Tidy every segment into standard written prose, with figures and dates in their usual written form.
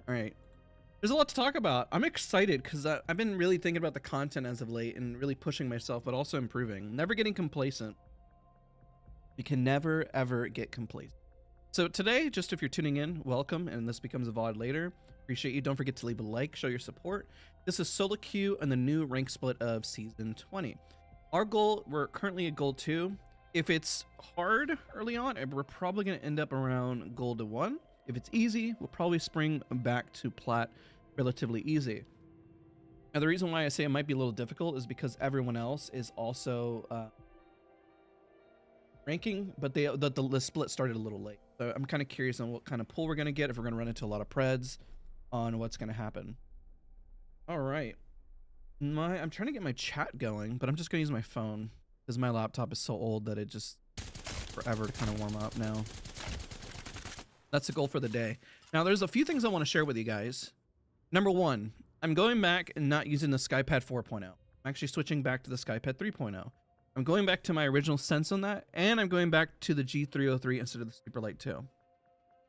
All right. There's a lot to talk about. I'm excited because I've been really thinking about the content as of late and really pushing myself, but also improving. Never getting complacent. You can never, ever get complacent. So today, just if you're tuning in, welcome, and this becomes a VOD later. Appreciate you. Don't forget to leave a like, show your support. This is solo queue and the new rank split of season 20. Our goal, we're currently at gold 2. If it's hard early on, we're probably going to end up around gold 1. If it's easy, we'll probably spring back to plat relatively easy. Now, the reason why I say it might be a little difficult is because everyone else is also ranking, but the split started a little late. So I'm kind of curious on what kind of pull we're going to get, if we're going to run into a lot of preds, on what's going to happen. All right. I'm trying to get my chat going, but I'm just going to use my phone because my laptop is so old that it just forever to kind of warm up now. That's the goal for the day. Now, there's a few things I want to share with you guys. Number one, I'm going back and not using the SkyPad 4.0. I'm actually switching back to the SkyPad 3.0. I'm going back to my original sense on that, and I'm going back to the G303 instead of the Superlight 2.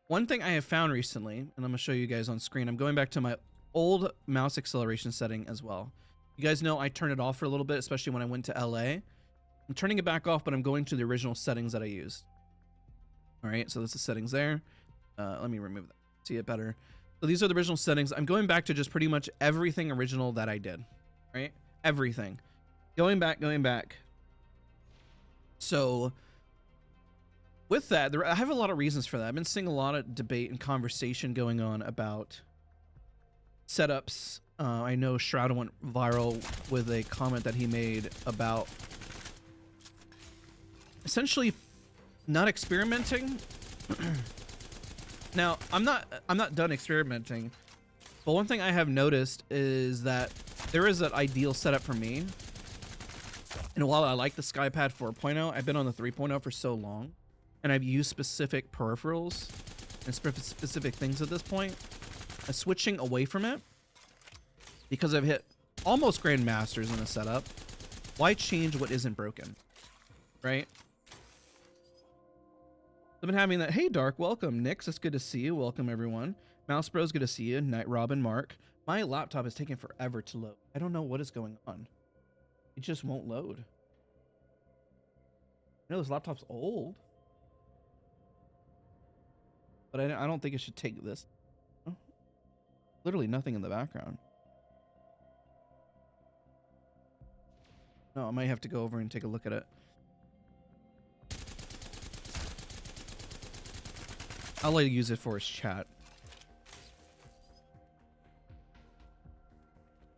One thing I have found recently, and I'm going to show you guys on screen, I'm going back to my old mouse acceleration setting as well. You guys know I turned it off for a little bit, especially when I went to LA. I'm turning it back off, but I'm going to the original settings that I used. All right, so that's the settings there. Let me remove that. See it better. So these are the original settings. I'm going back to just pretty much everything original that I did, right? Everything. Going back. So with that, I have a lot of reasons for that. I've been seeing a lot of debate and conversation going on about setups. I know Shroud went viral with a comment that he made about essentially not experimenting. Now, I'm not done experimenting, but one thing I have noticed is that there is an ideal setup for me. And while I like the SkyPad 4.0, I've been on the 3.0 for so long, and I've used specific peripherals and specific things at this point. I'm switching away from it because I've hit almost grandmasters in the setup. Why change what isn't broken, right? I've been having that. Hey, Dark, welcome. Nix, it's good to see you. Welcome, everyone. Mouse Bros, good to see you. Night Robin, Mark. My laptop is taking forever to load. I don't know what is going on. It just won't load. I know this laptop's old, but I don't think it should take this. Oh, literally nothing in the background. No, I might have to go over and take a look at it. I'll let you use it for his chat.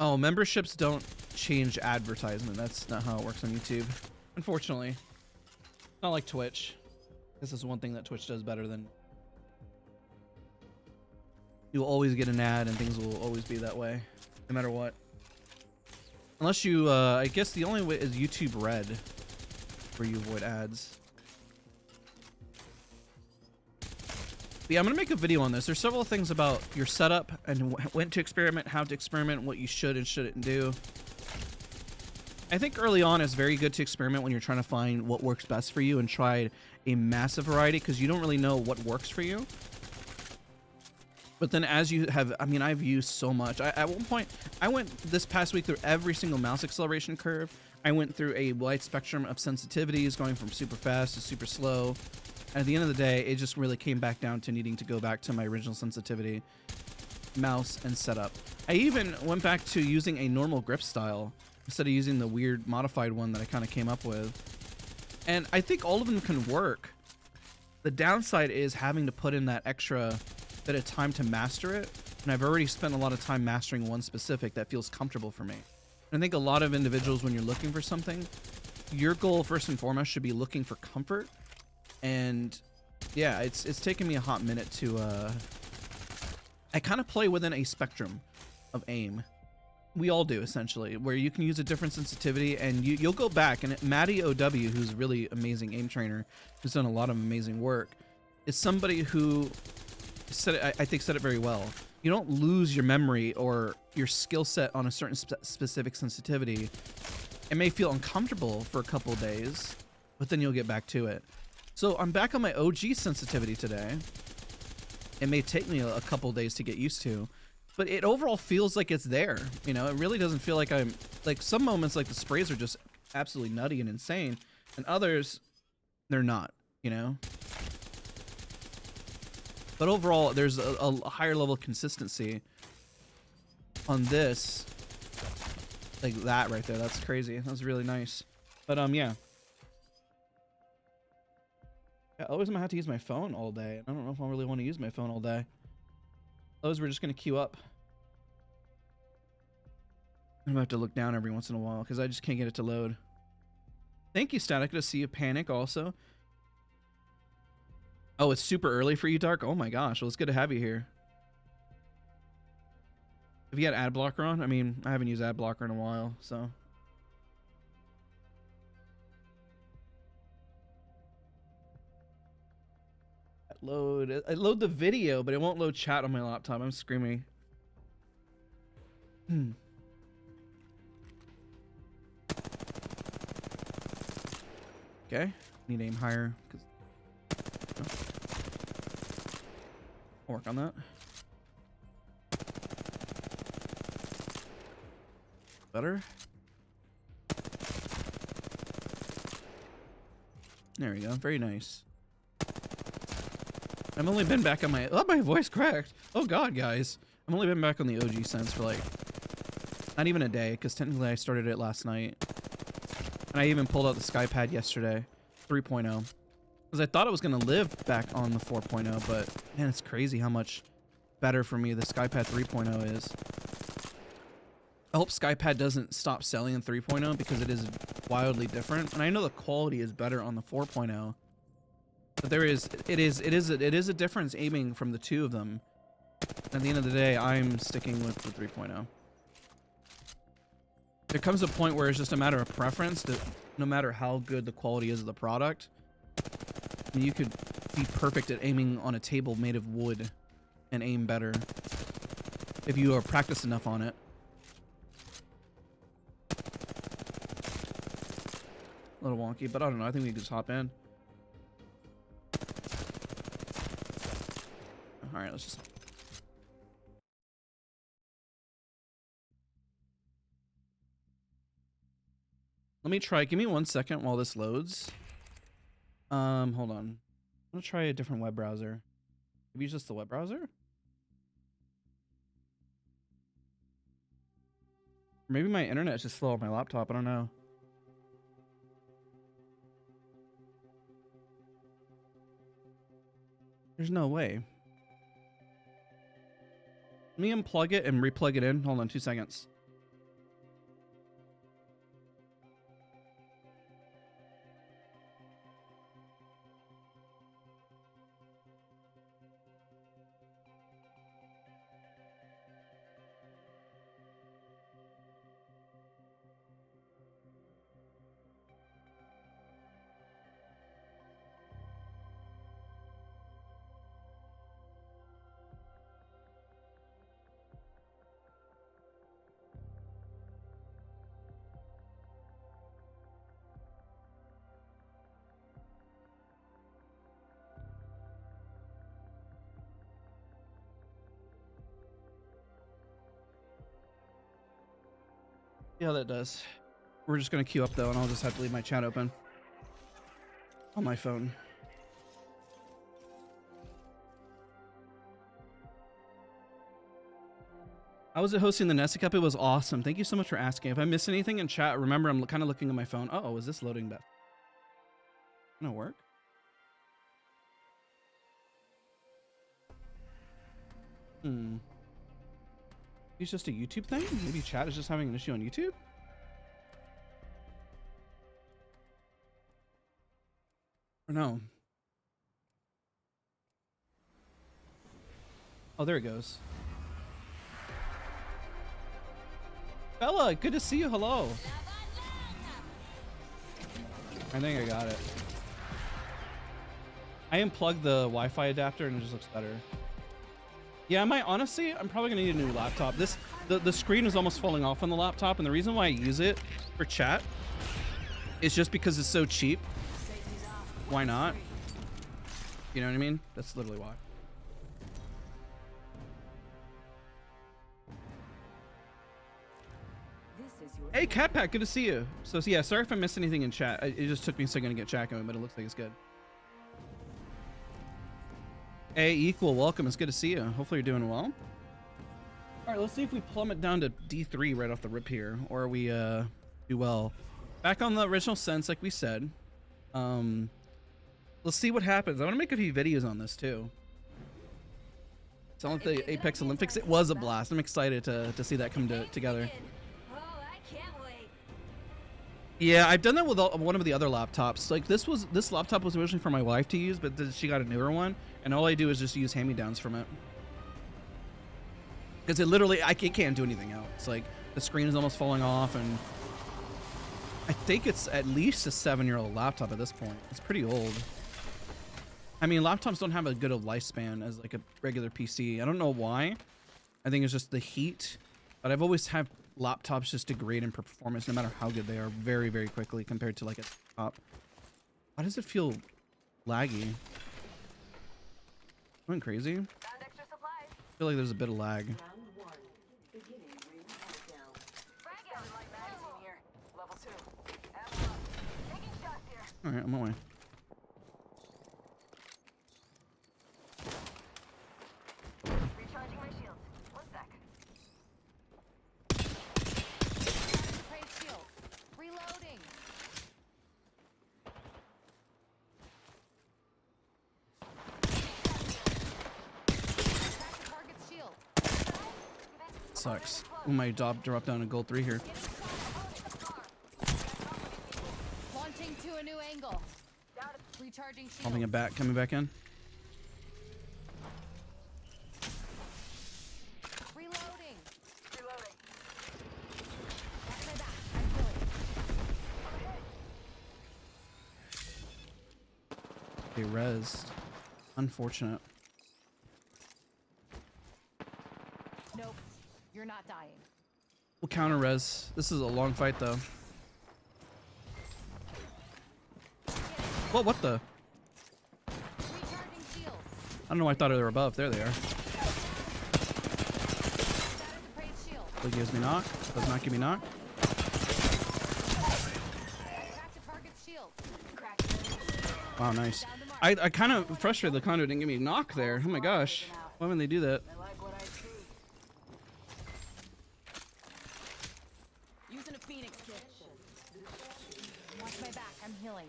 Oh, memberships don't change advertisement. That's not how it works on YouTube, unfortunately. Not like Twitch. This is one thing that Twitch does better than... You'll always get an ad and things will always be that way, no matter what. Unless you, I guess the only way is YouTube Red, where you avoid ads. Yeah, I'm gonna make a video on this. There's several things about your setup and when to experiment, how to experiment, what you should and shouldn't do. I think early on it's very good to experiment when you're trying to find what works best for you and try a massive variety, because you don't really know what works for you. But then as you have, I mean, I've used so much. At one point, I went this past week through every single mouse acceleration curve. I went through a wide spectrum of sensitivities, going from super fast to super slow. At the end of the day, it just really came back down to needing to go back to my original sensitivity, mouse, and setup. I even went back to using a normal grip style instead of using the weird modified one that I kind of came up with. And I think all of them can work. The downside is having to put in that extra bit of time to master it. And I've already spent a lot of time mastering one specific that feels comfortable for me. And I think a lot of individuals, when you're looking for something, your goal first and foremost should be looking for comfort. And yeah, it's taken me a hot minute to I kind of play within a spectrum of aim. We all do, essentially, where you can use a different sensitivity, and you'll go back, and Maddie OW, who's a really amazing aim trainer, who's done a lot of amazing work, is somebody who said it, I think said it very well. You don't lose your memory or your skill set on a certain specific sensitivity. It may feel uncomfortable for a couple of days, but then you'll get back to it. So I'm back on my OG sensitivity today. It may take me a couple days to get used to, but it overall feels like it's there. You know, it really doesn't feel like I'm like some moments like the sprays are just absolutely nutty and insane, and others they're not, you know. But overall, there's a higher level of consistency on this, like that right there. That's crazy. That's really nice. But yeah. Yeah, otherwise I'm gonna have to use my phone all day. I don't know if I really want to use my phone all day. Those we're just gonna queue up. I'm gonna have to look down every once in a while because I just can't get it to load. Thank you, Static. To see you panic also. Oh, it's super early for you, Dark? Oh my gosh. Well, it's good to have you here. Have you got ad blocker on? I mean, I haven't used ad blocker in a while, so. I load the video, but it won't load chat on my laptop. I'm screaming. Okay. Need aim higher. I'll work on that. Better. There we go. Very nice. I've only been back on my... Oh, my voice cracked. Oh, God, guys. I've only been back on the OG sense for, like, not even a day, because technically I started it last night. And I even pulled out the SkyPad yesterday, 3.0. Because I thought it was going to live back on the 4.0, but, man, it's crazy how much better for me the SkyPad 3.0 is. I hope SkyPad doesn't stop selling in 3.0 because it is wildly different. And I know the quality is better on the 4.0. But it is a difference aiming from the two of them. At the end of the day, I'm sticking with the 3.0. There comes a point where it's just a matter of preference that no matter how good the quality is of the product, I mean, you could be perfect at aiming on a table made of wood and aim better if you are practiced enough on it. A little wonky, but I don't know. I think we can just hop in. All right, let's just... Let me try. Give me 1 second while this loads. Hold on. I'm gonna try a different web browser. Maybe just the web browser? Maybe my internet is just slow on my laptop. I don't know. There's no way. Let me unplug it and replug it in. Hold on 2 seconds. Yeah, that does. We're just gonna queue up though, and I'll just have to leave my chat open on my phone. How was it hosting the Nessie Cup? It was awesome. Thank you so much for asking. If I miss anything in chat, remember I'm kind of looking at my phone. Uh-oh, is this loading back? Gonna work? It's just a YouTube thing? Maybe chat is just having an issue on YouTube? Or no? Oh, there it goes. Bella, good to see you. Hello. I think I got it. I unplugged the Wi-Fi adapter and it just looks better. Yeah, honestly, I'm probably gonna need a new laptop. The screen is almost falling off on the laptop, and the reason why I use it for chat is just because it's so cheap. Why not? You know what I mean? That's literally why. Hey, Cat Pack, good to see you. So yeah, sorry if I missed anything in chat. It just took me a second to get chat going, but it looks like it's good. Hey, Equal, welcome. It's good to see you. Hopefully you're doing well. All right, let's see if we plummet down to D3 right off the rip here, or we do well. Back on the original sense, like we said. Let's see what happens. I want to make a few videos on this too. Sound like the Apex Olympics. It was a blast. I'm excited to see that come together. Yeah, I've done that with one of the other laptops. Like this laptop was originally for my wife to use, but she got a newer one, and all I do is just use hand-me-downs from it. Because it literally, it can't do anything else. Like the screen is almost falling off, and I think it's at least a 7-year-old laptop at this point. It's pretty old. I mean, laptops don't have as good a lifespan as like a regular PC. I don't know why. I think it's just the heat, but I've always had laptops just degrade in performance no matter how good they are very, very quickly compared to like a top. Why does it feel laggy? Going crazy? I feel like there's a bit of lag. Alright, I'm on my way. Recharging my shields. 1 sec. Shield. Reloading. Target shield. Sucks. Oh, my job dropped down to gold 3 here. Launching to a new angle. Recharging shield. Holding it back, coming back in. Reloading. Reloading. They rezzed. Unfortunate. Nope. You're not dying. We'll counter res. This is a long fight though. What the? Recharging shields. I don't know why I thought they were above. There they are. Shield. It gives me knock. Does not give me knock. Wow, nice. I kind of frustrated the conduit didn't give me knock there. Oh my gosh. Why wouldn't they do that? Using a Phoenix kit. Watch my back. I'm healing.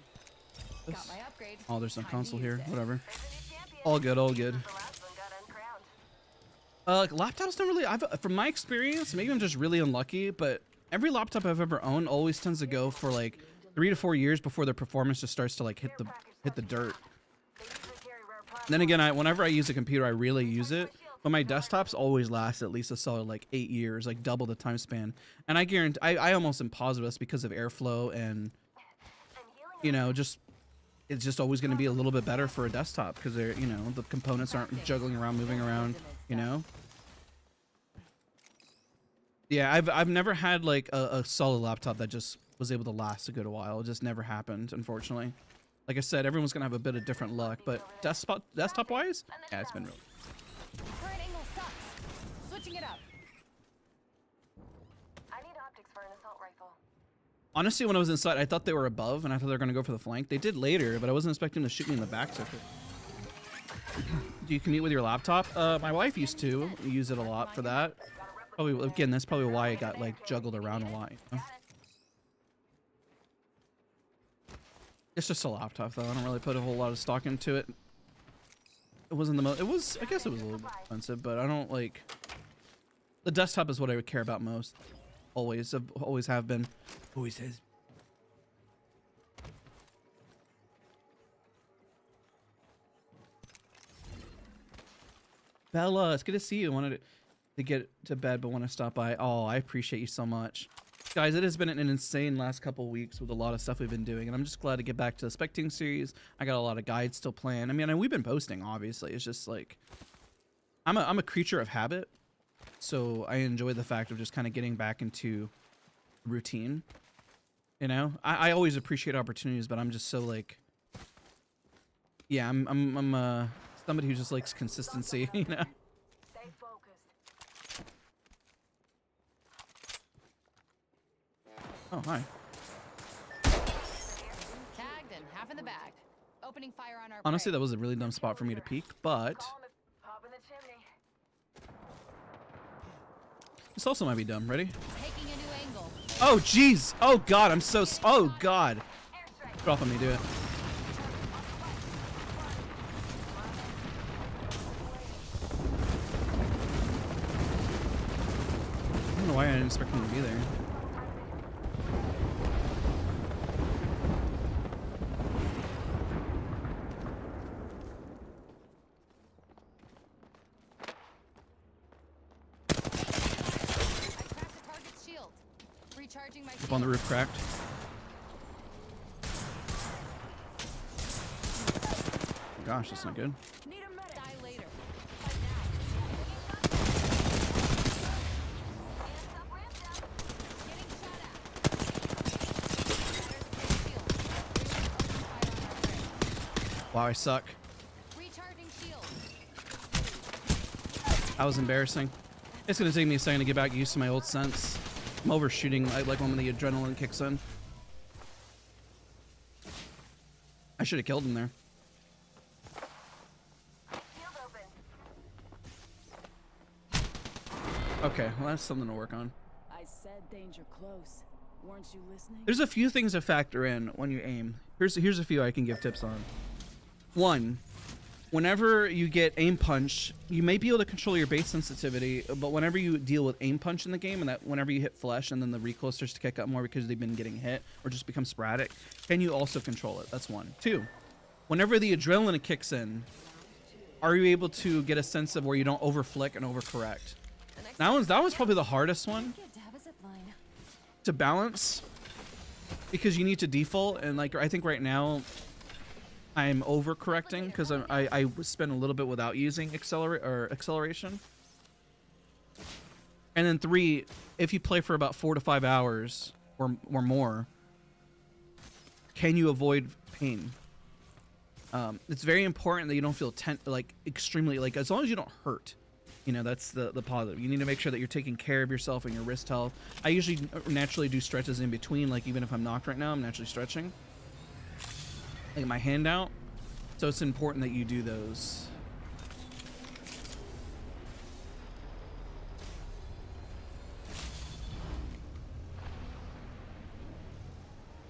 Got my upgrade. Oh, there's some console here. Whatever. All good, all good. Laptops don't really, from my experience, maybe I'm just really unlucky, but every laptop I've ever owned always tends to go for like 3 to 4 years before their performance just starts to like hit the dirt. And then again, whenever I use a computer, I really use it. But my desktops always last at least a solid like 8 years, like double the time span. And I guarantee, I almost am positive it's because of airflow and, you know, just it's just always going to be a little bit better for a desktop because they're, you know, the components aren't juggling around, moving around, you know. Yeah, I've never had like a solid laptop that just was able to last a good while. It just never happened, unfortunately. Like I said, everyone's gonna have a bit of different luck, but desktop wise, yeah, it's been real. Current angle sucks. Switching it up. I need optics for an assault rifle. Honestly, when I was inside, I thought they were above, and I thought they were gonna go for the flank. They did later, but I wasn't expecting them to shoot me in the back circuit. Do you commute with your laptop? My wife used to use it a lot for that. Probably, again, that's probably why it got like juggled around a lot. You know? It's just a laptop, though. I don't really put a whole lot of stock into it. It wasn't the most. It was. I guess it was a little bit expensive, but I don't like. The desktop is what I would care about most. Always, always have been. Always has. Bella, it's good to see you. I wanted to get to bed, but want to stop by. Oh, I appreciate you so much. Guys, it has been an insane last couple weeks with a lot of stuff we've been doing, and I'm just glad to get back to the spectating series. I got a lot of guides still planned. I mean, we've been posting, obviously. It's just like I'm a creature of habit, so I enjoy the fact of just kind of getting back into routine. You know, I always appreciate opportunities, but I'm just so like, yeah, I'm somebody who just likes consistency. You know. Oh, hi. Tagged and half in the bag. Opening fire on our Honestly, prey. that was a really dumb spot for me to peek, but Pop in the chimney. this also might be dumb. Ready? Taking a new angle. Oh, jeez. Oh, God. I'm so... Oh, God. Airstrike. Drop on me. Do it. I don't know why I didn't expect him to be there. I cracked the target's shield. Recharging my Up shield. on the roof, cracked. Gosh, that's not good. Need a medic. Die later. Fight now. Getting shot at. Shield. Opening fire on our prey. Wow, I suck. Recharging shield. That was embarrassing. It's gonna take me a second to get back used to my old sense. I'm overshooting like when the adrenaline kicks in. I should have killed him there. Shield open. Okay, well that's something to work on. I said danger close. Weren't you listening? There's a few things to factor in when you aim. Here's a few I can give tips on. One, whenever you get aim punch, you may be able to control your base sensitivity, but whenever you deal with aim punch in the game, and that whenever you hit flesh and then the recoil starts to kick up more because they've been getting hit or just become sporadic, can you also control it? That's one. Two, whenever the adrenaline kicks in, are you able to get a sense of where you don't overflick and overcorrect? That one's probably the hardest one Give Dab a zip line. to balance because you need to default, and like I think right now I'm overcorrecting because I spend a little bit without using acceleration. And then three, if you play for about 4 to 5 hours or more, can you avoid pain? It's very important that you don't feel extremely as long as you don't hurt. You know, that's the positive. You need to make sure that you're taking care of yourself and your wrist health. I usually naturally do stretches in between, like even if I'm knocked right now, I'm naturally stretching. Like my hand out. So it's important that you do those.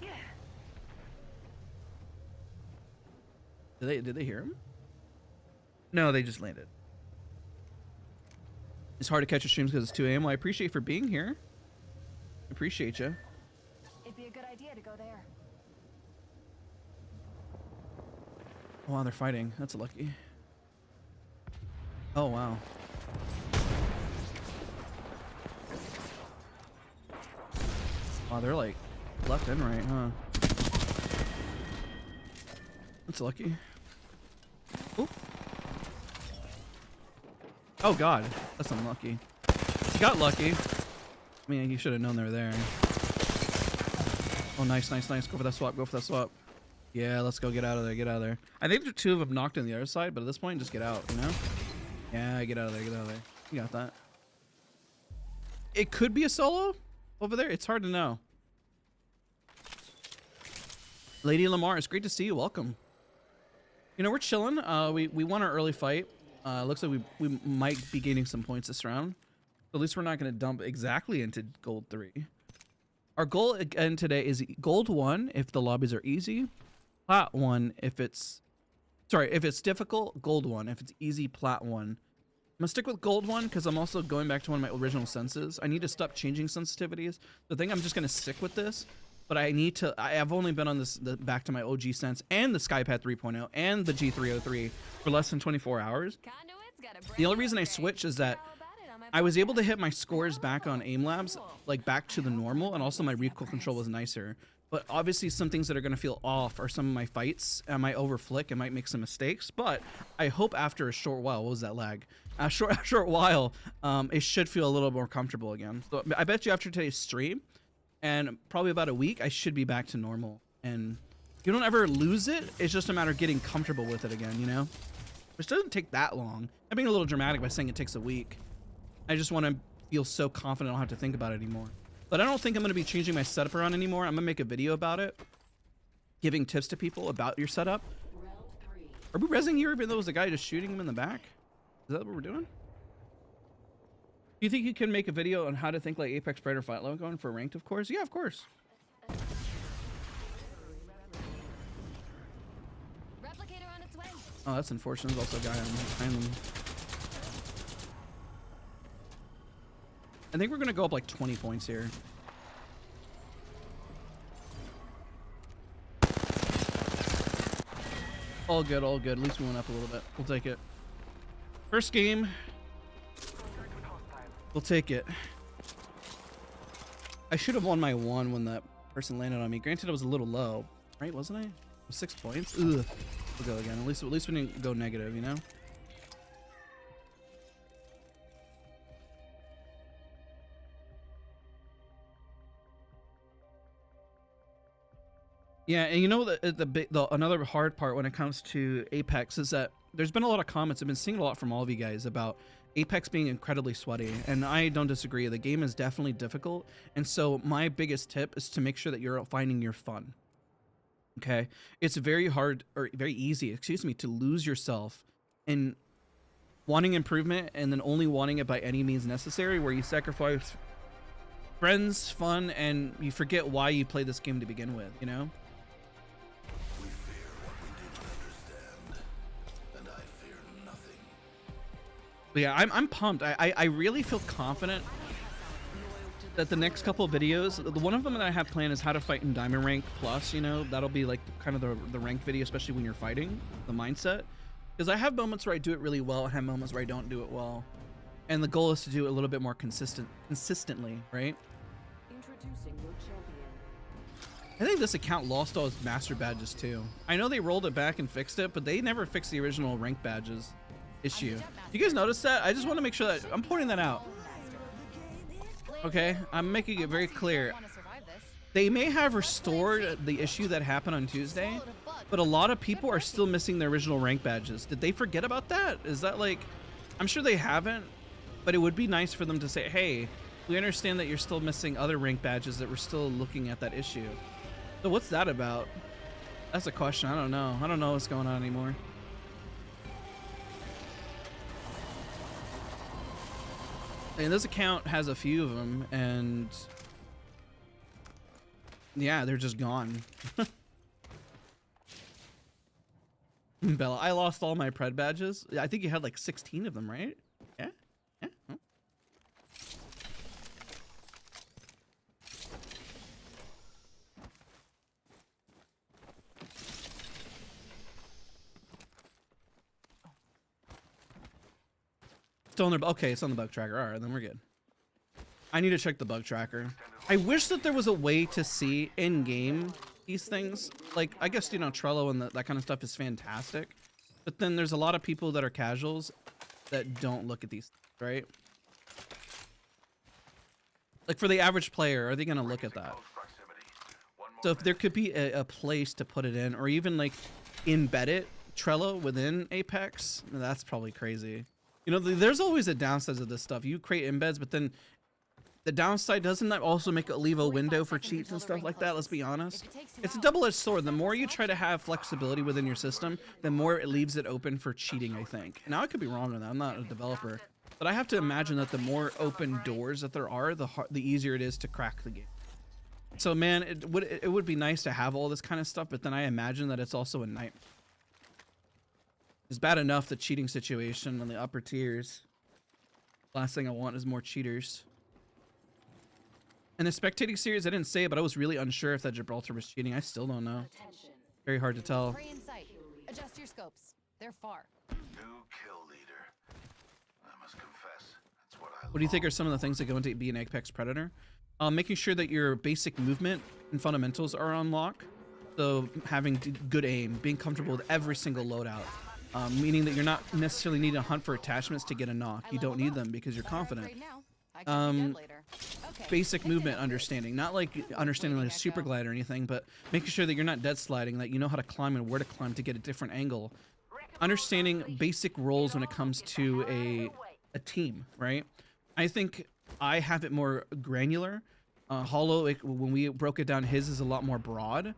Yeah. Did they hear him? No, they just landed. It's hard to catch your streams because it's 2 a.m. Well, I appreciate you for being here. Appreciate you. It'd be a good idea to go there. Oh, wow, they're fighting. That's lucky. Oh, wow. Wow, they're like left and right, huh? That's lucky. Oop. Oh, God. That's unlucky. You got lucky. I mean, you should have known they were there. Oh, nice, nice, nice. Go for that swap. Go for that swap. Yeah, let's go. Get out of there. Get out of there. I think there's 2 of them knocked on the other side, but at this point, just get out, you know? Yeah, get out of there. Get out of there. You got that. It could be a solo over there. It's hard to know. Lady Lamar, it's great to see you. Welcome. You know, we're chilling. We won our early fight. Looks like we might be gaining some points this round. At least we're not going to dump exactly into gold 3. Our goal again today is gold 1 if the lobbies are easy, plat 1 if it's difficult, gold 1 if it's easy, plat 1. I'm gonna stick with gold 1 because I'm also going back to one of my original senses. I need to stop changing sensitivities. So I think I'm just gonna stick with this, but I've only been on this back to my OG sense and the Skypad 3.0 and the G303 for less than 24 hours. Conduit's got a The only reason I switched is that I was able to hit my scores back on aim labs, like back to the normal, and also my recoil control was nicer. But obviously some things that are going to feel off are some of my fights. I might overflick, I might make some mistakes, but I hope after a short while, what was that lag? A short while, it should feel a little more comfortable again. So I bet you after today's stream, and probably about a week, I should be back to normal. And you don't ever lose it, it's just a matter of getting comfortable with it again, you know? Which doesn't take that long. I'm being a little dramatic by saying it takes a week. I just want to feel so confident I don't have to think about it anymore. But I don't think I'm going to be changing my setup around anymore. I'm going to make a video about it, giving tips to people about your setup. Are we rezzing here even though it was the guy just shooting him in the back? Is that what we're doing? Do you think you can make a video on how to think like Apex Predator fight logo going for ranked, of course? Yeah, of course. Replicator on its way. Oh, that's unfortunate. There's also a guy behind them. I think we're going to go up like 20 points here. All good, all good. At least we went up a little bit. We'll take it. First game. We'll take it. I should have won my one when that person landed on me. Granted, it was a little low, right? Wasn't I? It was 6 points. Ugh. We'll go again. At least we didn't go negative, you know? Yeah, and you know the another hard part when it comes to Apex is that there's been a lot of comments. I've been seeing a lot from all of you guys about Apex being incredibly sweaty, and I don't disagree. The game is definitely difficult, and so my biggest tip is to make sure that you're finding your fun. Okay, it's very hard or very easy, excuse me, to lose yourself in wanting improvement and then only wanting it by any means necessary, where you sacrifice friends, fun, and you forget why you play this game to begin with. You know. But yeah, I'm pumped. I really feel confident that the next couple of videos, one of them that I have planned is how to fight in Diamond Rank Plus. You know, that'll be like kind of the ranked video, especially when you're fighting, the mindset. Because I have moments where I do it really well, I have moments where I don't do it well, and the goal is to do it a little bit more consistently, right? Introducing your champion. I think this account lost all its master badges too. I know they rolled it back and fixed it, but they never fixed the original rank badges issue. You guys notice that? I just want to make sure that I'm pointing that out. Okay, I'm making it very clear. They may have restored the issue that happened on Tuesday, but a lot of people are still missing their original rank badges. Did they forget about that? Is that like, I'm sure they haven't, but it would be nice for them to say, hey, we understand that you're still missing other rank badges, that we're still looking at that issue. So what's that about? That's a question. I don't know. I don't know what's going on anymore. And this account has a few of them, and yeah, they're just gone. Bella, I lost all my pred badges. I think you had like 16 of them, right? Yeah? Yeah? Oh. Still on their, okay, it's on the bug tracker. All right, then we're good. I need to check the bug tracker. I wish that there was a way to see in game these things. Like, I guess, you know, Trello and that kind of stuff is fantastic, but then there's a lot of people that are casuals that don't look at these things, right? Like, for the average player, are they going to look at that? So if there could be a place to put it in, or even like embed it, Trello within Apex, that's probably crazy. You know, there's always a downside of this stuff. You create embeds, but then the downside, doesn't that also leave a window for cheats and stuff like that? Let's be honest. It's a double-edged sword. The more you try to have flexibility within your system, the more it leaves it open for cheating, I think. Now, I could be wrong on that. I'm not a developer. But I have to imagine that the more open doors that there are, the easier it is to crack the game. So, man, it would be nice to have all this kind of stuff, but then I imagine that it's also a nightmare. It's bad enough, the cheating situation on the upper tiers. Last thing I want is more cheaters. In the spectating series, I didn't say it, but I was really unsure if that Gibraltar was cheating. I still don't know. Very hard to tell. Prey in sight. Adjust your scopes. They're far. New kill leader. I must confess, that's what I What do you think are some of the things that go into being an Apex Predator? Making sure that your basic movement and fundamentals are on lock. So having good aim, being comfortable with every single loadout. Meaning that you're not necessarily needing to hunt for attachments to get a knock. You don't need them because you're confident. Basic movement understanding, not like understanding like a super glide or anything, but making sure that you're not dead sliding, that you know how to climb and where to climb to get a different angle. Understanding basic roles when it comes to a team, right? I think I have it more granular Hollow, when we broke it down, his is a lot more broad.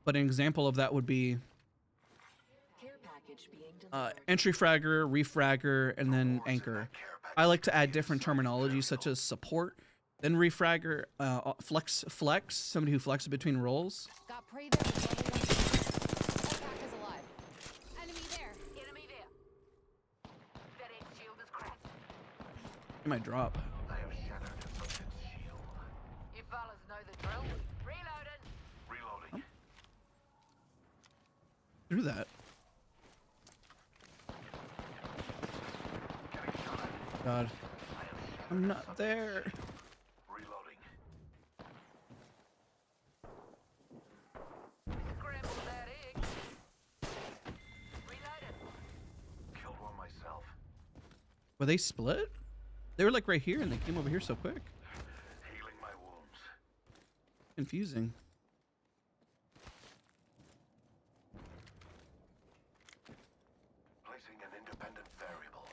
But an example of that would be entry fragger, refragger, and then anchor. I like to add different terminology such as support, then refragger, flex, somebody who flexes between roles. Got prey there. Attack is alive. Enemy there. Enemy there. That its shield is cracked. It might drop. I have shattered its shield. You fellas know the drill. Reloading. Reloading. Through that. God. I'm not there. Reloading. Scramble that egg. Reloading. Killed one myself. Were they split? They were like right here and they came over here so quick. Healing my wounds. Confusing. Placing an independent variable.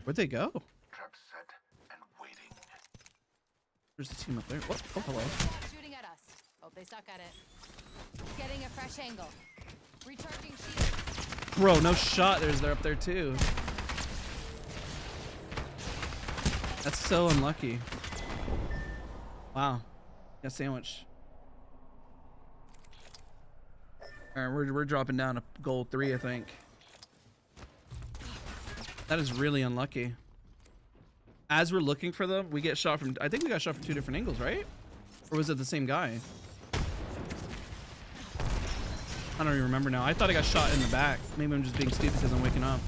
Where'd they go? Trap set and waiting. There's the team up there. What? Oh, hello. Shooting at us. Hope they suck at it. Getting a fresh angle. Recharging shield. Bro, no shot. They're up there too. That's so unlucky. Wow. Got a sandwich. Alright, we're dropping down to gold 3, I think. That is really unlucky. As we're looking for them, we get shot from... I think we got shot from 2 different angles, right? Or was it the same guy? I don't even remember now. I thought I got shot in the back. Maybe I'm just being stupid because I'm waking up.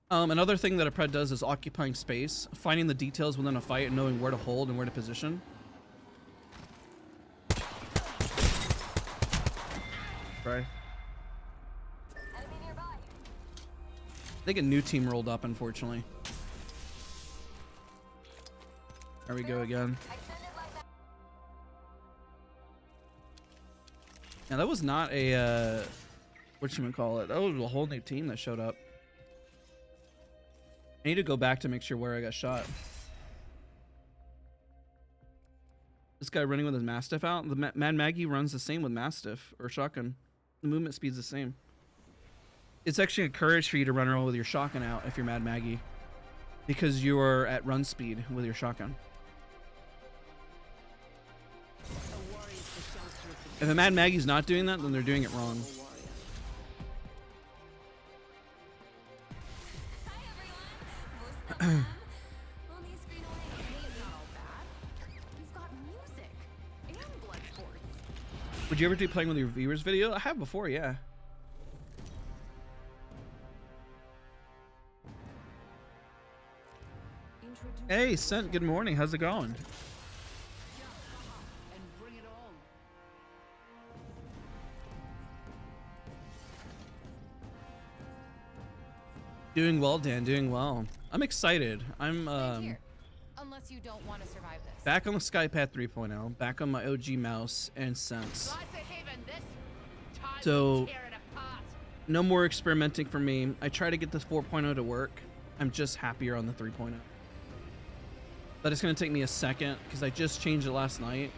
Another thing that a pred does is occupying space, finding the details within a fight and knowing where to hold and where to position. Right. Enemy nearby. I think a new team rolled up, unfortunately. There we go again. Extended like that. Yeah, that was not a, whatchamacallit. That was a whole new team that showed up. I need to go back to make sure where I got shot. This guy running with his Mastiff out. The Mad Maggie runs the same with Mastiff or shotgun. The movement speed's the same. It's actually encouraged for you to run around with your shotgun out if you're Mad Maggie, because you are at run speed with your shotgun. If a Mad Maggie's not doing that, then they're doing it wrong. Hi everyone. Only a screen away. Hey, it's not all bad. You've got music and blood sports. Would you ever do playing with your viewers video? I have before, yeah. Hey, Sent, good morning. How's it going? And bring it on. Doing well, Dan. Doing well. I'm excited. I'm Here. Unless you don't want to survive this. back on the Skypad 3.0, back on my OG mouse and Sense. Lots of heaven this time. So- Tear it apart. No more experimenting for me. I try to get this 4.0 to work. I'm just happier on the 3.0. But it's going to take me a second because I just changed it last night.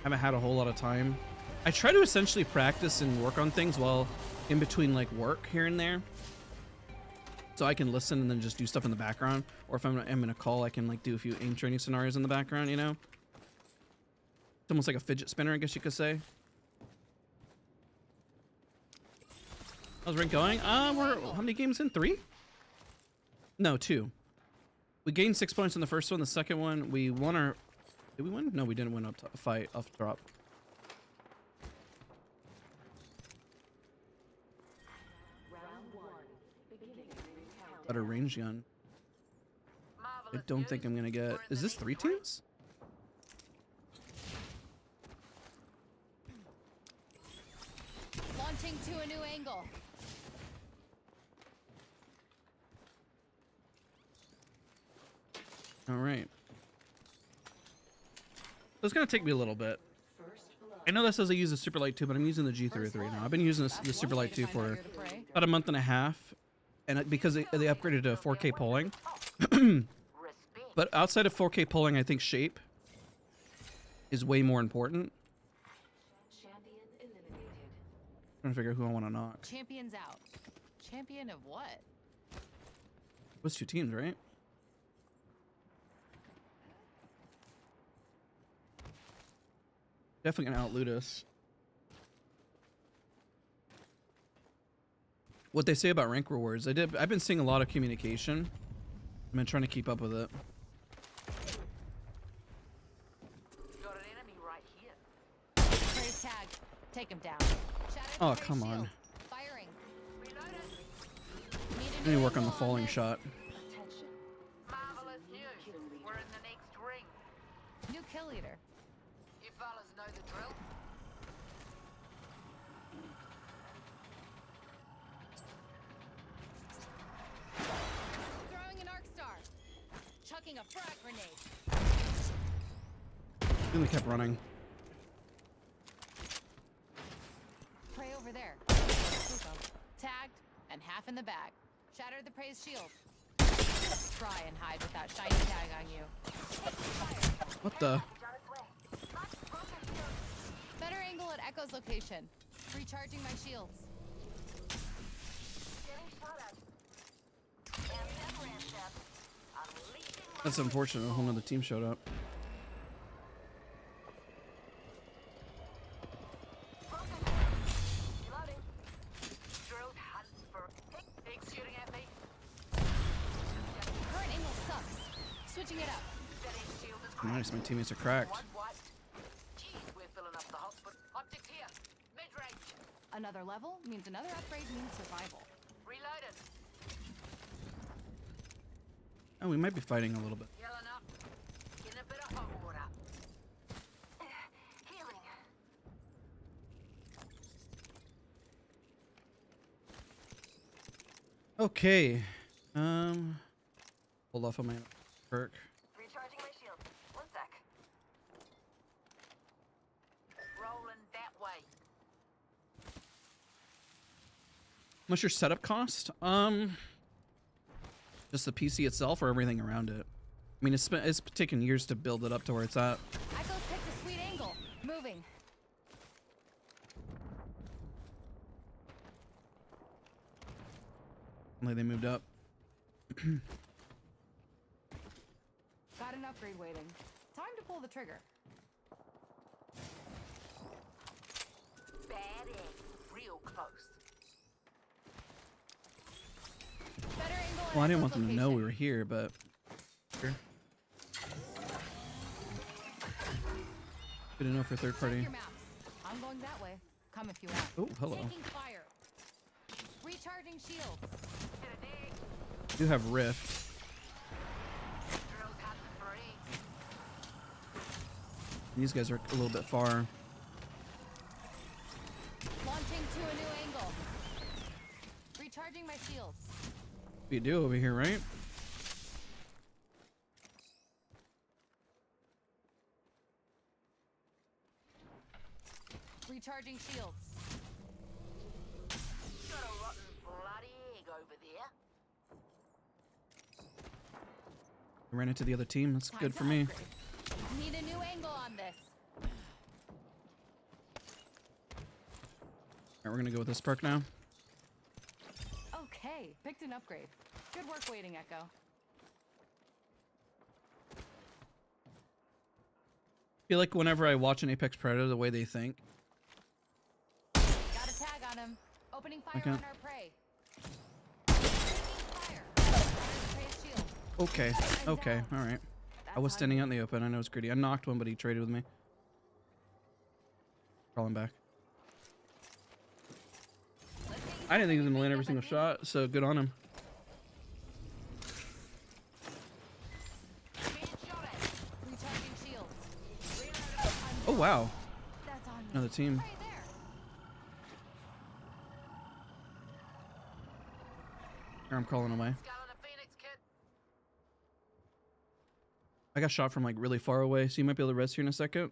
Haven't had a whole lot of time. I try to essentially practice and work on things while in between like work here and there. So I can listen and then just do stuff in the background. Or if I'm in a call, I can like do a few aim training scenarios in the background, you know? It's almost like a fidget spinner, I guess you could say. How's rank going? We're how many games in? 3? No, 2. We gained 6 points in the first one. The second one, we won our... Did we win? No, we didn't win up top, fight off drop. Got a range gun. I Marvelous don't news. think I'm gonna We're get... in the Is this lead 3 three. teams? Launching to a new angle. All right. So it's gonna take me a little bit. First blood. I know that says I use the Super Light 2, but I'm using the G33 now. I've been using the Super Light 2 for about a month and a half, and because they upgraded to 4K polling. But outside of 4K polling, I think shape is way more important. Champion eliminated. Trying to figure out who I want to knock. Champion's out. Champion of what? Those two teams, right? Definitely gonna outloot us. What they say about rank rewards, I've been seeing a lot of communication. I've been trying to keep up with it. Got an enemy right here. Praise tag. Take him down. Shatter the Oh, praise come shield. on. Firing. Reloaded. Need a I need to new work on the angle falling this. shot. Attention. Marvelous news. We're in the next ring. New kill leader. You fellas know the drill. Throwing an arc star. Chucking a frag grenade. And they kept running. Prey over there. Tagged and half in the bag. Shattered the praise shield. Try and hide with that shiny tag on you. What the? Better angle at Echo's location. Recharging my shields. That's unfortunate. A whole nother team showed up. Drilled hunt for eggs shooting at me. Current angle sucks. Switching it up. That egg shield is cracked. Nice, my teammates are cracked. One wiped. Jeez, we're filling up the hospital. Optics here. Mid-range. Another level means another upgrade means survival. Reloaded. Oh, we might be fighting a little bit. Yelling up. Getting a bit of hot water. Healing. Okay. Hold off on my perk. Recharging my shield. One sec. Rolling that way. How much your setup cost? Just the PC itself or everything around it? I mean, it's taken years to build it up to where it's at. Echo's picked a sweet angle. Moving. Only they moved up. Got an upgrade waiting. Time to pull the trigger. Bad egg. Real close. Better angle at Well, I didn't Echo's want them to know we location. were here, but sure. Good enough for third Check party. your maps. I'm going that way. Come if you want. Oh, hello. Taking fire. Recharging shields. Hit an egg. Do have Rift. Drills hunting for eggs. These guys are a little bit far. Launching to a new angle. Recharging my shields. We do over here, right? Recharging shields. Got a rotten bloody egg over there. I ran into the other team. That's Time good to for me. upgrade. Need a new angle on this. Alright, we're gonna go with this perk now. Okay, picked an upgrade. Good work waiting, Echo. I feel like whenever I watch an Apex Predator, the way they think, Got a tag on him. Opening fire Okay. on our prey. Taking fire. Praise shield. okay, I'm okay, down. alright. I That's was on standing you. out in the open. I know it's greedy. I knocked one, but he traded with me. Crawling back. I didn't think he was gonna land every single shot, so good on him. Being shot at. Recharging shields. Oh wow, That's on me. another team. Right there. Here, I'm crawling away. Skull and a phoenix kit. I got shot from like really far away, so you might be able to rest here in a second.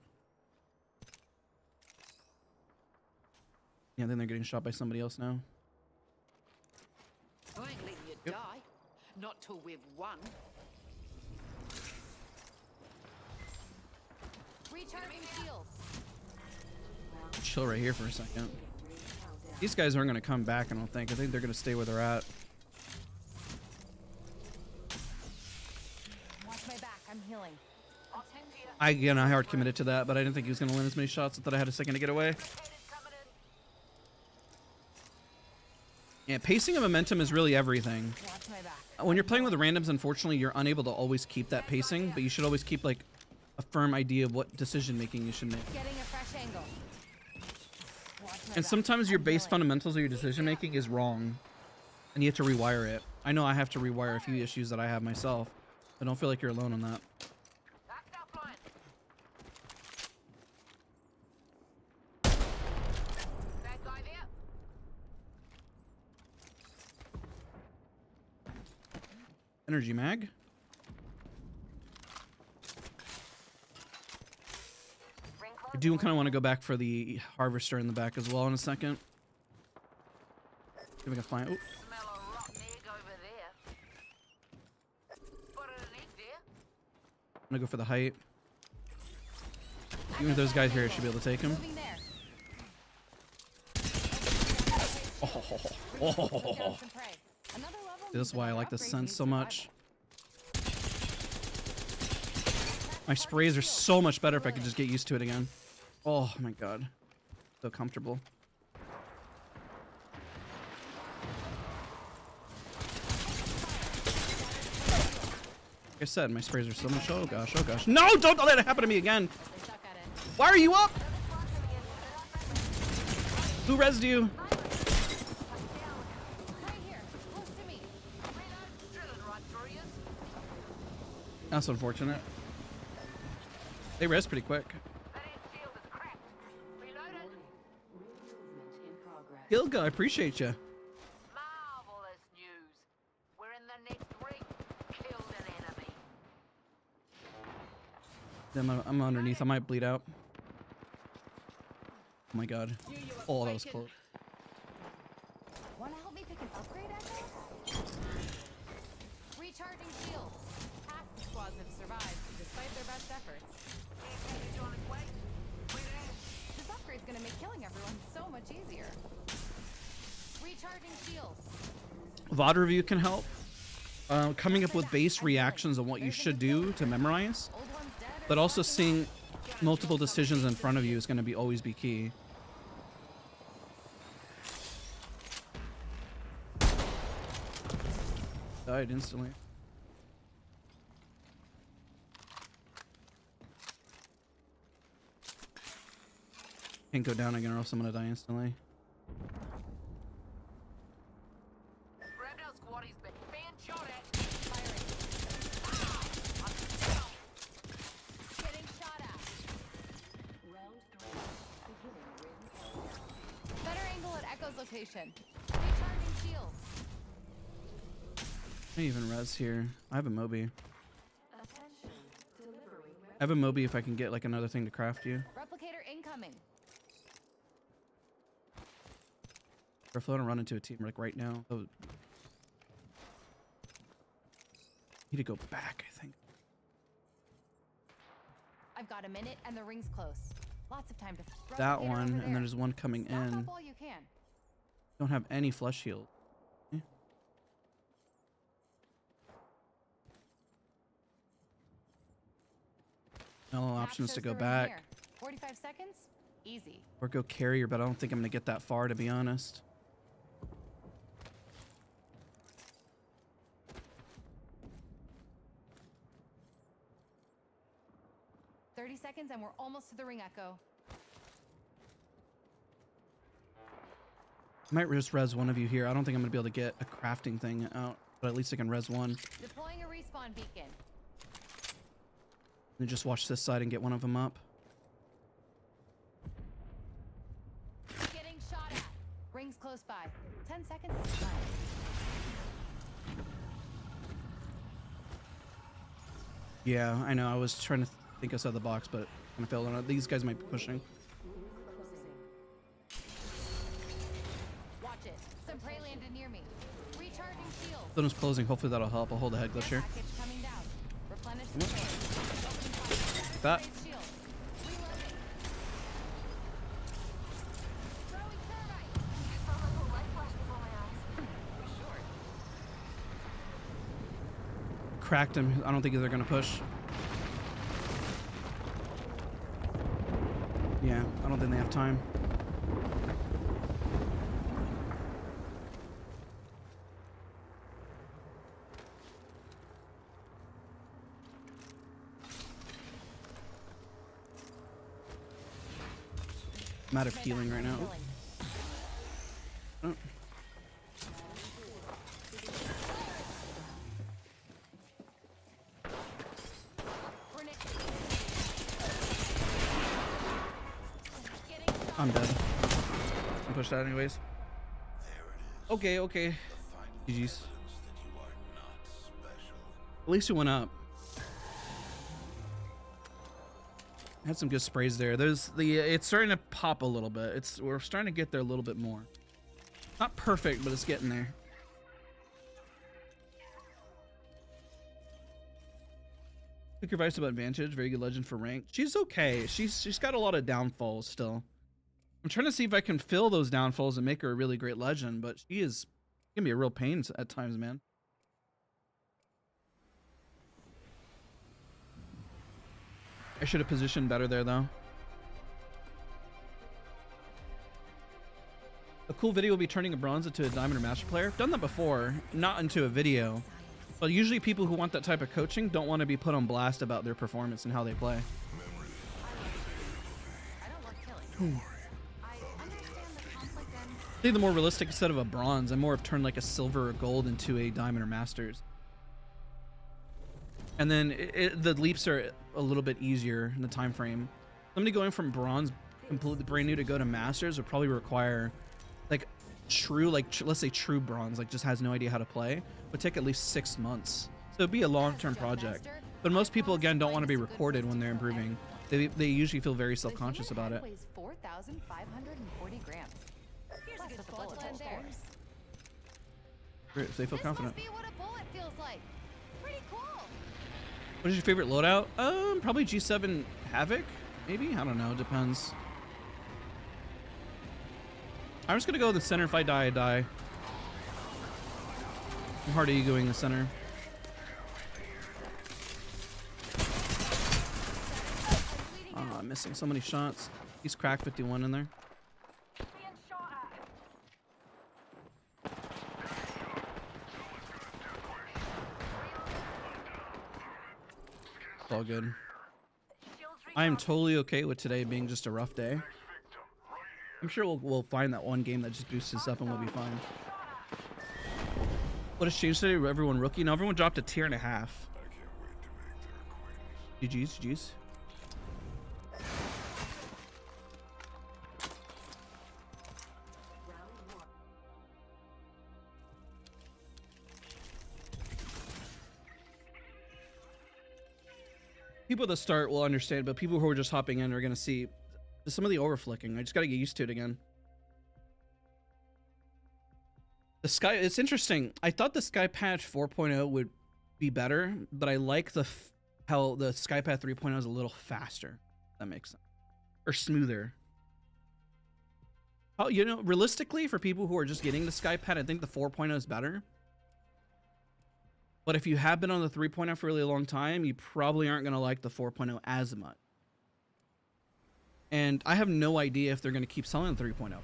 Yeah, then they're getting shot by somebody else now. I ain't letting you Yep. die. Not till we've won. Recharging shields. Chill right here for a second. These guys aren't going to come back, I don't think. I think they're going to stay where they're at. Watch my back. I'm healing. Again, I hard committed to that, but I didn't think he was going to land as many shots. I thought I had a second to get away. Yeah, pacing and momentum is really everything. Watch my back. When you're playing with randoms, unfortunately, you're unable to always keep that pacing, but you should always keep like a firm idea of what decision making you should make. Getting a fresh angle. Watch my And back. sometimes your I'm base healing. fundamentals of your decision making is wrong, and you have to rewire it. I know I have to rewire a few issues that I have myself, but don't feel like you're alone on that. That's Lifeline. Bad guy there. Energy mag. I do kind of want to go back for the harvester in the back as well in a second. See if we can find. Oh, Smell a rotten egg over there. Spotted an egg there. I'm gonna go for the height. Even if those guys here, I should be able to take him. Moving there. Oh, Look down some prey. Another level this is means why I another like the upgrade scent needs so survival. much. My sprays are so much better if I could just get used to it again. Oh my god, so comfortable. Like I said, my sprays are so much. Oh gosh, oh gosh. No, don't let it happen to me again. They suck at it. Why are you up? Who rezzed you? Right here. Close to me. Drilling right through you. That's unfortunate. They res pretty quick. That end shield is cracked. Reloaded. Ilga, I appreciate you. Marvelous news. We're in the next ring. Killed an enemy. I'm underneath. I might bleed out. Oh my god. Oh, that was close. Wanna help me pick an upgrade, Echo? Recharging shields. Half the squads have survived despite their best efforts. Package on its way. Clear air. This upgrade's gonna make killing everyone so much easier. Recharging shields. VOD review can help. Coming up with base reactions on what you should do to memorize, Old one's dead or but also something. seeing multiple decisions in front of you is going to always be key. Died instantly. Can't go down again or else I'm gonna die instantly. Grabbed our squaddies, but fan shot at. Firing. Getting shot at. Better angle at Echo's location. Recharging shields. I even res here. I have a Moby. I have a Moby if I can get like another thing to craft you. Replicator incoming. Or if I want to run into a team like right now. Oh. Need to go back, I think. I've got a minute and the ring's close. Lots of time to That Replicator one, over and there. there's one coming Stack in. up all you can. Don't have any flush heal. No Map options to shows go the ring back here. 45 seconds? Easy. or go carrier, but I don't think I'm gonna get that far, to be honest. Seconds and we're almost to the ring, Echo. I might just res one of you here. I don't think I'm gonna be able to get a crafting thing out, but at least I can res one. Deploying a respawn beacon. And just watch this side and get one of them up. Getting shot at. Rings close by. 10 seconds is fine. Yeah, I know. I was trying to think outside the box, but kind of failed on it. These guys might be pushing. Watch it. Some prey landed near me. Recharging shield. Tunnel's closing. Hopefully that'll help. I'll hold the head glitch here. Package coming down. Replenish the storage. Opening fire. Shattered That. the prey's shield. Reloading. Throwing thermite. You saw my little light flash before my eyes. For sure. Cracked him. I don't think they're gonna push. Yeah, I don't think they have time. I'm out of healing right now. Oh. I'm dead. I pushed out anyways. Okay, okay. GG's. At least it went up. Had some good sprays there. It's starting to pop a little bit. We're starting to get there a little bit more. Not perfect, but it's getting there. Took your advice about Vantage. Very good legend for rank. She's okay. She's got a lot of downfalls still. I'm trying to see if I can fill those downfalls and make her a really great legend, but she is gonna be a real pain at times, man. I should have positioned better there, though. A cool video will be turning a bronze into a diamond or master player. I've done that before, not into a video. But usually people who want that type of coaching don't want to be put on blast about their performance and how they play. I don't work killing. I understand the conflict and I think the more realistic instead of a bronze, I'm more of turned like a silver or gold into a diamond or masters. And then the leaps are a little bit easier in the time frame. Somebody going from bronze completely brand new to go to masters would probably require like true, let's say true bronze, like just has no idea how to play, would take at least 6 months. So it'd be a long-term project. But most people, again, don't want to be recorded when they're improving. They usually feel very self-conscious about it. weighs 4,540 grams. Here's a good bullet there. Great, if they feel confident. Must be what a bullet feels like. Pretty cool. What is your favorite loadout? Probably G7 Havoc, maybe? I don't know, depends. I'm just gonna go with the center. If I die, I die. I'm hard egoing the center. Oh, I'm missing so many shots. He's cracked 51 in there. Being shot at. It's all good. Shields I am totally okay with today being just a rough day. I'm sure we'll find that one game that just boosts us up and we'll be fine. What has changed today? Everyone rookie? No, everyone dropped a tier and a half. GG's, GG's. People at the start will understand, but people who are just hopping in are going to see some of the overflicking. I just got to get used to it again. The Sky, it's interesting. I thought the Sky Patch 4.0 would be better, but I like how the Sky Patch 3.0 is a little faster. That makes sense. Or smoother. Oh, you know, realistically, for people who are just getting the Sky Patch, I think the 4.0 is better. But if you have been on the 3.0 for a really long time, you probably aren't going to like the 4.0 as much. And I have no idea if they're going to keep selling the 3.0.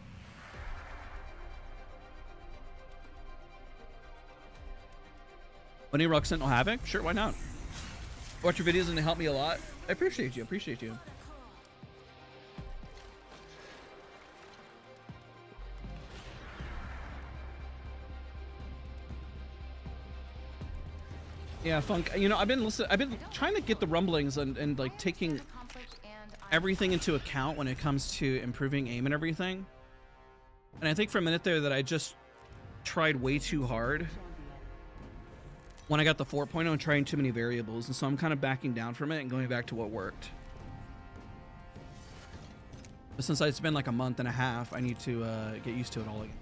When Rock Sentinel Havoc? Sure, why not? Watch your videos and they help me a lot. I appreciate you. Appreciate you. Yeah, Funk. You know, I've been trying to get the rumblings and like taking everything into account when it comes to improving aim and everything. And I think for a minute there that I just tried way too hard when I got the 4.0 and trying too many variables. And so I'm kind of backing down from it and going back to what worked. But since it's been like a month and a half, I need to get used to it all again.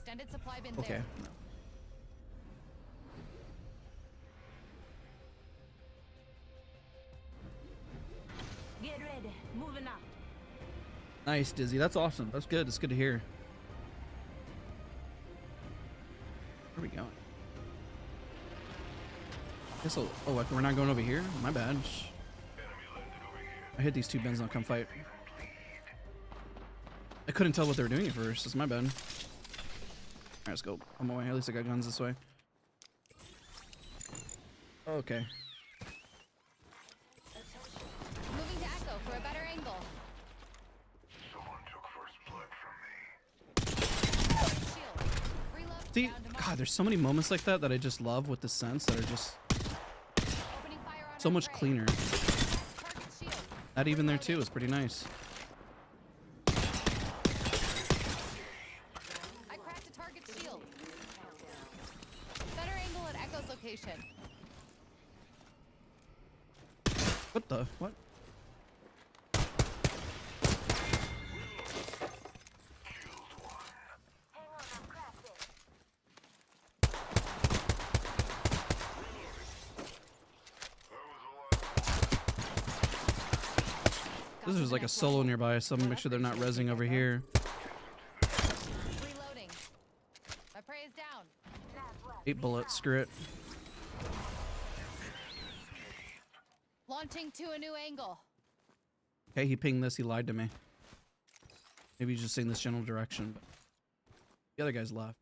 Extended supply bin Okay. there. Get ready. Moving up. Nice, Dizzy. That's awesome. That's good. It's good to hear. Where are we going? Guess oh, we're not going over here? My bad. I hit these two bins and I'll come fight. I couldn't tell what they were doing at first. It's my bad. Alright, let's go. On my way. At least I got guns this way. Okay. Moving to Echo for a better angle. Someone took first blood from me. Shield. Reload. See, Down to God, mark. there's so many moments like that that I just love with the sense that are just Opening fire on so our much prey. cleaner. Target shield. That even there too is pretty nice. I cracked a target shield. Better angle at Echo's location. What the? What? Hang on, I'm cracked it. This is like a solo nearby, so I'm gonna make sure they're not rezzing over here. Reloading. My prey is down. 8 bullets, screw it. Launching to a new angle. Okay, he pinged this, he lied to me. Maybe he's just saying this general direction, but the other guy's left.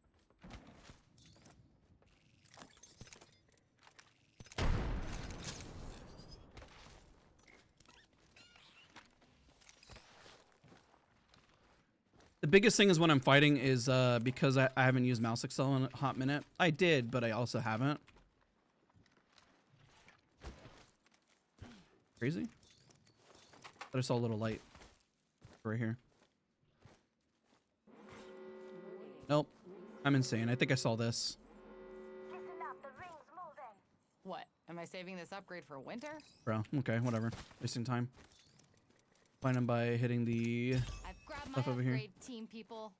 The biggest thing is when I'm fighting is because I haven't used mouse accel in a hot minute. I did, but I also haven't. Crazy? But I saw a little light right here. Nope. I'm insane. I think I saw this. Listen up, the ring's moving. What? Am I saving this upgrade for winter? Bro, okay, whatever. Wasting time. Find him by hitting the... I've grabbed my Stuff over here. upgrade, team people.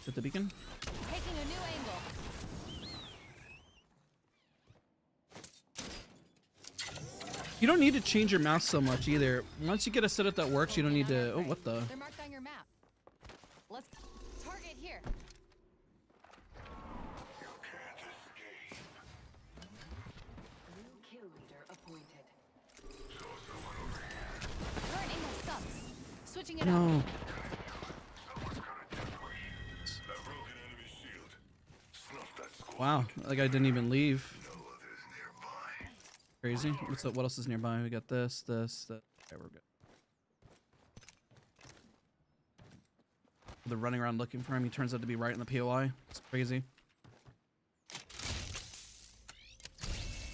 Is it the beacon? Taking a new angle. You don't need to change your mouse so much either. Once you get a setup that works, you don't need to... Oh, what the... They're marked on your map. Let's target here. You can't escape. New kill leader appointed. Saw someone over here. Current angle sucks. Switching it No. up. Someone's got a death wish. That broken enemy shield. Snuff that squad. Wow, that guy didn't even leave. No others nearby. Crazy. What's up? What else is nearby? We got this, this, that. Okay, we're good. They're running around looking for him. He turns out to be right in the POI. It's crazy.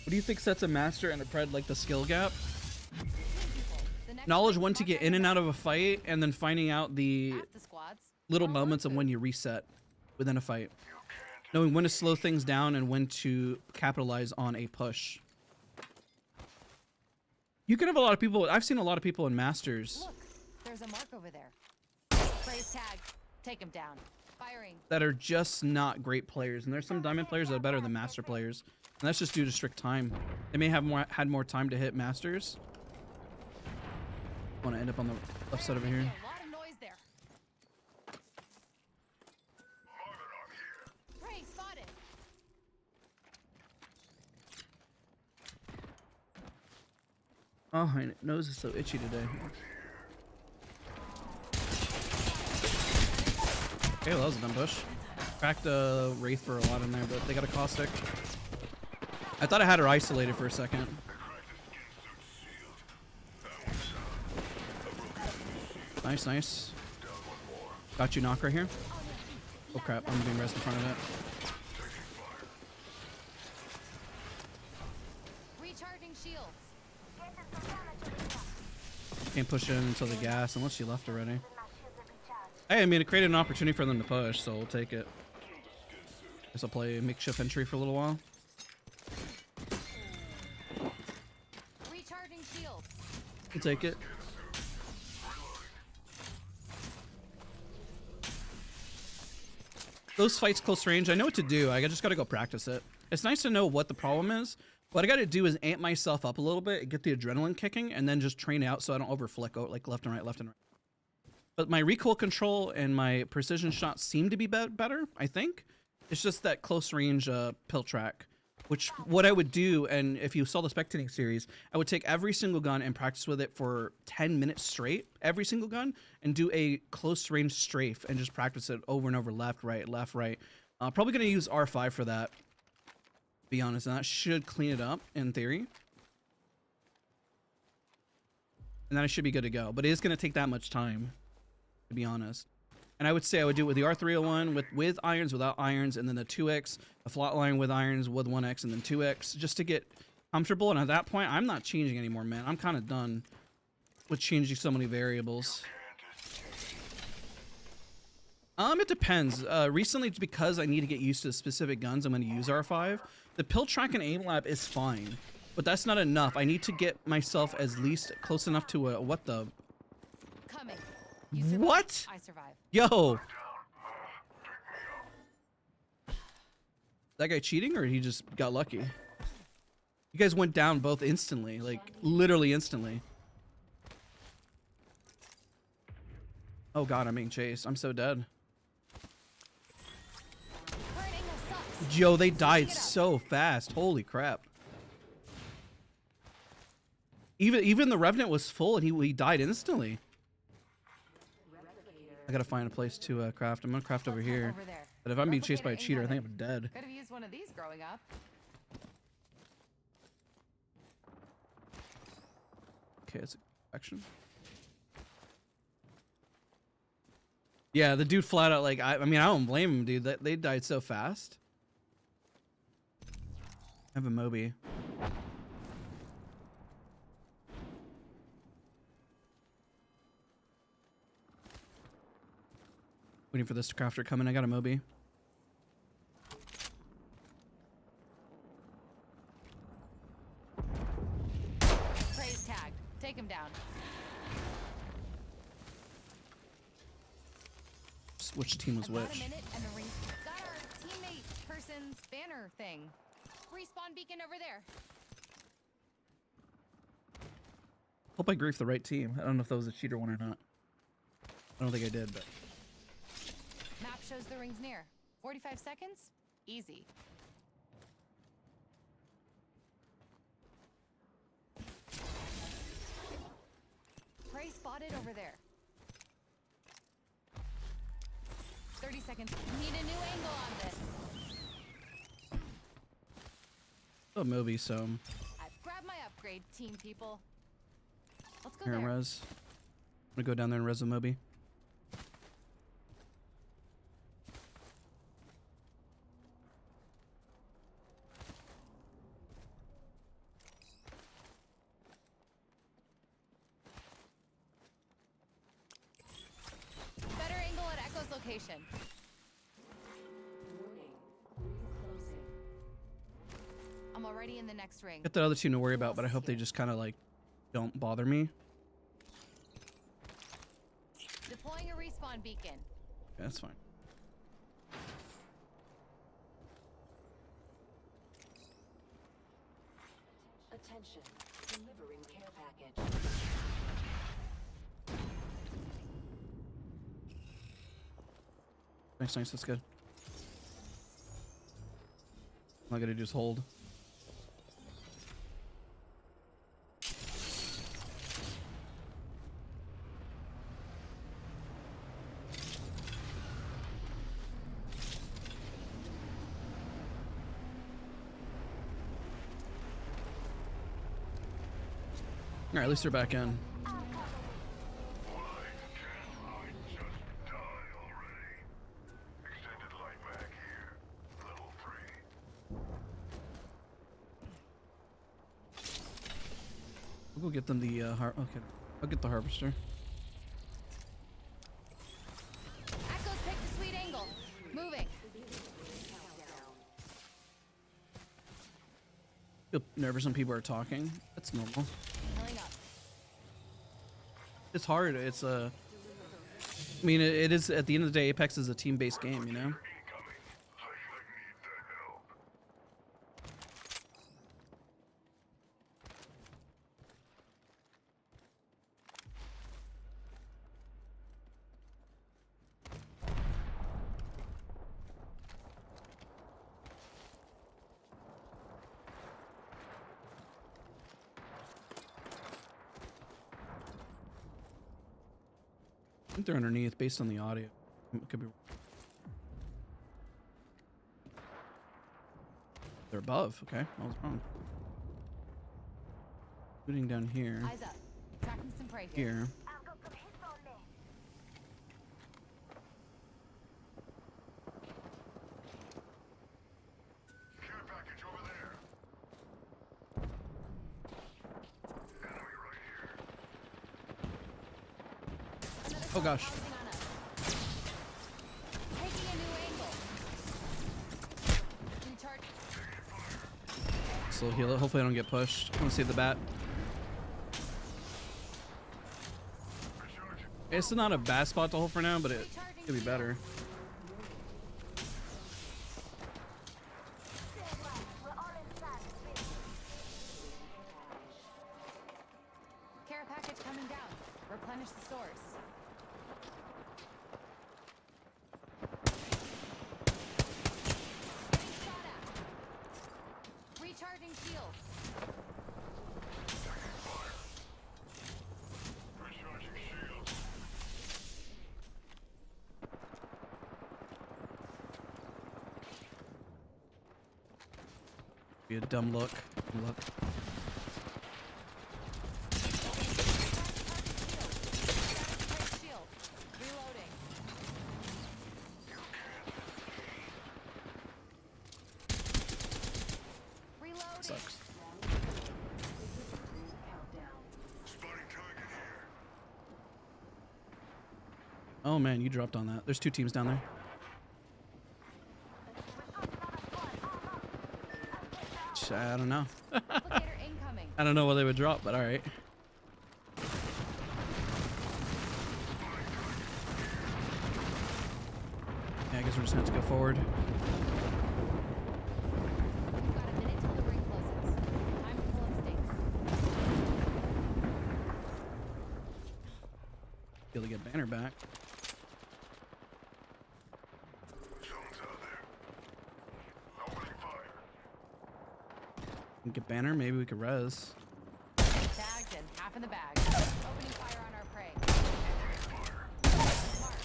What do you think sets a master and a pred like the skill gap? The next Knowledge ring when to marked get on in your and map. out of a fight, and then finding out the Half the squads. little are moments of worth when it. you reset within a fight. Knowing when to slow things down and when to capitalize on a push. You can have a lot of people. I've seen a lot of people in Masters Look, there's a mark over there. Praise tag. Take him down. Firing. that are just not great players, and there's some diamond players that are better than master players, and that's just due to strict time. They may have had more time to hit masters. Want to end up on the left side over here. A lot of noise there. Prey spotted. Oh, my nose is so itchy today. Okay, well, that was a dumb push. Cracked a Wraith for a lot in there, but they got a caustic. I thought I had her isolated for a second. Nice, nice. Got you knock right here. Oh crap, I'm being rezzed in front of it. Recharging shields. Getting some damage over here. Can't push in until the gas, unless she left already. Then my shields are recharged. Hey, I mean, it created an opportunity for them to push, so we'll take it. Guess I'll play makeshift entry for a little while. Recharging shields. I'll take it. Those fights close range, I know what to do. I just gotta go practice it. It's nice to know what the problem is. What I gotta do is amp myself up a little bit and get the adrenaline kicking, and then just train out so I don't overflick out like left and right, left and right. But my recoil control and my precision shots seem to be better, I think. It's just that close range pill track, which what I would do, and if you saw the spectating series, I would take every single gun and practice with it for 10 minutes straight, every single gun, and do a close range strafe and just practice it over and over, left, right, left, right. Probably gonna use R5 for that, to be honest, and that should clean it up in theory. And then I should be good to go, but it is gonna take that much time, to be honest. And I would say I would do it with the R301 with irons, without irons, and then the 2X, a flatline with irons, with 1X, and then 2X, just to get comfortable. And at that point, I'm not changing anymore, man. I'm kind of done with changing so many variables. It depends. Recently, it's because I need to get used to the specific guns I'm going to use R5. The pill track and aim lab is fine, but that's not enough. I need to get myself at least close enough to a what the... Coming. You survive. What? I survive. Yo! That guy cheating, or he just got lucky? You guys went down both instantly, like literally instantly. Oh god, I'm being chased. I'm so dead. Current angle sucks. Yo, they died so fast. Holy crap. Even the Revenant was full and he died instantly. I gotta find a place to craft. I'm gonna craft over here. Over there. But if I'm being chased by a cheater, I think I'm dead. Could have used one of these growing up. Okay, it's action. Yeah, the dude flat out like I mean I don't blame him, dude. They died so fast. I have a Moby. Waiting for this crafter coming. I got a Moby. Praise tagged. Take him down. Which team was About a which? minute and the ring. Got our teammate person's banner thing. Respawn beacon over there. Hope I griefed the right team. I don't know if that was a cheater one or not. I don't think I did, but Map shows the ring's near. 45 seconds? Easy. Prey spotted over there. 30 seconds. Need a new angle on this. a Moby, so I've grabbed my upgrade, team people. Let's go here in there. res. I'm gonna go down there and res the Moby. Better angle at Echo's location. I'm already in the next ring. Got the other team to worry about, but I hope they just kind of like don't bother me. Deploying a respawn beacon. Yeah, that's fine. Attention, delivering care package. Nice, nice, that's good. All I gotta do is hold. All right, at least they're back in. Why can't I just die already? Extended light back here. Level 3. We'll go get them the okay, I'll get the harvester. Echo's picked a sweet angle. Moving. Feel nervous when people are talking. That's normal. It's hard. It's a. I mean, it is at the end of the day. Apex is a team-based game, you know. Incoming. I need the help. I think they're underneath based on the audio. It could be. They're above. Okay, I was wrong. Shooting down here. Eyes up. Tracking some prey here. Here. I've got some hits on me. Care package over there. Enemy right here. Another Oh, gosh. closing on us. Taking a new angle. Recharge. Slow heal it. Hopefully I don't get pushed. I want to save the bat. Recharge. It's not a bad spot to hold for now, but it could be better. We're all inside. Care package coming down. Replenish the stores. Getting shot at. Recharging shields. Recharging shields. Be a dumb look. Look. Shield. Reloading. Reloading. Sucks. Spotting target here. Oh man, you dropped on that. There's two teams down there. I don't know. Replicator incoming. I don't know what they would drop, but all right. Yeah, I guess we're just gonna have to go forward. We've got a minute till the ring closes. Time to pull up stakes. Be able to get banner back. Zone's out there. Opening fire. Get banner. Maybe we could res. Tagged and half in the bag. Opening fire on our prey. Mark.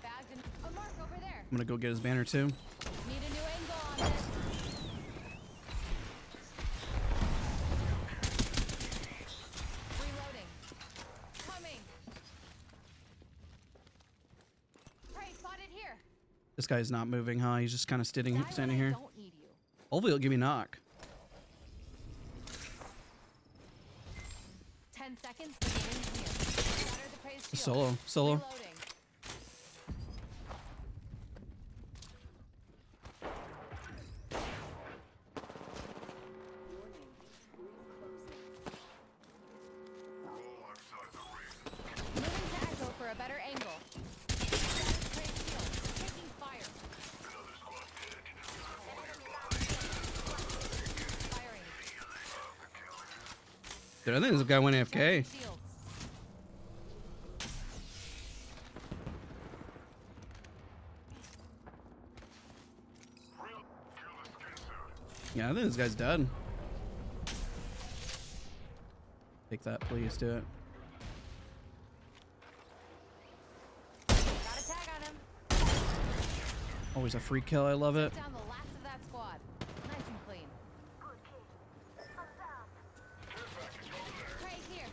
Bagged and a mark over there. I'm gonna go get his banner too. Need a new angle on this. Reloading. Coming. Prey spotted here. This guy's not moving, huh? He's just kind of standing Die when standing I here. don't need you. Hopefully he'll give me knock. 10 seconds. The game's here. Shatter the prey's shield. Solo. Reloading. Roll outside the ring. Moving to Echo for a better angle. Shattered prey's shield. Taking fire. Another squad dead. Firing. Dude, I think this guy went AFK. Shields. Real. Kill the skin suit. Yeah, I think this guy's dead. Take that, please. Do it. Got a tag on him. Always a free kill. I love it. Down the last of that squad. Nice and clean. Good kid. I'm down. Care package over there. Prey here.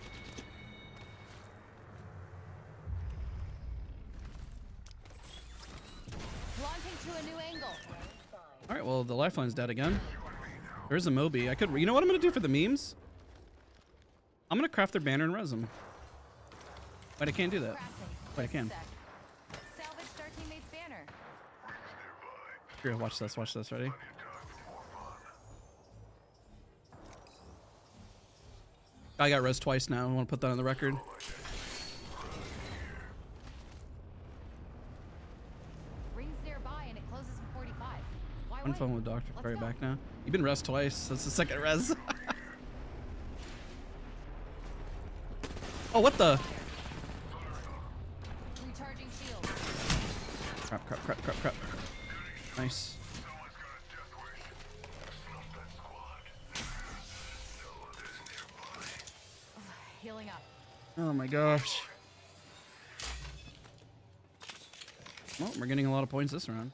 Launching to a new angle. All right. Well, the lifeline's dead again. There's a Moby. I could. You know what I'm gonna do for the memes? I'm gonna craft their banner and res them. But I can't do that. Crafting. Wait, I can. Sec. Salvage our teammate's banner. Here, watch this. Watch this. Ready? I got res twice now. I want to put that on the record. Having fun with Doctor. Right back now. You've been Rezzed twice. That's the second res. Oh, what the? Recharging shield. Crap, crap, crap, crap, crap. Nice. Someone's got a death wish. Snuff that squad. No others nearby. Healing up. Oh my gosh. Well, we're getting a lot of points this round.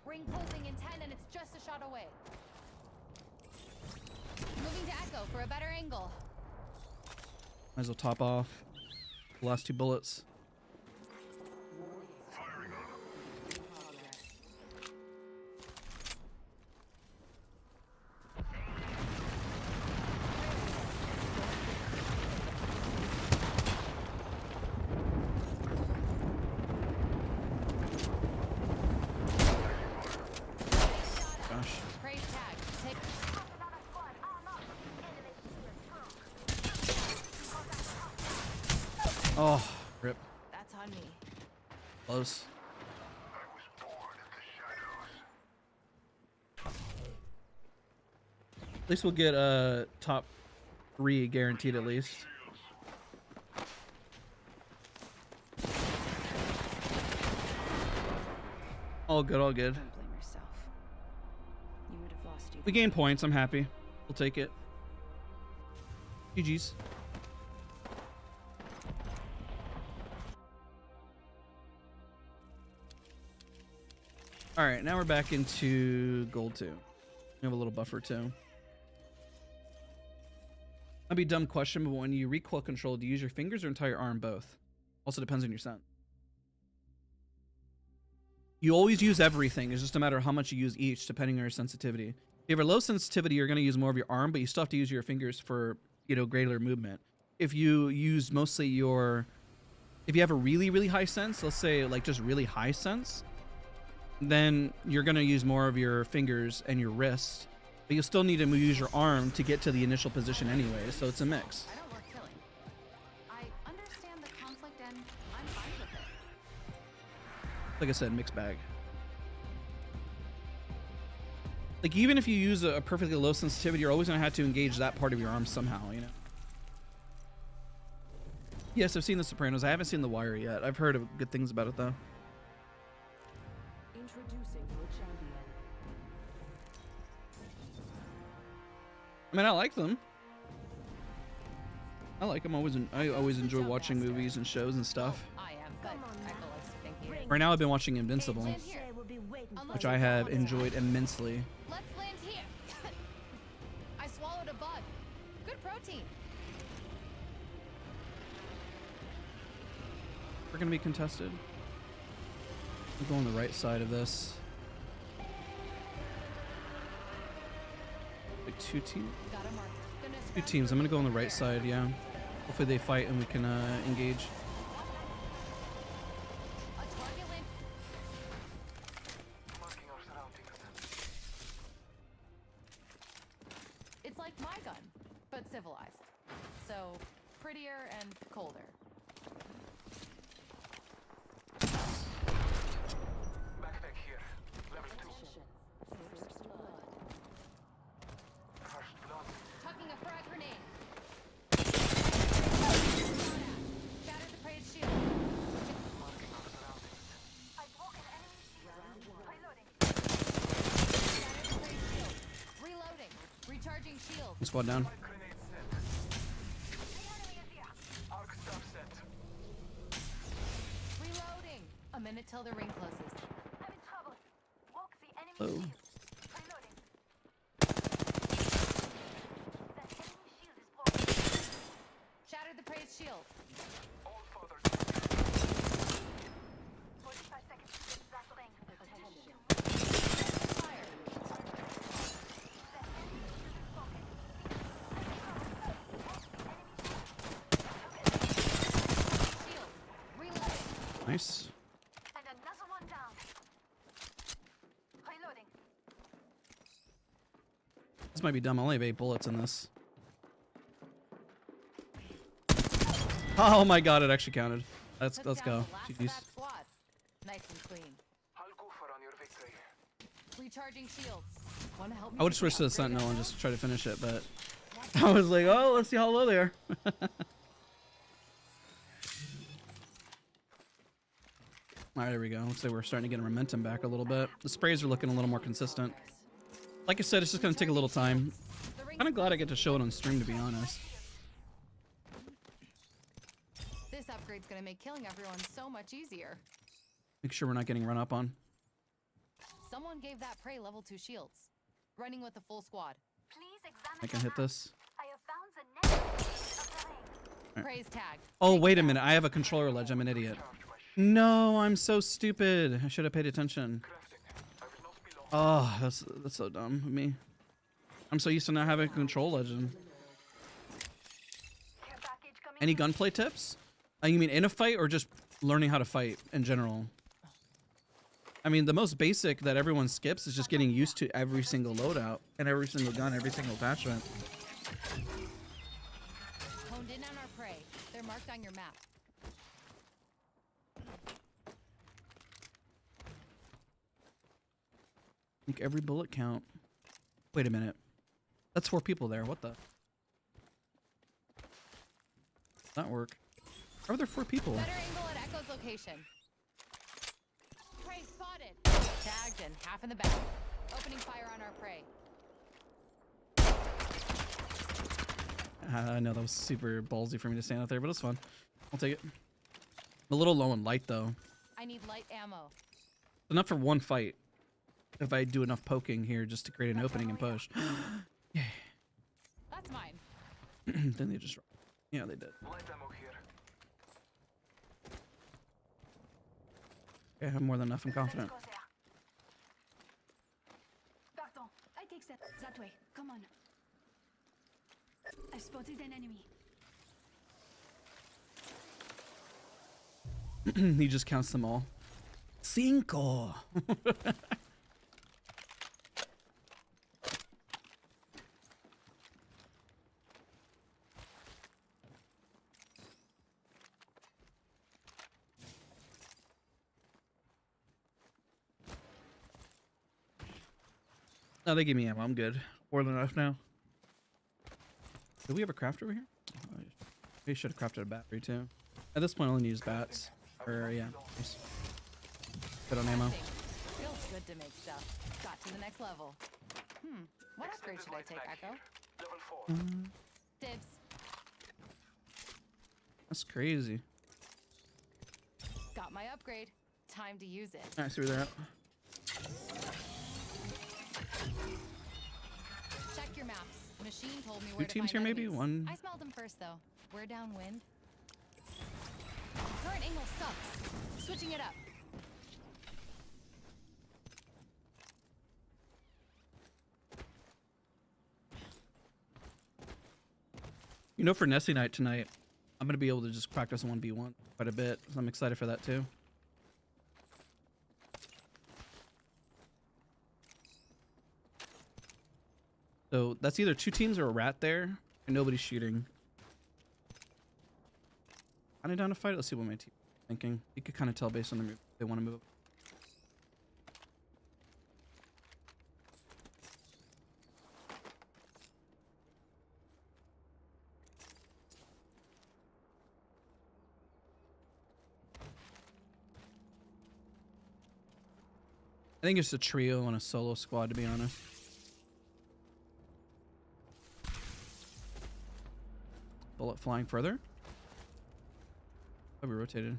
Ring closing in 10 and it's just a shot away. Moving to Echo for a better angle. Might as well top off the last 2 bullets. Firing on them. Gosh. Praise tag. Take Oh, rip. that's on me. Close. I was born in the shadows. At least we'll get top 3 guaranteed at least. All good, all good. Don't blame yourself. You would have lost you. We gain points. I'm happy. We'll take it. GG's. All right, now we're back into gold 2. We have a little buffer too. That'd be a dumb question, but when you recoil control, do you use your fingers or entire arm? Both. Also depends on your sense. You always use everything. It's just a matter of how much you use each, depending on your sensitivity. If you have a low sensitivity, you're going to use more of your arm, but you still have to use your fingers for, you know, greater movement. If you use mostly your, if you have a really, really high sense, let's say like just really high sense, then you're going to use more of your fingers and your wrist, but you'll still need to use your arm to get to the initial position anyway, so it's a mix. I don't work killing. I understand the conflict and I'm fine with it. Like I said, mixed bag. Like even if you use a perfectly low sensitivity, you're always going to have to engage that part of your arm somehow, you know? Yes, I've seen The Sopranos. I haven't seen The Wire yet. I've heard of good things about it though. Introducing your champion. I mean, I like them. I like them. I always enjoy watching movies and shows and stuff. I am, but Echo likes to think he is. Right now, I've been watching Invincible, Land here. which I have enjoyed immensely. Let's land here. I swallowed a bug. Good protein. We're gonna be contested. We'll go on the right side of this. Like 2 teams. Got a mark. Gonna 2 scrap teams. I'm gonna go on the there. right side. Yeah. Hopefully they fight and we can engage. A target land. Marking our surroundings. It's like my gun, but civilized. So prettier and colder. Backpack here. Level 2. Attention. First blood. First blood. Tucking a frag grenade. Shattered the praise shield. Marking our surroundings. I've broken enemy shield. Round 1. Reloading. Shattered the praise shield. Reloading. Recharging shield. One squad down. Light grenade set. The enemy is here. Arc staff set. Reloading. A minute till the ring closes. I'm in trouble. Woke the enemy Oh. shield. Reloading. The enemy shield is broken. Shattered the praise shield. All further. 45 seconds to get to that ring. Attention. Fire. The enemy shield is broken. Shield. Reloading. Nice. And another one down. Reloading. This might be dumb. I only have 8 bullets in this. Oh my god, it actually counted. Let's Took go. down the last of GG's. that squad. Nice and Recharging shields. Wanna help me I would with switch to the upgrade Sentinel and ammo? just try to finish it, but I was like, oh, let's see how low they are. Alright, there we go. Looks like we're starting to get momentum back a little bit. The sprays are looking a little more consistent. Like I said, it's just going to take a little time. The ring's Kind of glad I get to show it on stream, to be honest. This upgrade's gonna make killing everyone so much easier. Make sure we're not getting run up on. Someone gave that prey level 2 shields. Running with the full squad. Please examine I can your hit map. this. I have found the next of the ring. Prey's tagged. Oh, Take it wait a down. minute. I have a controller ledge. I'm an idiot. No, I'm so stupid. I should have paid attention. Oh, that's so dumb of me. I'm so used to not having a control legend. Care package coming Any in. gunplay tips? You mean in a fight or just learning how to fight in general? I mean, the most basic that everyone skips is just getting used to every single loadout and every single gun, every single attachment. Honed in on our prey. They're marked on your map. Make every bullet count. Wait a minute. That's 4 people there. What the? Does that work? How are there 4 people? Better angle at Echo's location. Prey spotted. Tagged and half in the back. Opening fire on our prey. I know that was super ballsy for me to stand out there, but it's fun. I'll take it. I'm a little low in light though. I need light ammo. Enough for one fight. If I do enough poking here just to create an opening and push. Yay. That's mine. Then they just... Yeah, they did. Light ammo here. Okay, I have more than enough. I'm confident. Let's go there. Pardon. I take that way. Come on. I spotted an enemy. He just counts them all. Cinco. No, they give me ammo. I'm good. More than enough now. Do we have a craft over here? Oh, we should have crafted a battery too. At this point, I only use bats. Or yeah, nice. Good on ammo. Feels good to make stuff. Got to the next level. What upgrade should I take, Echo? Level 4. Dibs. That's crazy. Got my upgrade. Time to use it. Alright, see where they're at. Check your maps. Machine told me Two where to teams find here, maybe? enemies. One. I smelled them first, though. We're downwind. Current angle sucks. Switching it up. You know, for Nessie night tonight, I'm gonna be able to just practice 1v1 quite a bit. So I'm excited for that too. So that's either 2 teams or a rat there, and nobody's shooting. Kind of down to fight. Let's see what my team is thinking. You could kind of tell based on the move. They want to move. I think it's a trio and a solo squad, to be honest. Bullet flying further. Oh, we rotated.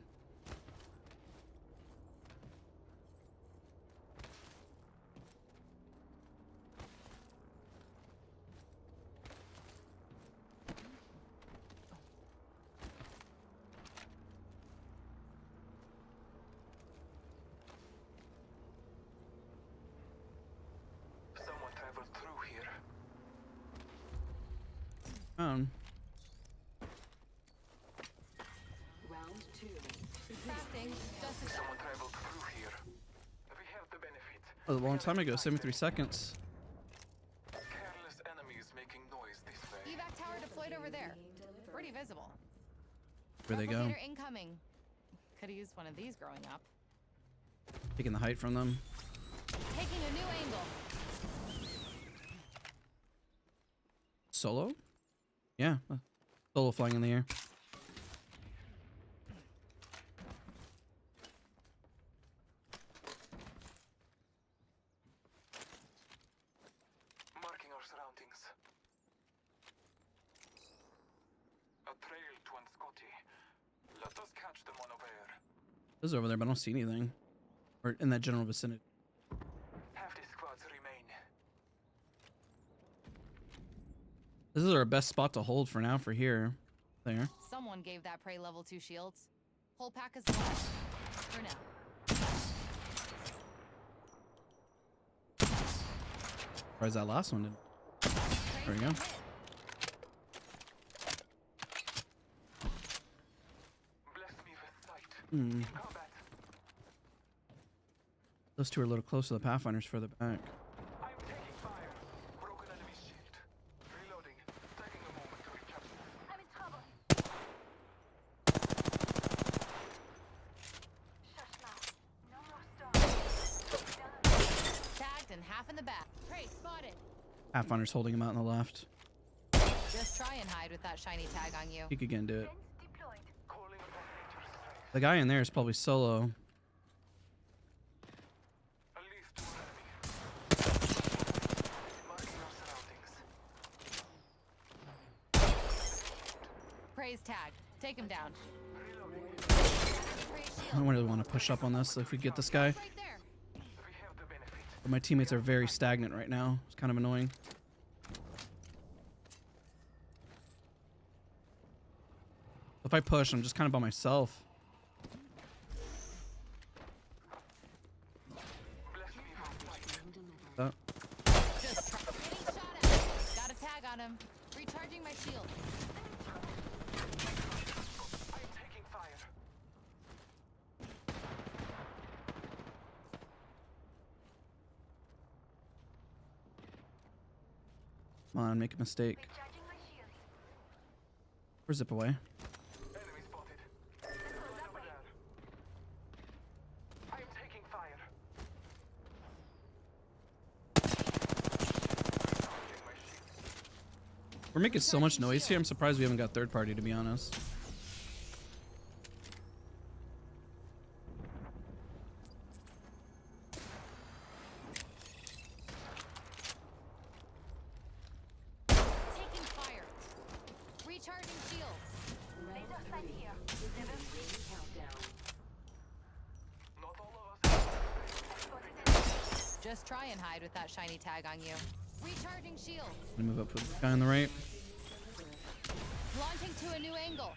Someone traveled through here. Round 2. Crafting. Just a sec. Someone traveled through here. We have the benefit. A long time ago, 73 seconds. Careless enemies making noise this way. Evac tower deployed over there. Pretty visible. Where they go? Replicator incoming. Could have used one of these growing up. Taking the height from them. Taking a new angle. Solo? Yeah. Solo flying in the air. Marking our surroundings. A trail to Scotty. Let us catch them unaware. This is over there, but I don't see anything. Or in that general vicinity. Half the squads remain. This is our best spot to hold for now for here. There. Someone gave that prey level 2 shields. Whole pack is left. For now. Where's that last one? There we go. Bless me with sight. Hmm. Combat. Those two are a little close to the Pathfinders further back. I'm taking fire. Broken enemy shield. Reloading. Taking a moment to recapture. I'm in trouble. Shush now. No more storms. Tagged and half in the back. Prey spotted. Pathfinder's holding him out on the left. Just try and hide with that shiny tag on you. He could again do it. Fence deployed. Calling upon nature's strength. The guy in there is probably solo. At least two enemy. Marking our surroundings. Prey's tagged. Take him down. I don't really want to push up on this if we get this guy. Right there. We have the benefit. But my teammates are very stagnant right now. It's kind of annoying. If I push, I'm just kind of by myself. Bless me with sight. That. Just try. Getting shot at. Got a tag on him. Recharging my shield. I'm taking fire. Come on, make a mistake. Recharging my shields. Or zip away. Enemy spotted. Over there. I'm taking fire. Recharging my shield. We're making so much noise here. I'm surprised we haven't got third party, to be honest. Taking fire. Recharging shields. Laser sight here. Not all of us. Spotted enemy. Just try and hide with that shiny tag on you. Recharging shields. Gonna move up with the guy on the right. Launching to a new angle.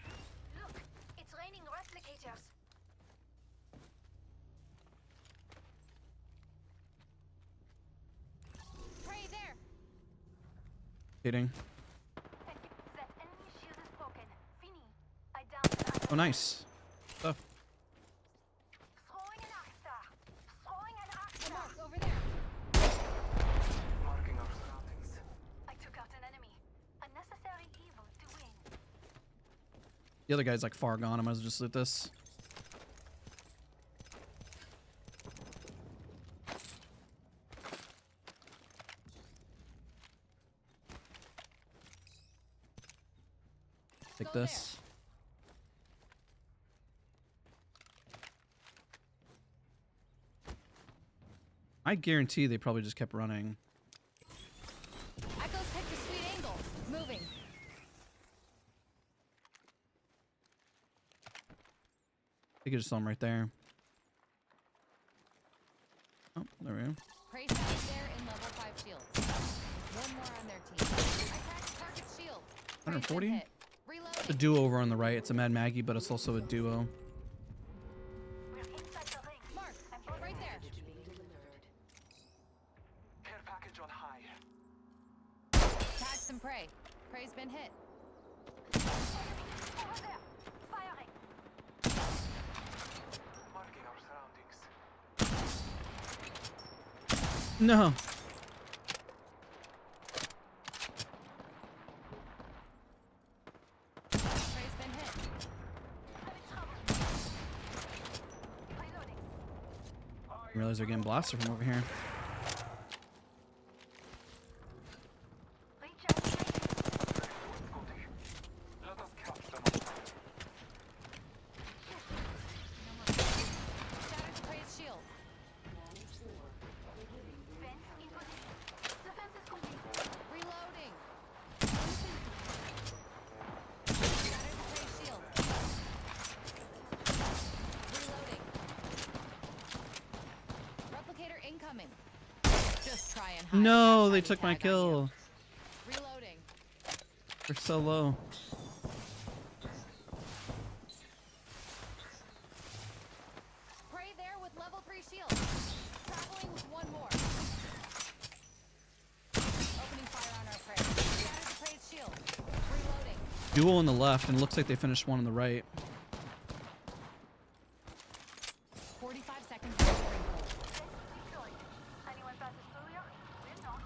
Look, it's raining replicators. Prey there. Hitting. That enemy shield is broken. Fini. I downed an Oh, nice. Stuff. Throwing an arc star. Throwing an arc A star. mark over there. Marking our surroundings. I took out an enemy. Unnecessary evil to win. The other guy's like far gone. I might as well just loot this. Take Go this. I guarantee they probably just kept running. Echo's picked a sweet angle. Moving. I think I just saw him right there. Oh, there we go. Prey tagged there in level 5 shields. One more on their team. I tagged target shield. Prey's been 140? hit. The Reloading. duo over on the right. It's a Mad Maggie, but it's also a duo. We're inside the ring. Mark. Right there. Care package on high. Tag some prey. Prey's been hit. Over there. Firing. Marking our surroundings. No. Prey's been hit. I'm in trouble. Reloading. I realize they're getting blasted from over here. Recharging my shields. hide No, with they that took my shiny tag on kill. you. Reloading. They're so low. Prey there with level 3 shield. Traveling with one more. Opening fire on our prey. Shattered the prey's shield. Reloading. Duel on the left, and it looks like they finished one on the right. 45 seconds to sprinkle. Anyone passes through here? We're not.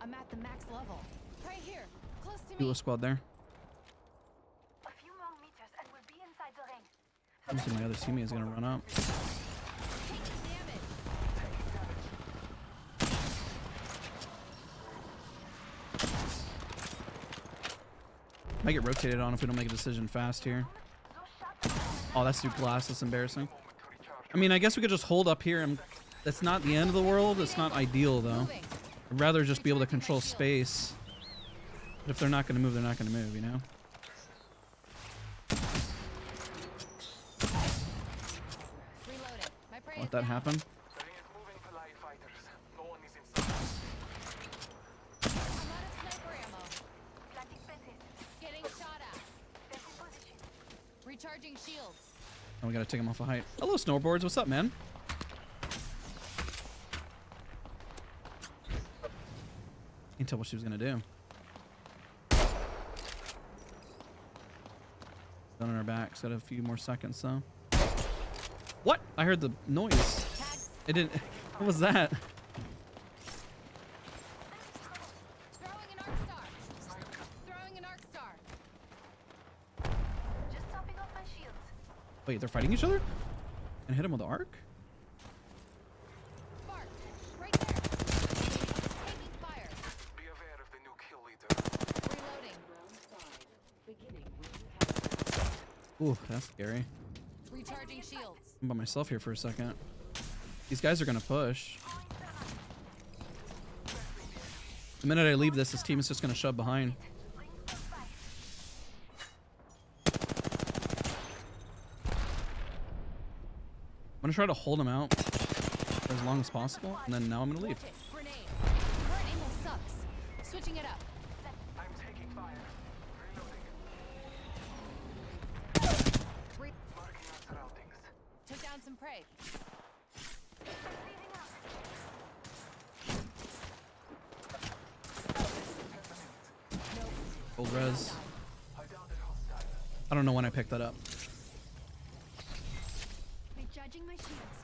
I'm at the max level. Prey here. Close to me. Duel squad there. A few more meters and we'll be inside the ring. Let me see, my other teammate is gonna run up. Take the damage. Might get rotated on if we don't make a decision fast here. Oh, that's through glass. That's embarrassing. I mean, I guess we could just hold up here, and that's not the end of the world. It's not ideal, though. Moving. I'd rather just be able to control space. But if they're not going to move, they're not going to move, you know? Reloading. My prey Let is that down. happen. The ring is moving for light fighters. No one is inside. I'm out of sniper ammo. Planting fences. Getting shot at. Fence in position. Recharging shields. Oh, we got to take them off a height. Hello, snowboards. What's up, man? Can't tell what she was going to do. Done on our backs. Got a few more seconds, though. What? I heard the noise. Tags. It didn't. What was that? Throwing an arc star. Throwing an arc star. Just topping off my shields. Wait, they're fighting each other? And hit him with the arc? Spark. Right there. Taking fire. Be aware of the new kill leader. Reloading. Ooh, that's scary. Recharging shields. I'm by myself here for a second. These guys are gonna push. The minute I leave this team is just gonna shove behind. I'm gonna try to hold them out for as long as possible, and then now I'm gonna leave. Watch it. Grenade. Current angle sucks. Switching it up. I'm taking fire. Reloading. Re Marking our surroundings. Took down some prey. Old res. I downed a hostile. I don't know when I picked that up. Recharging my shields.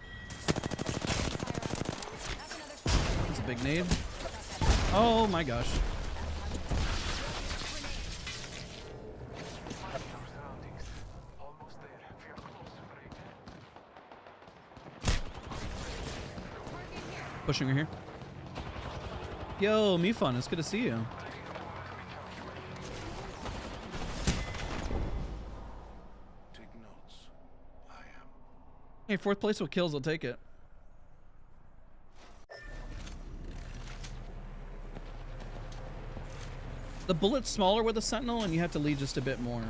That's another shot. It's a big nade. Oh my gosh. Marking our surroundings. Almost there. We are close to ring. Target here. Pushing her here. Yo, Mifun, it's good to see you. Take notes. I am. Hey, fourth place with kills, I'll take it. The bullet's smaller with a sentinel, and you have to lead just a bit more,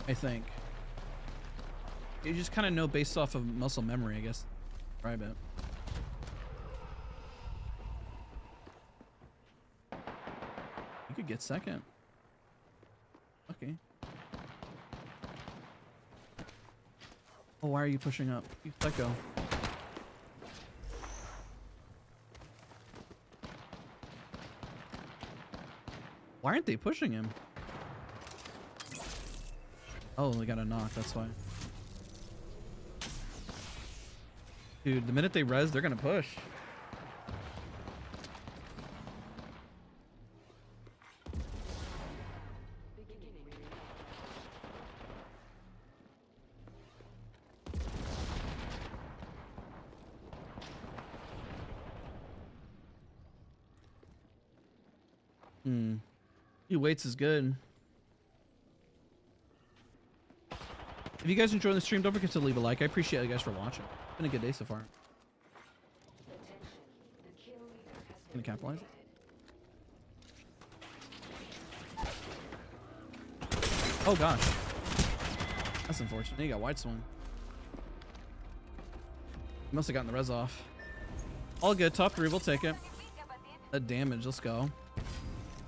I think. You just kind of know based off of muscle memory, I guess. Try a bit. You could get second. Okay. Oh, why are you pushing up? You let go. Why aren't they pushing him? Oh, they got a knock, that's why. Dude, the minute they res, they're gonna push. He waits is good. If you guys enjoy the stream, don't forget to leave a like. I appreciate you guys for watching. It's been a good day so far. Gonna capitalize it. Oh gosh. That's unfortunate. You got wide swing. Must have gotten the res off. All good. Top 3. We'll take it. That damage. Let's go.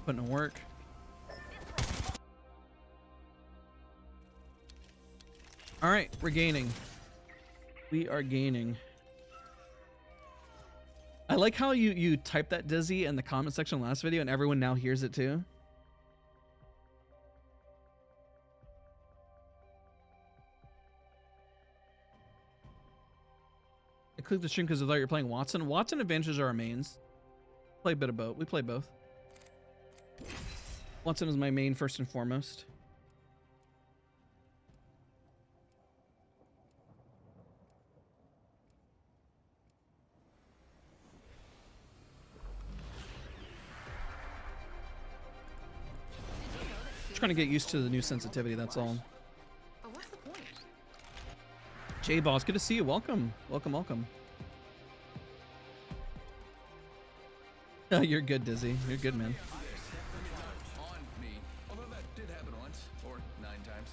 Putting in work. All right. We're gaining. We are gaining. I like how you typed that, Dizzy, in the comment section last video, and everyone now hears it too. I clicked the stream because I thought you were playing Watson. Watson Adventures are our mains. Play a bit of both. We play both. Watson is my main first and foremost. Trying to get used to the new sensitivity, that's all. But what's the point? J-Boss, good to see you. Welcome. Welcome, welcome. You're good, Dizzy. You're good, man. On me. Although that did happen once, or 9 times.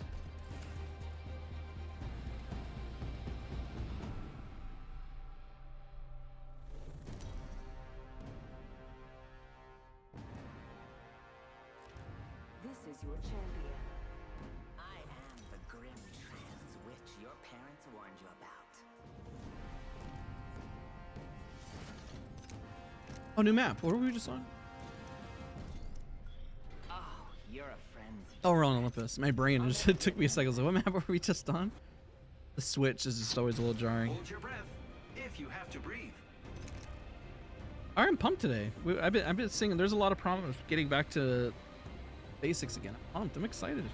This is your champion. I am the grim trans witch your parents warned you about. Oh, new map. What were we just on? Oh, you're a friend. Oh, we're on Olympus. My brain just it took me a second. I was like, what map were we just on? The switch is just always a little jarring. Hold your breath if you have to breathe. I'm pumped today. I've been seeing there's a lot of promise getting back to basics again. I'm pumped. I'm excited.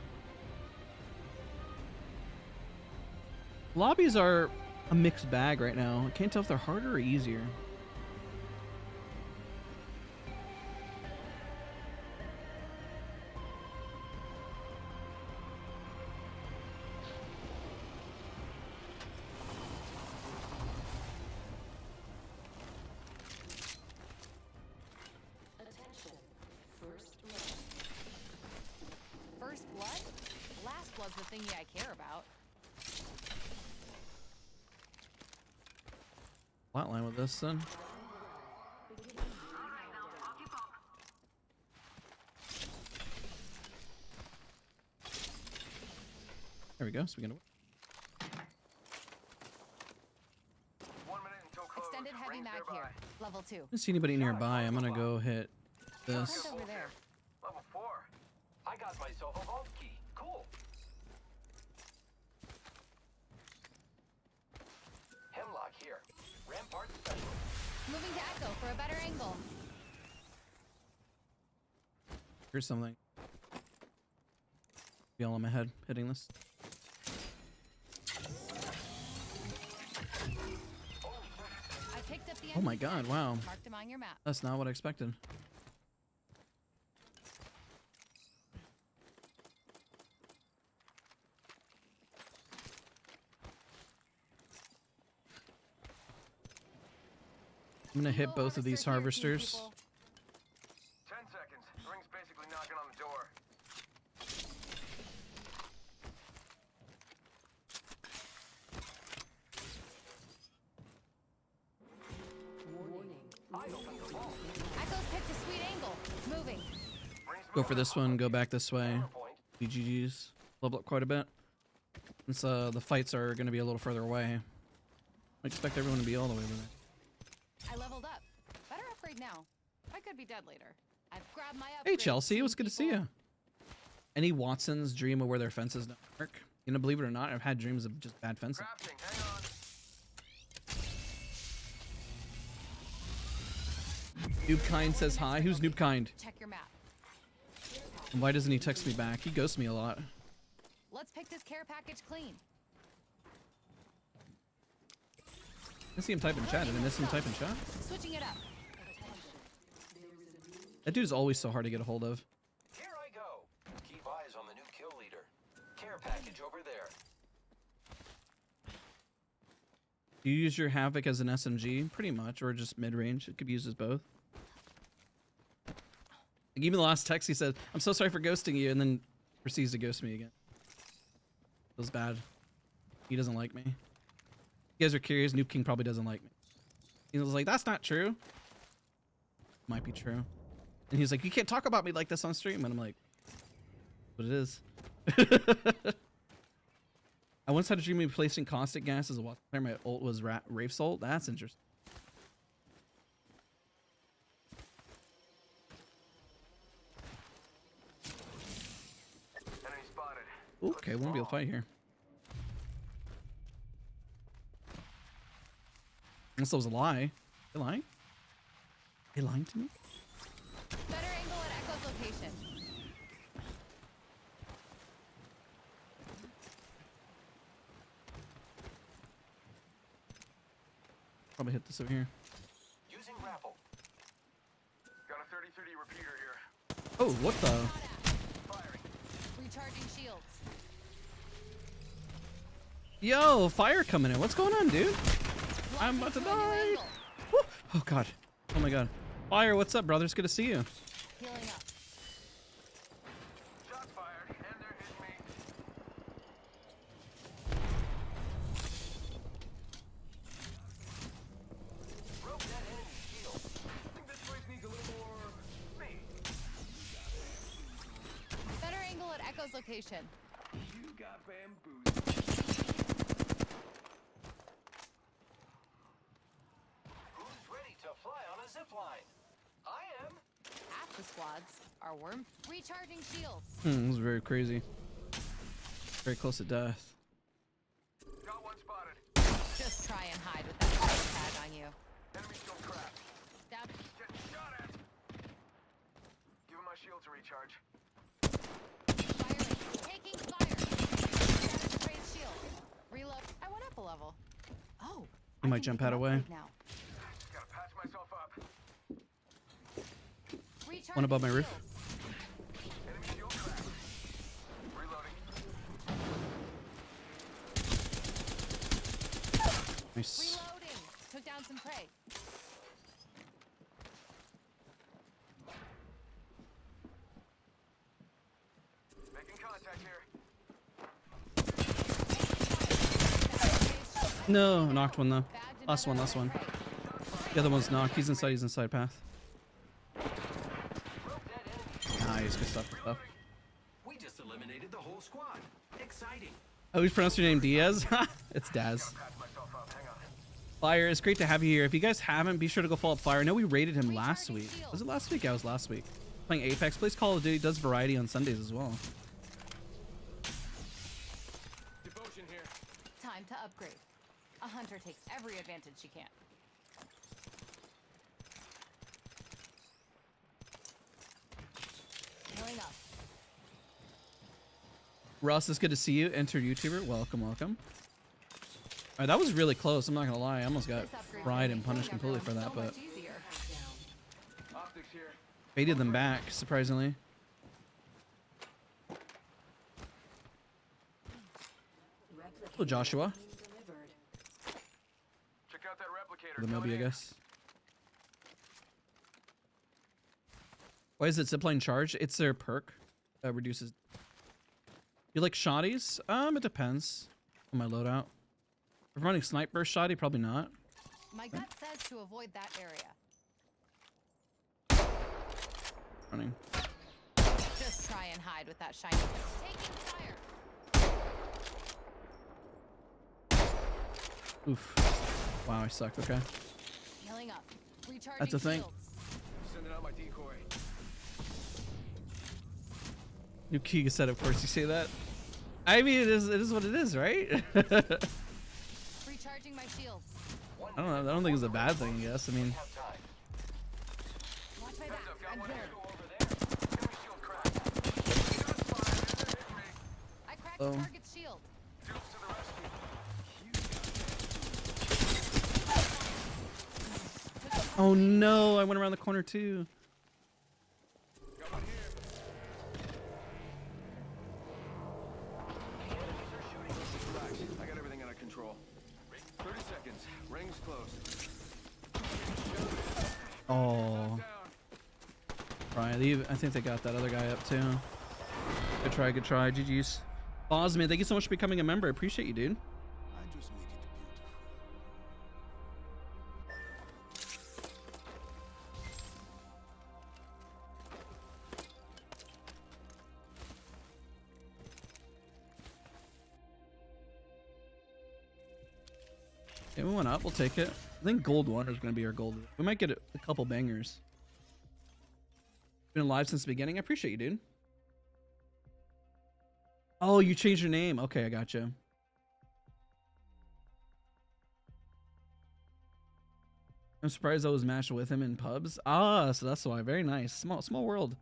Lobbies are a mixed bag right now. I can't tell if they're harder or easier. First blood? Last blood's the thingy I care about. Flatline with this then. There we go. So we can. 1 minute until close. Extended heavy Range mag nearby. here. Level 2. I don't see anybody nearby. I'm gonna go hit this. Friends over there. Level 4. I got myself a vault key. Cool. Hemlock here. Rampart special. Moving to Echo for a better angle. Here's something. Be all on my head hitting this. I picked up the Oh my enemy god! scent. Wow, Marked him on your map. that's not what I expected. I'm gonna hit both of these Harvester here, harvesters. people. 10 seconds. Ring's basically knocking on the door. Echo's picked a sweet angle. Moving. Go for this one. Go back this way. BGGs. Level up quite a bit. Since the fights are gonna be a little further away. I expect everyone to be all the way over there. I leveled up. Better upgrade now. I could be dead later. I've grabbed my Hey upgrade. Chelsea, it was good to see people. you. Any Watsons dream of where their fences don't work? You know, believe it or not, I've had dreams of just bad fencing. Crafting. Hang on. Noobkind says hi. Who's Noobkind? Check your map. And why doesn't he text me back? He ghosts me a lot. Let's pick this care package clean. I see him type in chat. Did I miss him type in chat? Switching it up. That dude's always so hard to get a hold of. Here I go. Keep eyes on the new kill leader. Care package over there. Do you use your Havoc as an SMG? Pretty much, or just mid-range. It could be used as both. Like even the last text he said, I'm so sorry for ghosting you, and then proceeds to ghost me again. Feels bad. He doesn't like me. You guys are curious. Noob King probably doesn't like me. He was like, that's not true. Might be true. And he's like, you can't talk about me like this on stream. And I'm like, but it is. I once had a dream of placing caustic gas as a water player. My ult was Rafe Salt. That's interesting. Enemy spotted. Okay, we won't be able to fight here. Unless that was a lie. They lying? They lying to me? Better angle at Echo's location. Probably hit this over here. Using grapple. Got a 30-30 repeater here. Oh, what the? Shot at. Firing. Recharging shields. Yo, fire coming in. What's going on, dude? I'm about to Blocking through a new die. angle. Woo. Oh, God. Oh, my God. Fire, what's up, brother? It's good to see you. Healing up. Shots fired, and they're hitting me. Broke that enemy shield. Think this place needs a little more me. Better angle at Echo's location. You got bamboozled. Who's ready to fly on a zip line? I am. Half the squads are worm. Recharging shields. This is very crazy. Very close to death. Got one spotted. Just try and hide with that price tag on you. Enemy still cracked. Stab. Getting shot at. Giving my shield to recharge. Firing. Taking fire. Shattered the praise shield. Reload. I went up a level. Oh. You might jump out away. Now. Gotta patch myself up. Recharging above my roof. shields. Enemy shield cracked. Reloading. Nice. Reloading. Took down some prey. Making contact here. No, knocked one though. Bagged Last one, another last one. prey. The other one's knocked. He's inside path. Broke that enemy. Nice, good stuff, good stuff. We just eliminated the whole squad. Exciting. Oh, you pronounce your name Diaz? It's Dazz. Patch myself up. Hang on. Fire, it's great to have you here. If you guys haven't, be sure to go follow up Fire. I know we raided him last week. Was it last week? Yeah, it was last week. Playing Apex. Plays Call of Duty. Does variety on Sundays as well. Devotion here. Time to upgrade. A hunter takes every advantage she can. Healing up. Russ, it's good to see you. Enter YouTuber. Welcome, welcome. All right, that was really close. I'm not gonna lie. I almost got This upgrade fried will and make punished killing completely for that, everyone but so much easier. Optics here. baited them back, surprisingly. Hello, Joshua. Check out that replicator. The coming Moby, I in. guess. Why is it zipline charge? It's their perk. Reduces. You like shotties? It depends on my loadout. If I'm running snipe burst shoddy, probably not. My gut says to avoid that area. Running. Just try and hide with that shiny. Taking fire. Oof. Wow, I suck. Okay. Healing up. Recharging That's a thing. shields. Sending out my decoy. New Kiga said, of course you say that. I mean, it is what it is, right? Recharging my shields. I don't know. I don't think it's a bad thing, I guess. I mean, Have time. Watch my back. Heads up, got I'm one here. here. Go over there. Enemy shield cracked. Shots fired, and they're hitting me. I cracked Oh. target's shield. Dukes to the rescue. oh no, I went around the corner too. Got one here. Enemies are shooting. Relax. I got everything under control. 30 seconds. Rings close. Oh, Down. right. I think they got that other guy up too. Good try, good try. GG's. Bosman, thank you so much for becoming a member. I appreciate you, dude. I just make it beautiful. Yeah, we went up. We'll take it. I think gold 1 is going to be our gold. We might get a couple bangers. Been live since the beginning. I appreciate you, dude. Oh, you changed your name. Okay, I gotcha. I'm surprised I was matched with him in pubs. Ah, so that's why. Very nice. Small world.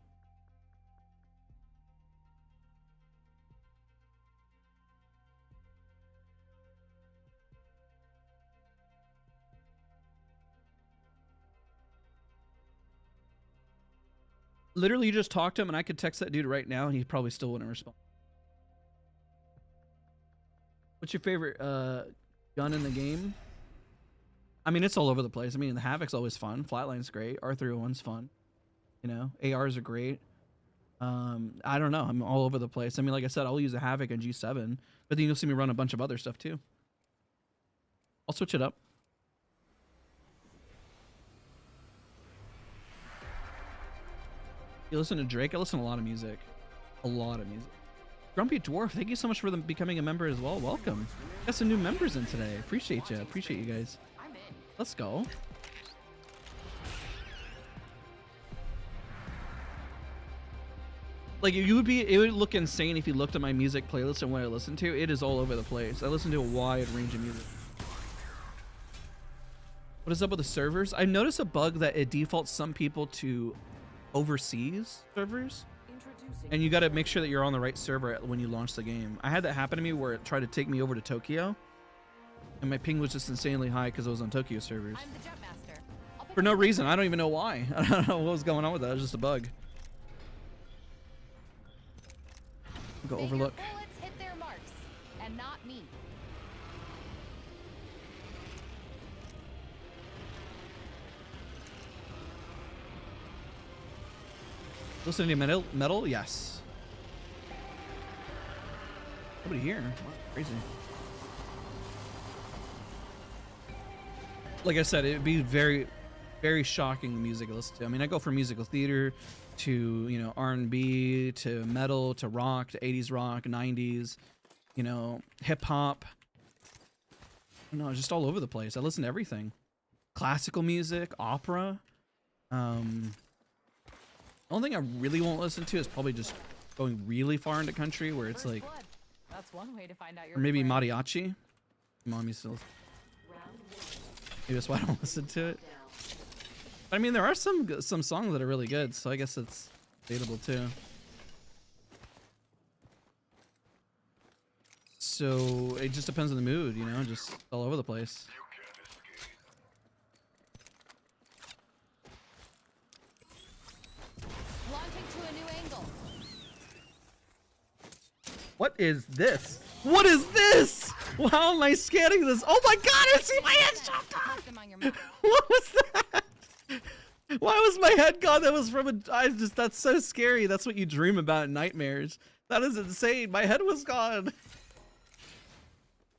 Literally, you just talked to him, and I could text that dude right now, and he probably still wouldn't respond. What's your favorite gun in the game? I mean, it's all over the place. I mean, the Havoc's always fun. Flatline's great. R301's fun. You know, ARs are great. I don't know. I'm all over the place. I mean, like I said, I'll use a Havoc and G7, but then you'll see me run a bunch of other stuff too. I'll switch it up. You listen to Drake? I listen to a lot of music. A lot of music. Grumpy Dwarf, thank you so much for them becoming a member as well. Welcome. Got some new members in today. Appreciate you. Appreciate you guys. Let's go. Like, it would look insane if you looked at my music playlist and what I listen to. It is all over the place. I listen to a wide range of music. What is up with the servers? I noticed a bug that it defaults some people to overseas servers, and you got to make sure that you're on the right server when you launch the game. I had that happen to me where it tried to take me over to Tokyo, and my ping was just insanely high because I was on Tokyo servers for no reason. I don't even know why. I don't know what was going on with that. It was just a bug. Go overlook. Bullets hit their marks, and not me. Listening to metal? Yes. Nobody here. Wow, crazy. Like I said, it'd be very, very shocking the music I listen to. I mean, I go from musical theater to, you know, R&B to metal to rock to 80s rock, 90s, you know, hip hop. No, just all over the place. I listen to everything. Classical music, opera. The only thing I really won't listen to is probably just going really far into country where it's like, that's one way to find out your or maybe mariachi. Mom used to listen. Maybe that's why I don't listen to it. But I mean, there are some songs that are really good, so I guess it's debatable too. So it just depends on the mood, you know, just all over the place. What is this? What is this? How am I scanning this? Oh my god, I see my head chopped off! What was that? Why was my head gone? That was from that's so scary. That's what you dream about in nightmares. That is insane. My head was gone.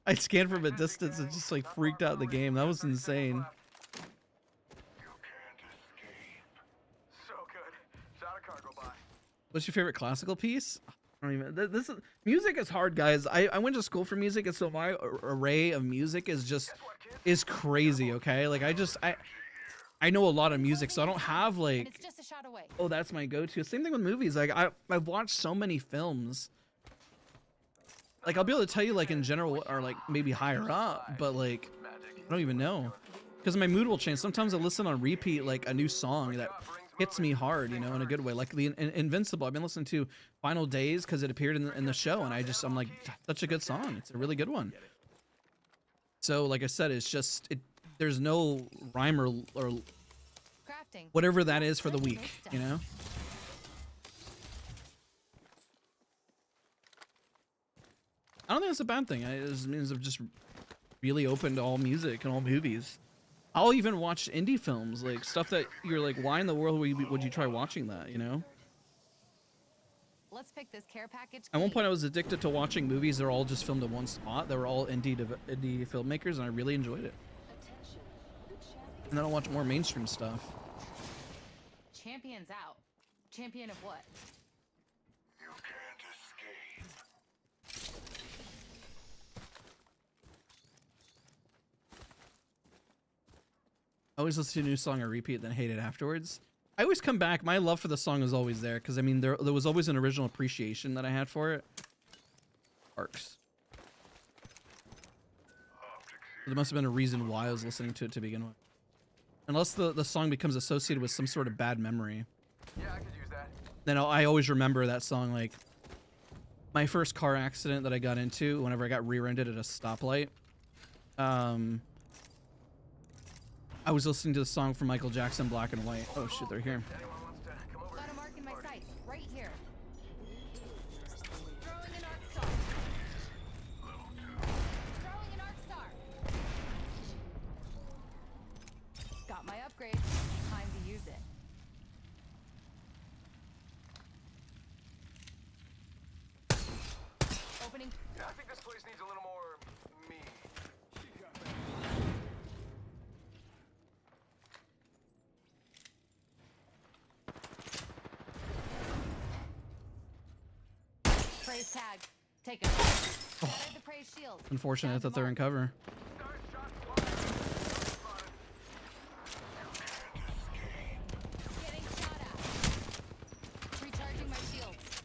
I scanned from a distance and just like freaked out the game. That was insane. What's your favorite classical piece? I don't even. This is music is hard, guys. I went to school for music, and so my array of music is crazy. Okay, like I know a lot of music, so I don't have like, it's just a shot away. Oh, that's my go-to. Same thing with movies. Like I've watched so many films. Like I'll be able to tell you like in general or like maybe higher up, but like I don't even know because my mood will change. Sometimes I listen on repeat like a new song that hits me hard, you know, in a good way. Like the Invincible. I've been listening to Final Days because it appeared in the show, and I'm like, such a good song. It's a really good one. So like I said, it's just there's no rhyme or whatever that is for the week, you know. I don't think it's a bad thing. It means I'm just really open to all music and all movies. I'll even watch indie films, like stuff that you're like, why in the world would you try watching that, you know? Let's pick this care package. At one point I was addicted to watching movies that are all just filmed in one spot. They were all indie filmmakers, and I really enjoyed it. And then I'll watch more mainstream stuff. Champion's out. Champion of what? You can't escape. I always listen to a new song on repeat, then hate it afterwards. I always come back. My love for the song is always there, because I mean, there was always an original appreciation that I had for it. Arcs. There must have been a reason why I was listening to it to begin with. Unless the song becomes associated with some sort of bad memory. Yeah, I could use that. Then I always remember that song, like my first car accident that I got into whenever I got rear-ended at a stoplight. I was listening to the song from Michael Jackson, Black and White. Oh shit, they're here. Anyone wants to come over? Got a mark in my sights, right here. Throwing an arc star. Throwing an arc star. Got my upgrade. Time to use it. Opening. Yeah, I think this place needs a little more me. Praise tag. Take it. Shattered the praise shield. Unfortunate that they're in cover. Getting shot at. Recharging my shields.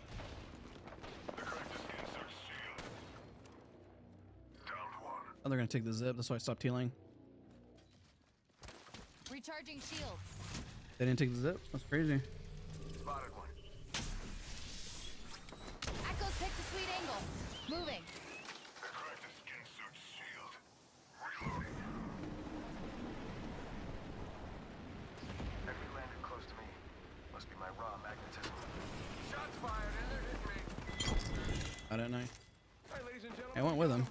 Oh, they're gonna take the zip. That's why I stopped healing. Recharging shields. They didn't take the zip. That's crazy. Spotted one. Echoes picked a sweet angle. Moving. Enemy landed close to me. Must be my raw magnetism. Shots fired and they're hitting me. I don't know. Hey, ladies and gentlemen. I went with him.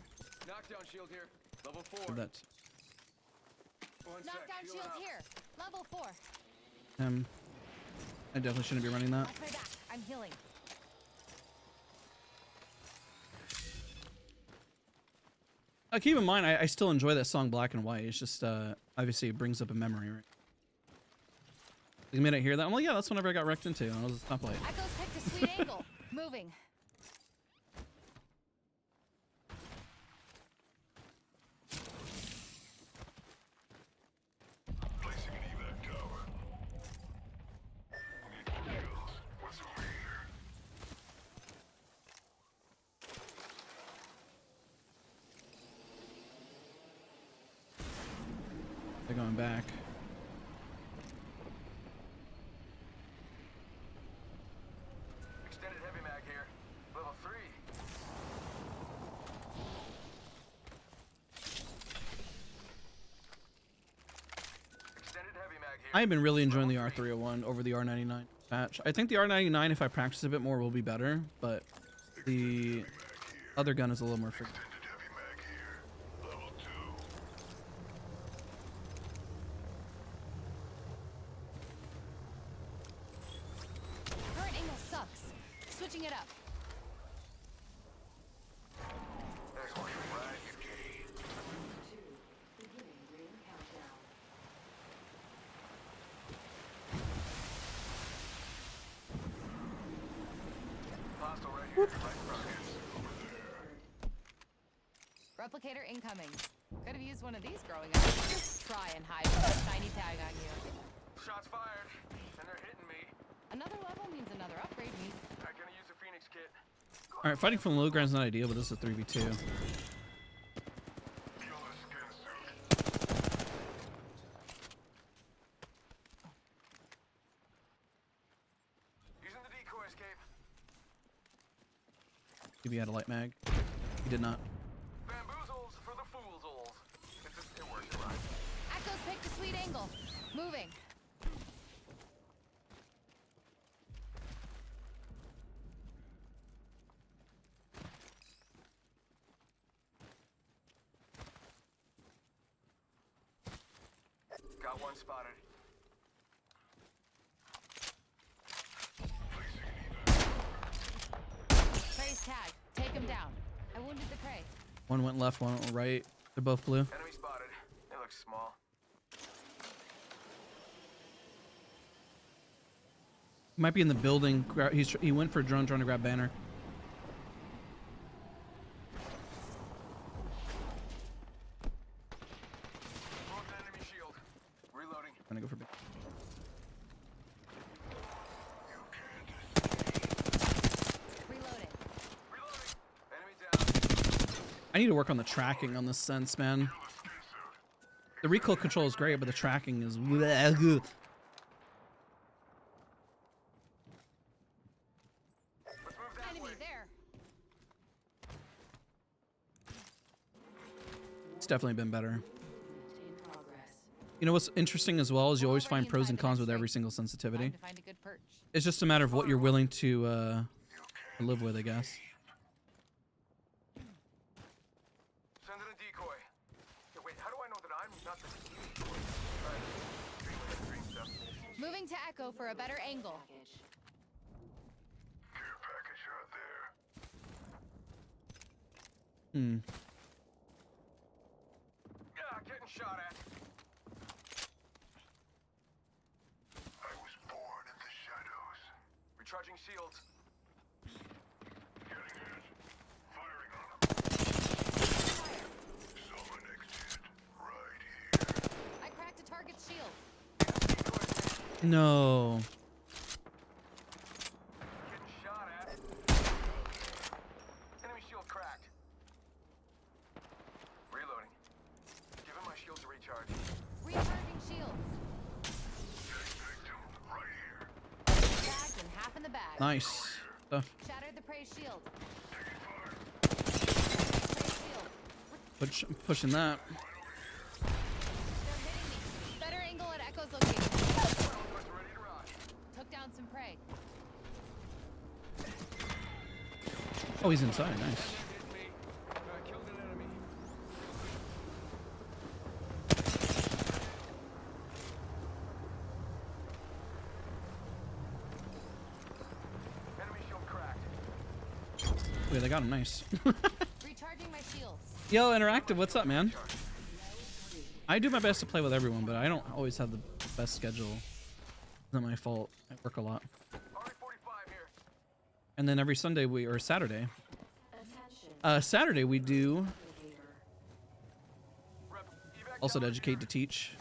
Knockdown shield here. Level 4. Did that. One sec, Knockdown healing shield up. here. Level 4. I definitely shouldn't be running that. Watch my back. I'm healing. Keep in mind, I still enjoy that song Black and White. It's just, obviously it brings up a memory, right? The minute I hear that, I'm like, yeah, that's whenever I got wrecked into. And I was a stoplight. Echoes picked a sweet angle. Moving. Placing an evac tower. Need more kills. What's over here? They're going back. Extended heavy mag here. Level 3. Extended heavy mag here. I've been really enjoying the R301 over the R99 patch. I think the R99, if I practice a bit more, will be better, but the other gun is a little more freaking. Extended heavy mag here. Level 2. Current angle sucks. Switching it up. There's one right. Hostile right here. Right in front. Replicator incoming. Could have used one of these growing up. Try and hide with a shiny tag on you. Shots fired. And they're hitting me. Another level means another upgrade means I'm gonna use a Phoenix kit. Alright, fighting from low ground is not ideal, but this is a 3v2. Kill the skin suit. Using the decoy escape. Maybe he had a light mag. He did not. Bamboozles for the foolsols. It works, it rhymes. Echoes picked a sweet angle. Moving. Got one spotted. Praise tag. Take him down. I wounded the prey. One went left, one went right. They're both blue. Enemy spotted. They look small. Might be in the building. He went for a drone trying to grab banner. Broken enemy shield. Reloading. gonna go for big. Reloading. Enemy down. I need to work on the tracking on this sense, man. The recoil control is great, but the tracking is. Enemy there. It's definitely been better. In progress. You know what's interesting as well is you always Already find pros and inside the cons next with every ring. single sensitivity. Time to find a good perch. It's just a matter of what you're willing to live with, I guess. Send in a decoy. Yeah, wait, how do I know that I'm not the decoy? Dream stuff. Moving to Echo for a better angle. Package. Care package out there. Hmm. Yeah, getting shot at. I was born in the shadows. Recharging shields. Getting hit. Firing on him. Saw my next hit. Right here. I cracked a target's shield. No. Getting shot at. Enemy shield cracked. Reloading. Giving my shields a recharge. Recharging shields. Next victim. Right here. Tagged and half in the bag. Nice stuff. Shattered the prey shield. Taking fire. Prey shield. Pushing that. They're hitting me. Better angle at Echo's location. Was ready to rock. Took down some prey. Oh, he's inside. Nice. Hit me. Killed an enemy. Enemy shield cracked. Wait, they got him. Nice. Recharging my shields. Yo, Interactive, what's up, man? I do my best to play with everyone, but I don't always have the best schedule. It's not my fault. I work a lot. RE-45 here. And then every Sunday or Saturday. Attention. Saturday we do Navigator. Rep, evac also to down educate to teach.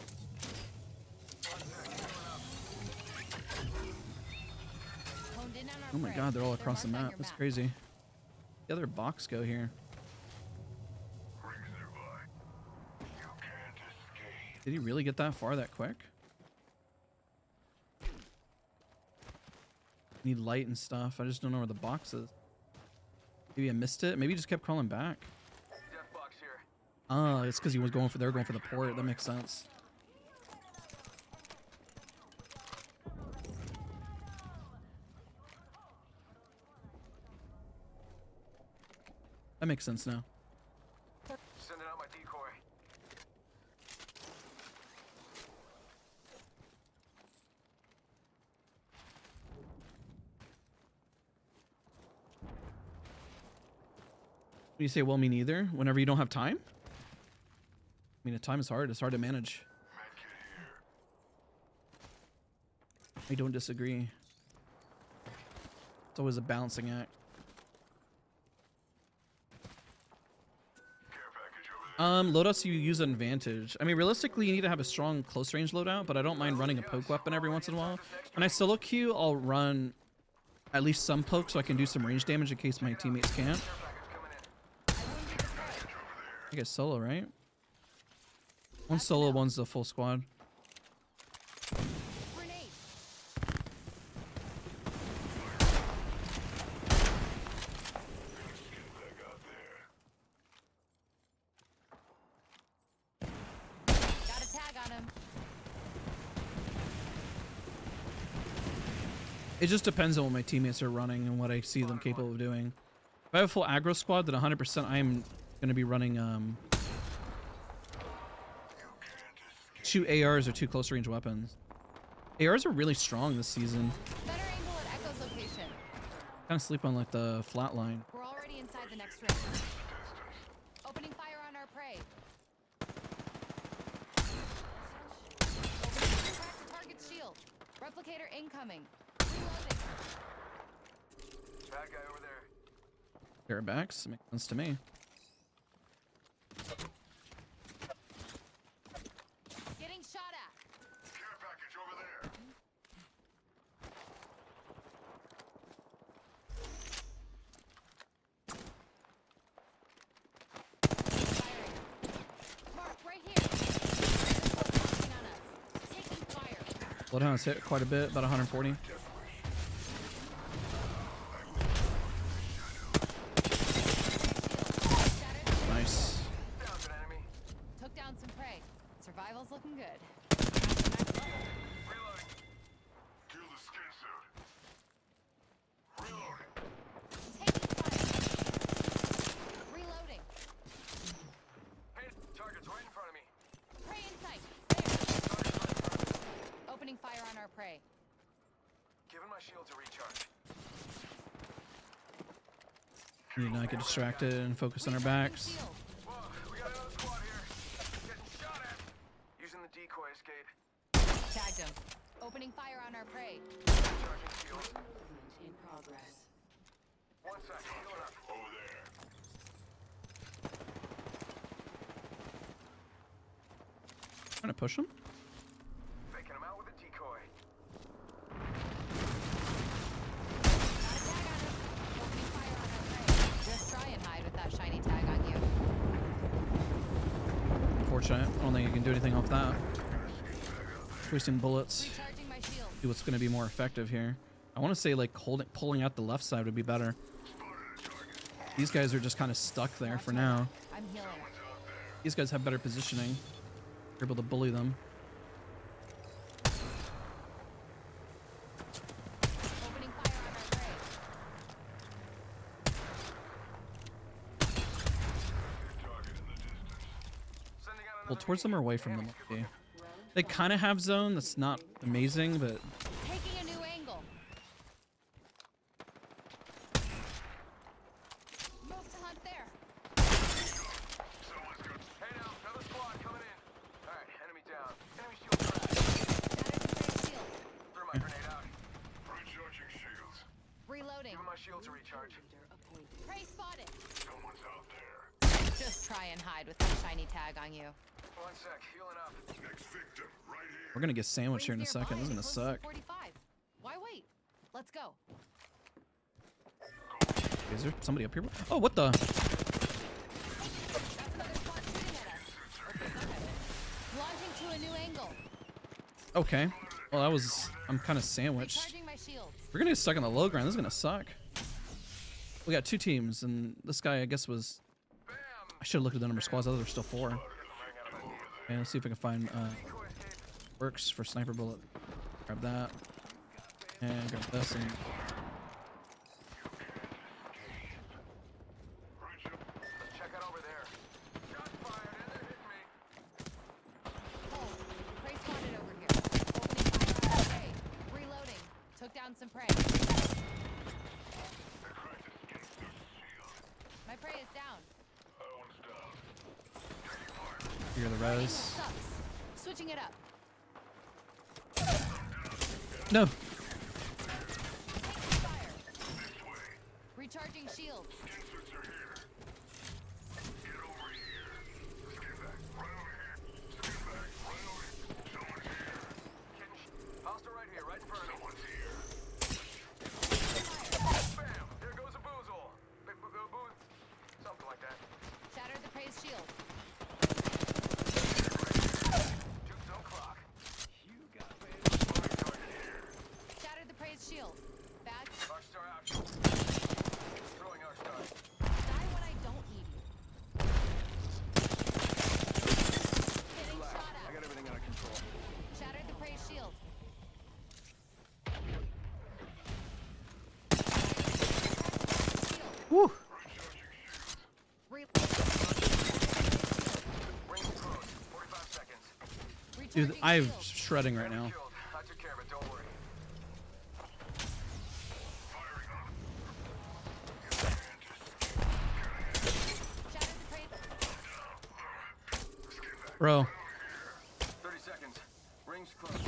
Honed in on our Oh my prey. god, they're all across the marked on map. your That's crazy. The other box go here. Rings nearby. You can't escape. Did he really get that far that quick? Need light and stuff. I just don't know where the box is. Maybe I missed it. Maybe he just kept crawling back. Death box here. Oh, it's because he was going for. They were going for the port. That makes sense. That makes sense now. Sending out my decoy. When you say, well, me neither, whenever you don't have time? I mean, the time is hard. It's hard to manage. Medkit here. I don't disagree. It's always a balancing act. Care package over there. Loadouts you use an advantage. I mean, realistically, you need to have a strong close range loadout, but I don't mind running a poke weapon every once in a while. When I solo queue, I'll run at least some poke so I can do some range damage in case my teammates can't. Care package coming in. I guess solo, right? One's solo, one's the full squad. Grenade. Skin bag out there. Got a tag on him. It just depends on what my teammates are running and what I see them capable of doing. If I have a full aggro squad, then 100% I am going to be running two ARs or two close range weapons. ARs are really strong this season. Better angle at Echo's location. Kind of sleep on like the flat line. We're already inside the next ring. Opening fire on our prey. Crack the target's shield. Replicator incoming. Reloading. Bad guy over there. Carabacks makes sense to me. Getting shot at. Care Bloodhound's hit quite a bit, about 140. Nice. Down an enemy. Took down some prey. Survival's looking good. Reloading. Kill the skin suit. Reloading. Taking fire. Reloading. Hey, target's right in front of me. Prey in sight. There. Target's right in front of me. Opening fire on our prey. Giving my shield to recharge. We need not get distracted and focus on our backs. Shield. Whoa, we got another squad here. Getting shot at. Using the decoy escape. Tagged him. Opening fire on our prey. Recharging shield. In progress. One sec, healing up. Over there. Trying to push him. Faking him out with a decoy. Got a tag on him. Opening fire on our prey. Just try and hide with that shiny tag on you. Unfortunate. I don't think I can do anything off that. Wasting bullets. Recharging my shield. Do what's going to be more effective here. I want to say like pulling out the left side would be better. These guys are just kind of stuck there for now. I'm healing. These guys have better positioning. You're able to bully them. Opening fire on our prey. Target in the distance. Sending out Well, another towards them or away from them? Okay. They kind of have zone. That's not amazing, but Taking a new angle. Move to hunt there. Someone's got Hey now, another squad coming in. Alright, enemy down. Enemy shield cracked. Shattered the prey shield. Threw my grenade out. recharging shields. Reloading. Giving my shield to recharge. Prey spotted. Someone's out there. Just try and hide with that shiny tag on you. One sec, healing up. Next victim, right here. we're going to get sandwiched here in a Rings second. This is nearby going to and close suck. 45. Why wait? Let's go. Is there somebody up here? Oh, what the? That's another squad shooting at us. Okay, some of it. Launching to a new angle. Okay. Well, that was... I'm kind of sandwiched. Recharging my shields. We're going to get stuck on the low ground. This is going to suck. We got 2 teams, and this guy, I guess, was... Bam! I should have looked at the number of squads. I thought there were still 4. Okay, let's see if I can find Decoy escape. works for sniper bullet. Grab that. And grab this. And Check out over there. Shots fired and they're hitting me. Oh, prey spotted over here. Opening fire on our prey. Reloading. Took down some prey. My prey is down. That one's down. here are the Angle res. sucks. Switching it up. No. Taking fire. Recharging shields. Inserts are here. Get over here. Skin back. Right over here. Skin back. Right over here. Someone's here. Hostile right here, right in front of me. Someone's here. Bam! There goes a boozle. Booze. Something like that. Shattered the prey's shield. Juke zone clock. Shattered the prey's shield. Bag. Arcstar out. Throwing Arcstar. Die when I don't need you. Getting shot I at. got everything under control. Shattered the prey's shield. Woo. Re- Ring close. 45 seconds. Dude, recharging I'm shield. shredding right now. Killed. I took care of it, don't worry. Shattered the prey. Bro. 30 seconds. Rings close.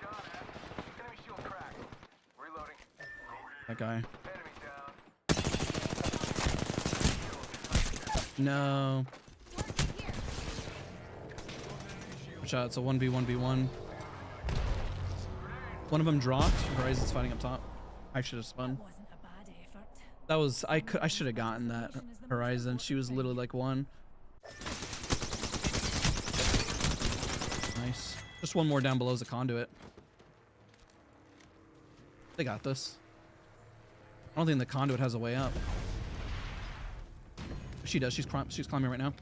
Shot at. Enemy shield cracked. Reloading. That guy. Enemy down. No. Target here. Watch out. It's a 1v1v1. One of them dropped. Horizon's fighting up top. I should have spun. Wasn't a bad effort. That was I should have gotten that Horizon. She was literally like one. Nice. Just one more down below is a conduit. They got this. I don't think the conduit has a way up. She does. She's climbing right now.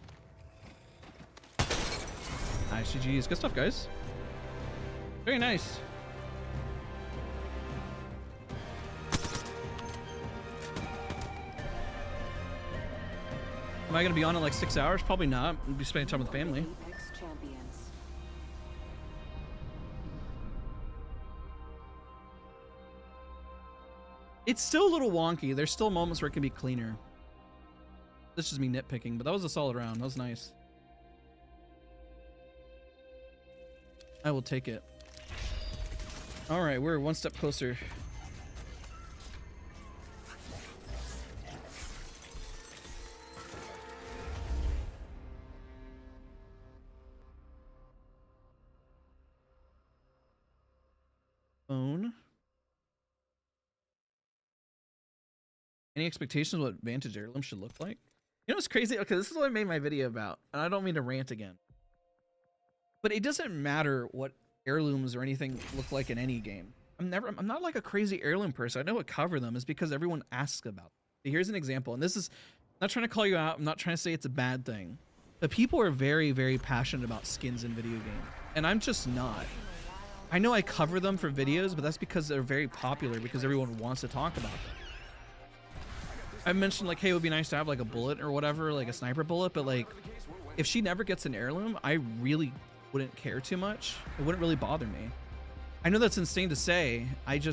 Nice, GG's. Good stuff, guys. Very nice. Am I gonna be on in like 6 hours? Probably not. I'll be spending time with the family. Apex champions. It's still a little wonky. There's still moments where it can be cleaner. This is me nitpicking, but that was a solid round. That was nice. I will take it. All right, we're one step closer. Phone. Any expectations what Vantage Heirloom should look like? You know what's crazy? Okay, this is what I made my video about, and I don't mean to rant again. But it doesn't matter what heirlooms or anything look like in any game. I'm not like a crazy heirloom person. I know what cover them is because everyone asks about them. Here's an example, and this is not trying to call you out. I'm not trying to say it's a bad thing. But people are very, very passionate about skins in video games, and I'm just not. I know I cover them for videos, but that's because they're very popular because everyone wants to talk about them. I mentioned like, hey, it would be nice to have like a bullet or whatever, like a sniper bullet, but like if she never gets an heirloom, I really wouldn't care too much. It wouldn't really bother me. I know that's insane to say. I'm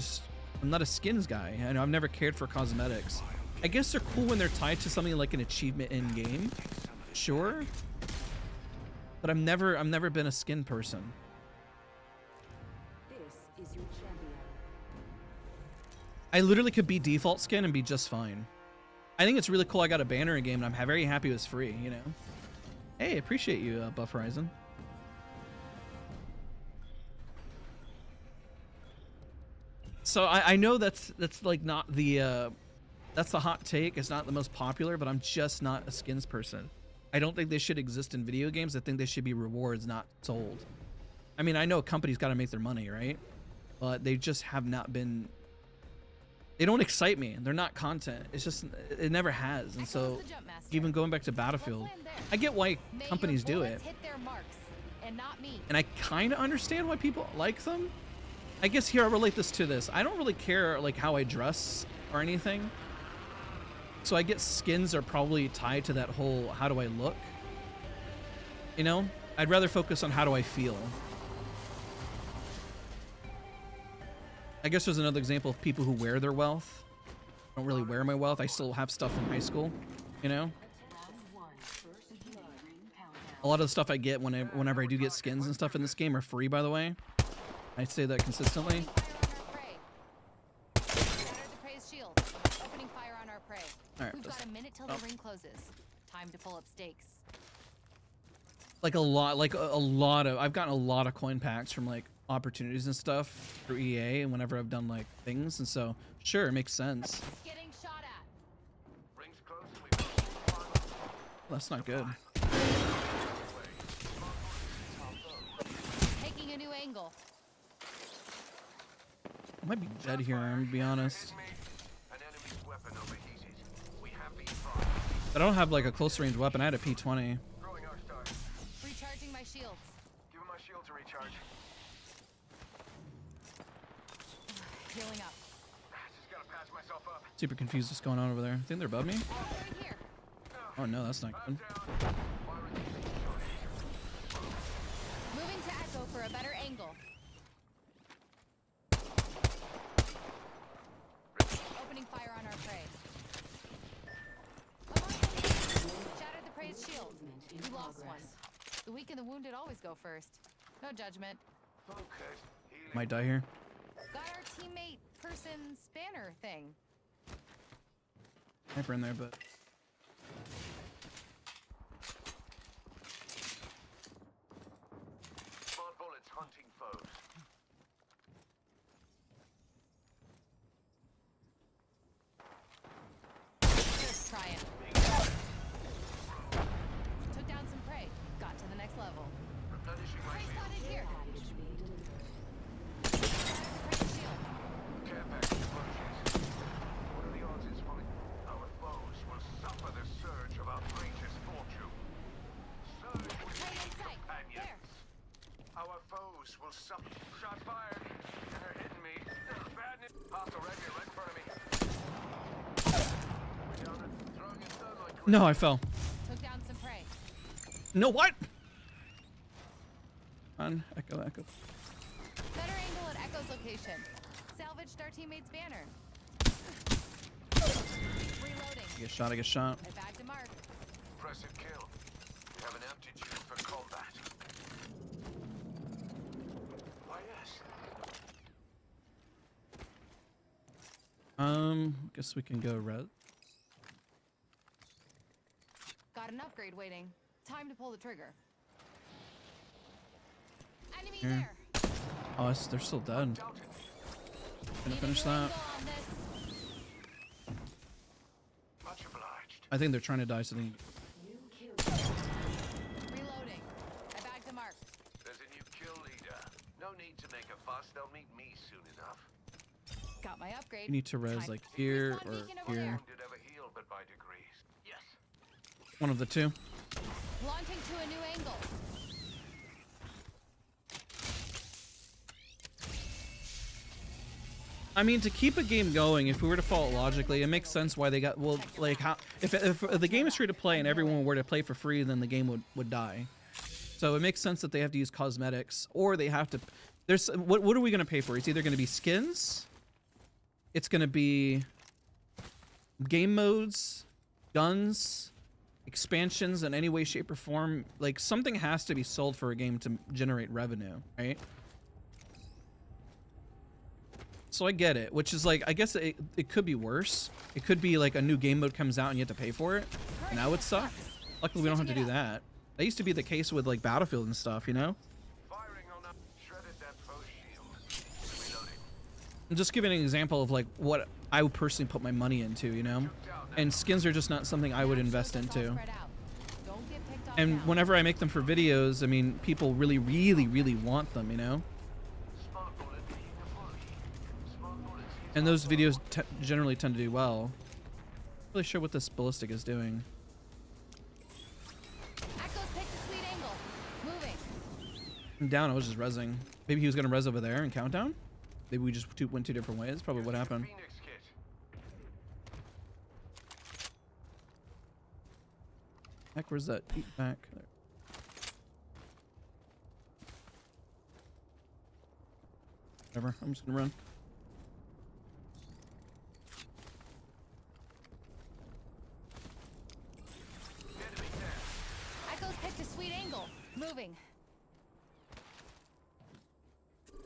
not a skins guy. I know I've never cared for cosmetics. I guess they're cool when they're tied to something like an achievement in game. Sure. But I've never been a skin person. This is your champion. I literally could be default skin and be just fine. I think it's really cool I got a banner in game and I'm very happy it was free, you know? Hey, appreciate you, Buff Horizon. So I know that's like not the that's the hot take. It's not the most popular, but I'm just not a skins person. I don't think they should exist in video games. I think they should be rewards, not sold. I mean, I know a company's got to make their money, right? But they just have not been. They don't excite me. They're not content. It's just it never has. And so even going back to Battlefield, I get why companies do it. And I kind of understand why people like them. I guess here I'll relate this to this. I don't really care like how I dress or anything. So I guess skins are probably tied to that whole how do I look? You know? I'd rather focus on how do I feel. I guess there's another example of people who wear their wealth. I don't really wear my wealth. I still have stuff from high school, you know? A lot of the stuff I get whenever I do get skins and stuff in this game are free, by the way. I say that consistently. Alright, we've got a minute till the ring closes. Time to pull up stakes. Like a lot of I've gotten a lot of coin packs from like opportunities and stuff through EA and whenever I've done like things, and so sure, it makes sense. Getting shot at. Rings close and we That's not good. Taking a new angle. I might be dead here, I'm gonna be honest. An enemy's weapon overheated. We have been fired. I don't have like a close range weapon. I had a P20. Throwing our stars. Recharging my shields. Give him my shield to recharge. Healing up. Just gotta patch myself up. Super confused what's going on over there. I think they're above me. Right here. Oh no, that's not good. Moving to Echo for a better angle. Opening fire on our prey. Shattered the prey's shield. We lost one. The weak and the wounded always go first. No judgment. Focus. Might die here. Got our teammate person spanner thing. Sniper in there, but Smart bullets hunting foes. No, I fell. Took down some prey. No, what? On Echo, Echo. Better angle at Echo's location. Salvaged our teammate's banner. Reloading. I get shot, I get shot. I bagged a mark. Impressive kill. You have an aptitude for combat. Why, yes. Guess we can go red. Got an upgrade waiting. Time to pull the trigger. Enemy Here. there. Oh, they're still dead. Doubt it. Gonna Need a finish new that. angle on this. Much obliged. I think they're trying to die, so they... Reloading. I bagged a mark. There's a new kill leader. No need to make a fuss. They'll meet me soon enough. Got my upgrade. You need to res Time. like here Respawn or beacon over here. there. Wounded ever heal, but by degrees. Yes. One of the two. Launching to a new angle. I mean, to keep a game going, if we were to follow it logically, it makes sense why they got, well, like, how, if the game is free to play and everyone were to play for free, then the game would die. So it makes sense that they have to use cosmetics, or they have to, there's, what are we going to pay for? It's either going to be skins, it's going to be game modes, guns, expansions in any way, shape, or form. Like, something has to be sold for a game to generate revenue, right? So I get it, which is like, I guess it could be worse. It could be like a new game mode comes out and you have to pay for it, and that would suck. Luckily, we don't have to do that. That used to be the case with like Battlefield and stuff, you know? Firing on that. Shredded that foe shield. Reloading. I'm just giving an example of like what I would personally put my money into, you know? And skins are just not something I would invest into. Spread out. Don't get picked off And now. whenever I make them for videos, I mean, people really, really, really want them, you know? Smart bullet being deployed. Smart bullets. And those videos generally tend to do well. Not really sure what this ballistic is doing. Echo's picked a sweet angle. Moving. I'm down, I was just rezzing. Maybe he was gonna res over there and countdown? Maybe we just went two different ways. Probably what happened. Phoenix kit. Heck, where's that peek back? There. Whatever, I'm just gonna run. Enemy there. Echo's picked a sweet angle. Moving.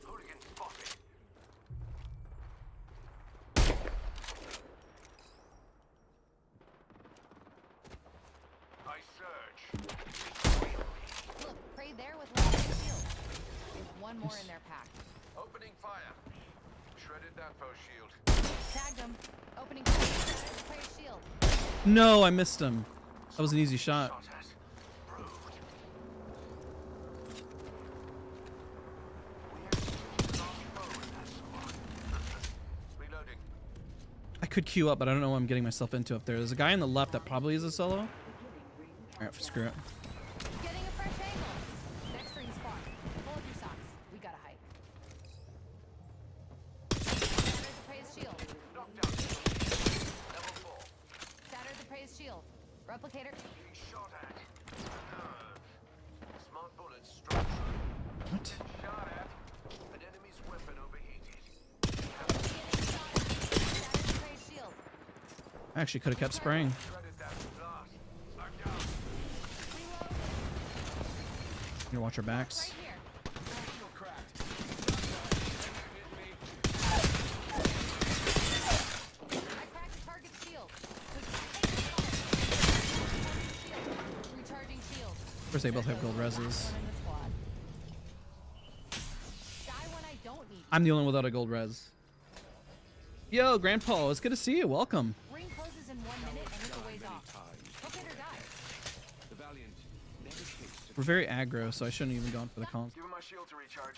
Hooligan spotted. I surge. Look, prey there with Lifeline shield. There's one more in their pack. Opening fire. Shredded that foe shield. Tagged him. Opening fire. Shattered the prey's shield. No, I missed him. That was an easy shot. Shot at. Brood. We're not foe in that squad. Reloading. I could queue up, but I don't know what I'm getting myself into up there. There's a guy on the left that probably is a solo. Alright, screw it. Getting a fresh angle. Next ring spawn. Pull up your socks. We gotta hike. Shattered the prey's shield. Knocked out. Level 4. Shattered the prey's shield. Replicator. Being shot at. Smart bullets struck true. What? Shot at. An enemy's weapon overheated. Getting shot at. Shattered the prey's shield. I actually could have kept spraying. Shredded that blast. I'm down. Reload. You know, watch our backs. Right here. Shield cracked. Hit me. I cracked the target's shield. Recharging shield. Of course, they both have gold reses. One in the squad. Die when I don't need you. I'm the only one without a gold res. Yo, Grandpa, it's good to see you. Welcome. Ring closes in 1 minute and it's a ways off. Hook it or die. The Valiant never tasted. We're very aggro, so I shouldn't even gone for the comp. Give him my shield to recharge.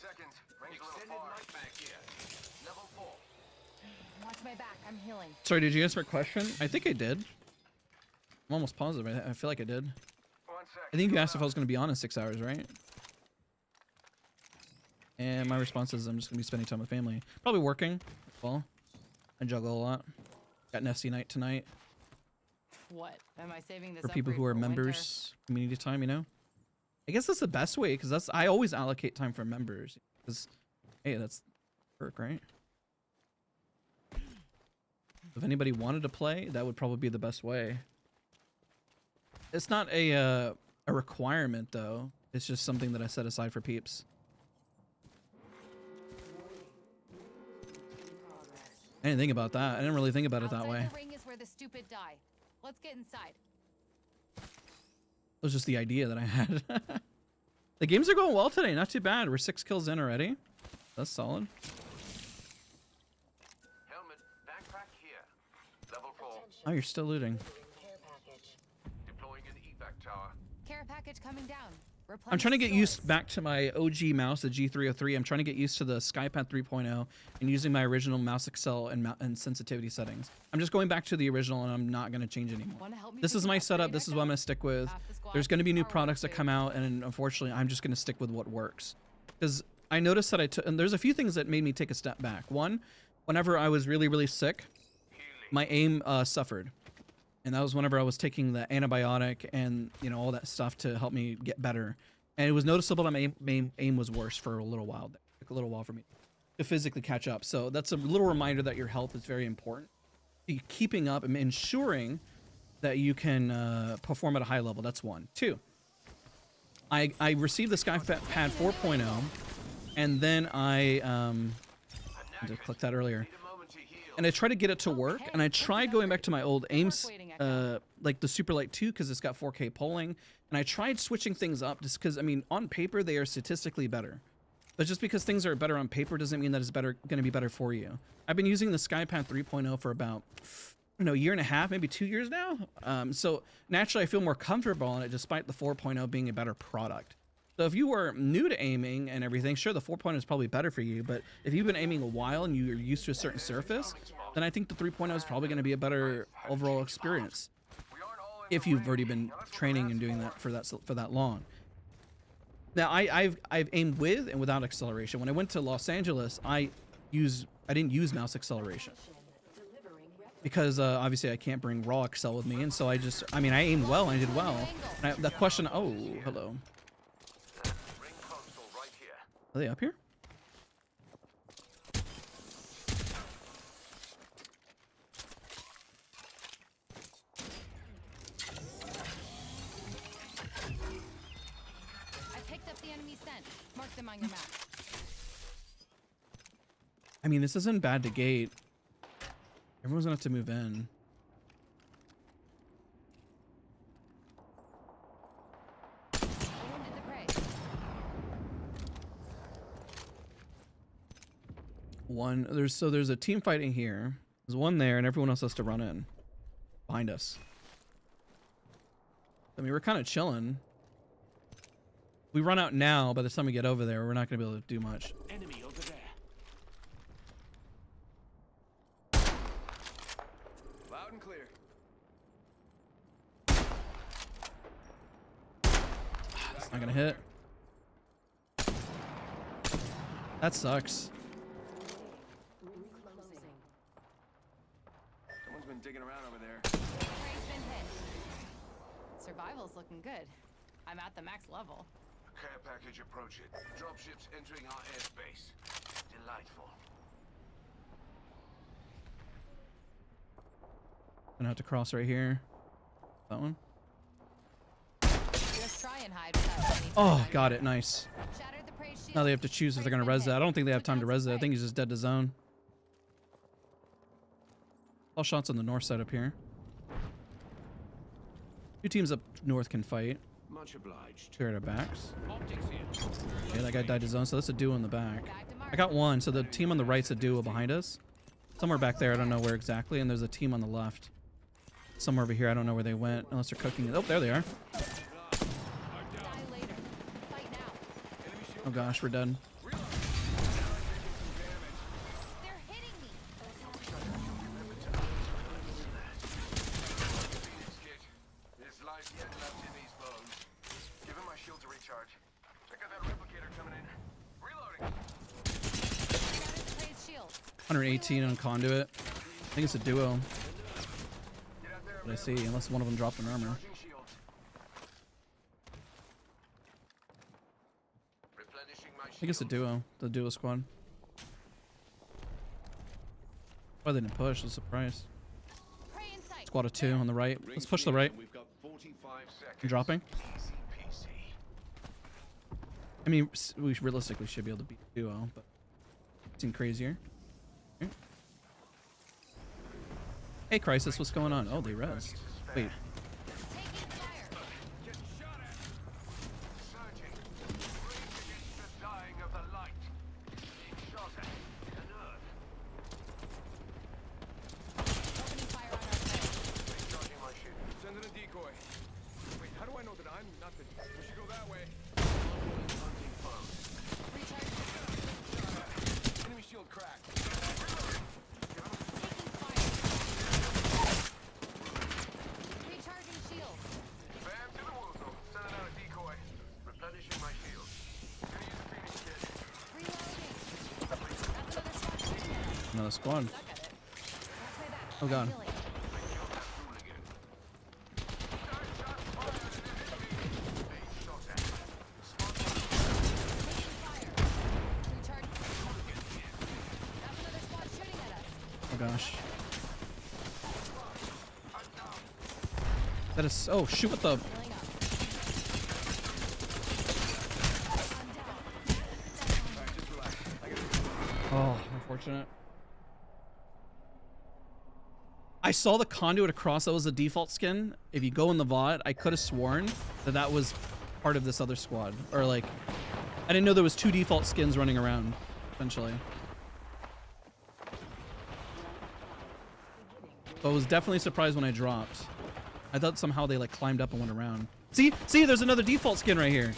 Seconds. Range extended light back here. Level 4. Watch my back. I'm healing. Sorry, did you answer my question? I think I did. I'm almost positive. I feel like I did. 1 sec. I think you asked if I was going to be on in 6 hours, right? And my response is I'm just gonna be spending time with family. Probably working. Well, I juggle a lot. Got Nesty night tonight What? Am I saving this for people upgrade who are for winter? members. Community time, you know. I guess that's the best way because I always allocate time for members because hey, that's work, right? If anybody wanted to play, that would probably be the best way. It's not a requirement though. It's just something that I set aside for peeps. I didn't think about that. I didn't really think about it that way. Outside the ring is where the stupid die. Let's get inside. It was just the idea that I had. The games are going well today. Not too bad. We're 6 kills in already. That's solid. Helmet, backpack here. Level 4. Oh, you're still looting. Deploying an evac tower. Care package coming down. I'm trying to get Replenish used stores. back to my OG mouse, the G303. I'm trying to get used to the SkyPad 3.0 and using my original mouse accel and sensitivity settings. I'm just going back to the original and I'm not going to change anymore. Wanna help me This pick is an my upgrade, setup. This is what I'm going to stick with. Half the squad There's going to be new are products that worth come out, and unfortunately, I'm just going to stick with what works. Because I noticed that and there's a few things that made me take a step back. One, whenever I was really, really sick, my aim suffered. And that was whenever I was taking the antibiotic and, you know, all that stuff to help me get better. And it was noticeable that my aim was worse for a little while. It took a little while for me to physically catch up. So that's a little reminder that your health is very important. Keeping up and ensuring that you can perform at a high level. That's one. Two, I received the SkyPad 4.0, and then I just clicked that earlier. And I tried to get it to work, and I tried going back to my old aims, like the Super Light 2, because it's got 4K polling. And I tried switching things up just because, I mean, on paper, they are statistically better. But just because things are better on paper doesn't mean that it's going to be better for you. I've been using the SkyPad 3.0 for about, a year and a half, maybe 2 years now. So naturally, I feel more comfortable on it despite the 4.0 being a better product. So if you were new to aiming and everything, sure, the 4.0 is probably better for you. But if you've been aiming a while and you're used to a certain surface, then I think the 3.0 is probably going to be a better overall experience. If you've already been training and doing that for that long. Now I've aimed with and without acceleration. When I went to Los Angeles, I didn't use mouse acceleration because obviously I can't bring raw accel with me, and so I aimed well and I did well. And the question, oh hello, are they up here? Mark them on your map. I mean, this isn't bad to gate. Everyone's gonna have to move in. Wounded the prey. There's a team fighting here. There's one there, and everyone else has to run in behind us. I mean, we're kind of chilling. We run out now. By the time we get over there, we're not going to be able to do much. Enemy over there. Loud and clear. It's not going to hit. That sucks. Someone's been digging around over there. Prey's been hit. Survival's looking good. I'm at the max level. Care package approaching. Dropships entering our airspace. Delightful. Gonna have to cross right here. That one. Just try and hide without any Oh, survivor. got it. Nice. Shattered the prey's shield. Now they have to choose if they're gonna res that. I don't think they have time to res that. I think he's just dead to zone. All shots on the north side up here. Two teams up north can fight. Much obliged. Clear our backs. Optics here. Yeah, that guy died to zone, so that's a duo in the back. Back to mark. I got one, so the team on the right's a duo behind us. Somewhere back there, I don't know where exactly, and there's a team on the left. Somewhere over here, I don't know where they went, unless they're cooking it. Oh, there they are. Die later. Fight now. Oh gosh, we're done. They're hitting me. There's life yet left in these bones. Give him my shield to recharge. Check out that replicator coming in. Reloading. shield. 118 on conduit. I think it's a duo. What I see, unless one of them dropped an armor. Charging shields. Replenishing my I think it's a shields. duo. The duo squad. Why they didn't push? I was surprised. Prey in sight. Squad of 2 on the right. Let's push the right. We've got 45 seconds. I'm dropping. Easy peasy. I mean, we realistically should be able to beat duo, but it's even crazier. Okay. Hey, Crisis, what's going on? Oh, they rezzed. Wait, Taking fire. Getting shot at. Surging. Rage against the dying of the light. Being shot at. The nerve. Opening fire on our prey. Recharging my shield. Send in a decoy. Wait, how do I know that I'm nothing? We should go that way. Hunting foes. Recharging. Enemy shield cracked. Taking fire. Recharging shield. Bam to the woozle. Sending out a decoy. Replenishing my shield. Gonna use a phoenix kit. Reloading. That's another squad shooting at us. another squad. Suck at it. Don't say that. Oh, God. I'm healing. I killed that hooligan. Shots fired and it hit me. Being shot at. Taking fire. Recharging. That's another squad shooting at us. Oh gosh. That is. Oh, shoot with the. Healing up. Oh, unfortunate. I saw the conduit across. That was the default skin. If you go in the VOD, I could have sworn that that was part of this other squad. Or like, I didn't know there was 2 default skins running around, essentially. But I was definitely surprised when I dropped. I thought somehow they like climbed up and went around. See, there's another default skin right here.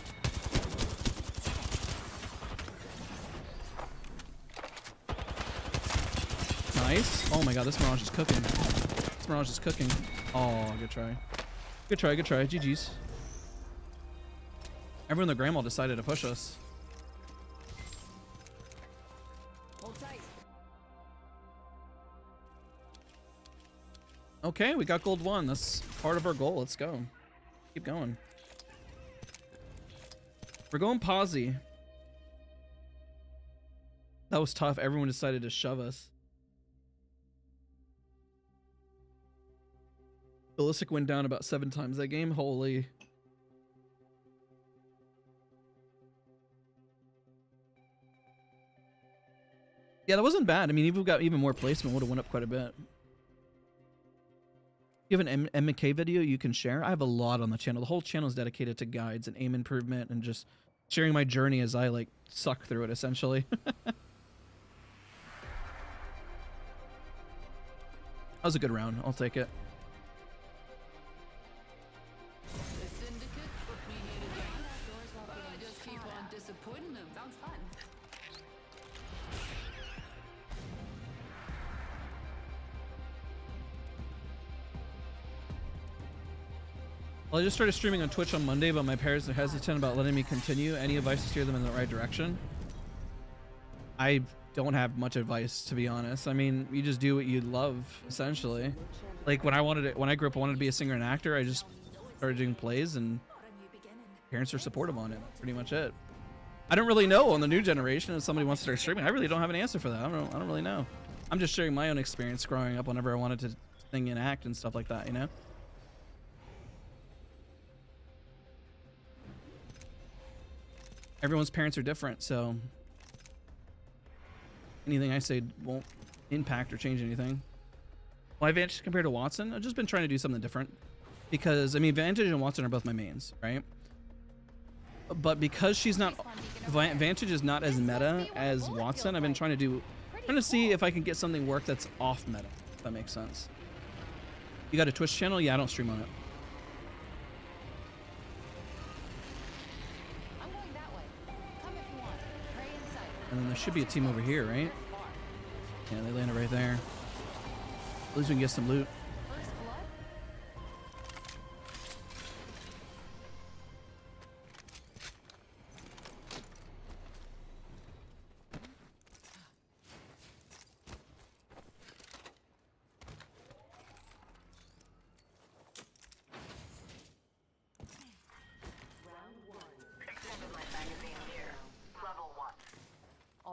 Nice. Oh my god, this Mirage is cooking. This Mirage is cooking. Oh, good try. Good try, good try. GG's. Everyone and their grandma decided to push us. Hold tight. Okay, we got gold 1. That's part of our goal. Let's go. Keep going. We're going posy. That was tough. Everyone decided to shove us. Ballistic went down about 7 times that game. Holy. Yeah, that wasn't bad. I mean, if we got even more placement, would have went up quite a bit. You have an MK video you can share? I have a lot on the channel. The whole channel is dedicated to guides and aim improvement and just sharing my journey as I like suck through it, essentially. That was a good round. I'll take it. The syndicate put me here today. Just keep on disappointing them. Sounds fun. Well, I just started streaming on Twitch on Monday, but my parents are hesitant about letting me continue. Any advice to steer them in the right direction? I don't have much advice, to be honest. I mean, you just do what you love, essentially. Like when I grew up, I wanted to be a singer and actor. I just started doing plays, and parents are supportive on it. Pretty much it. I don't really know on the new generation if somebody wants to start streaming. I really don't have an answer for that. I don't really know. I'm just sharing my own experience growing up whenever I wanted to sing and act and stuff like that, you know? Everyone's parents are different, so anything I say won't impact or change anything. Why Vantage compared to Watson? I've just been trying to do something different. Because, I mean, Vantage and Watson are both my mains, right? But because she's not... Vantage is not as meta as Watson, I've been trying to see if I can get something work that's off meta, if that makes sense. You got a Twitch channel? Yeah, I don't stream on it. I'm going that way. Come if you want. Prey in sight. And then there should be a team over here, right? Yeah, they landed right there. At least we can get some loot. First blood?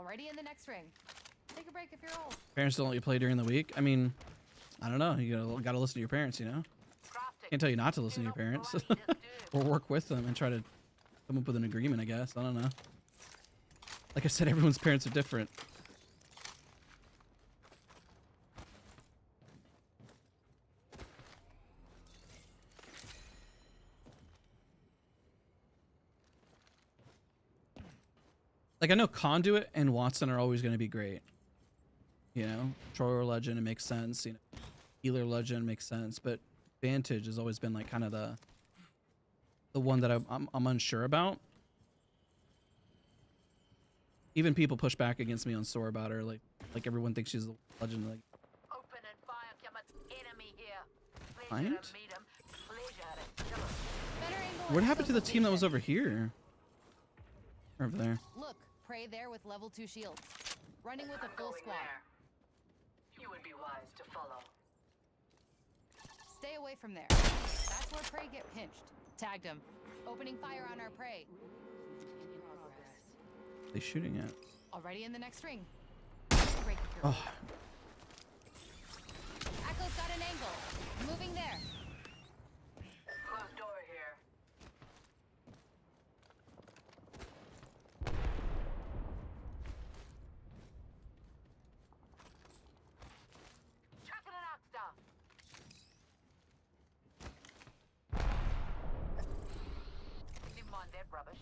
Already in the next ring. Take a break if you're old. Parents don't let you play during the week. I mean, I don't know. You gotta listen to your parents, you know? Crafting. Can't tell you not to listen to your parents. Or work with them and try to come up with an agreement, I guess. I don't know. Like I said, everyone's parents are different. Like, I know Conduit and Watson are always going to be great. You know, Troyer Legend, it makes sense. You know, Healer Legend makes sense. But Vantage has always been, like, kind of the one that I'm unsure about. Even people push back against me on Sore about her. Like everyone thinks she's a legend. Like, Open and fire, come at enemy here. Pleasure Client? to meet 'em. Pleasure to kill 'em. Better angle what and happened to the team that was location. over here? Over there. Look, Prey there with level 2 shields. Running with a full Going squad. there. You would be wise to follow. Stay away from there. That's where Prey get pinched. Tagged him. Opening fire on our Prey. What are they shooting at? Already in the next ring. Break if you're Oh, Echo's got an angle. Moving there. Closed door here. Chucking an axe down. Never mind that rubbish.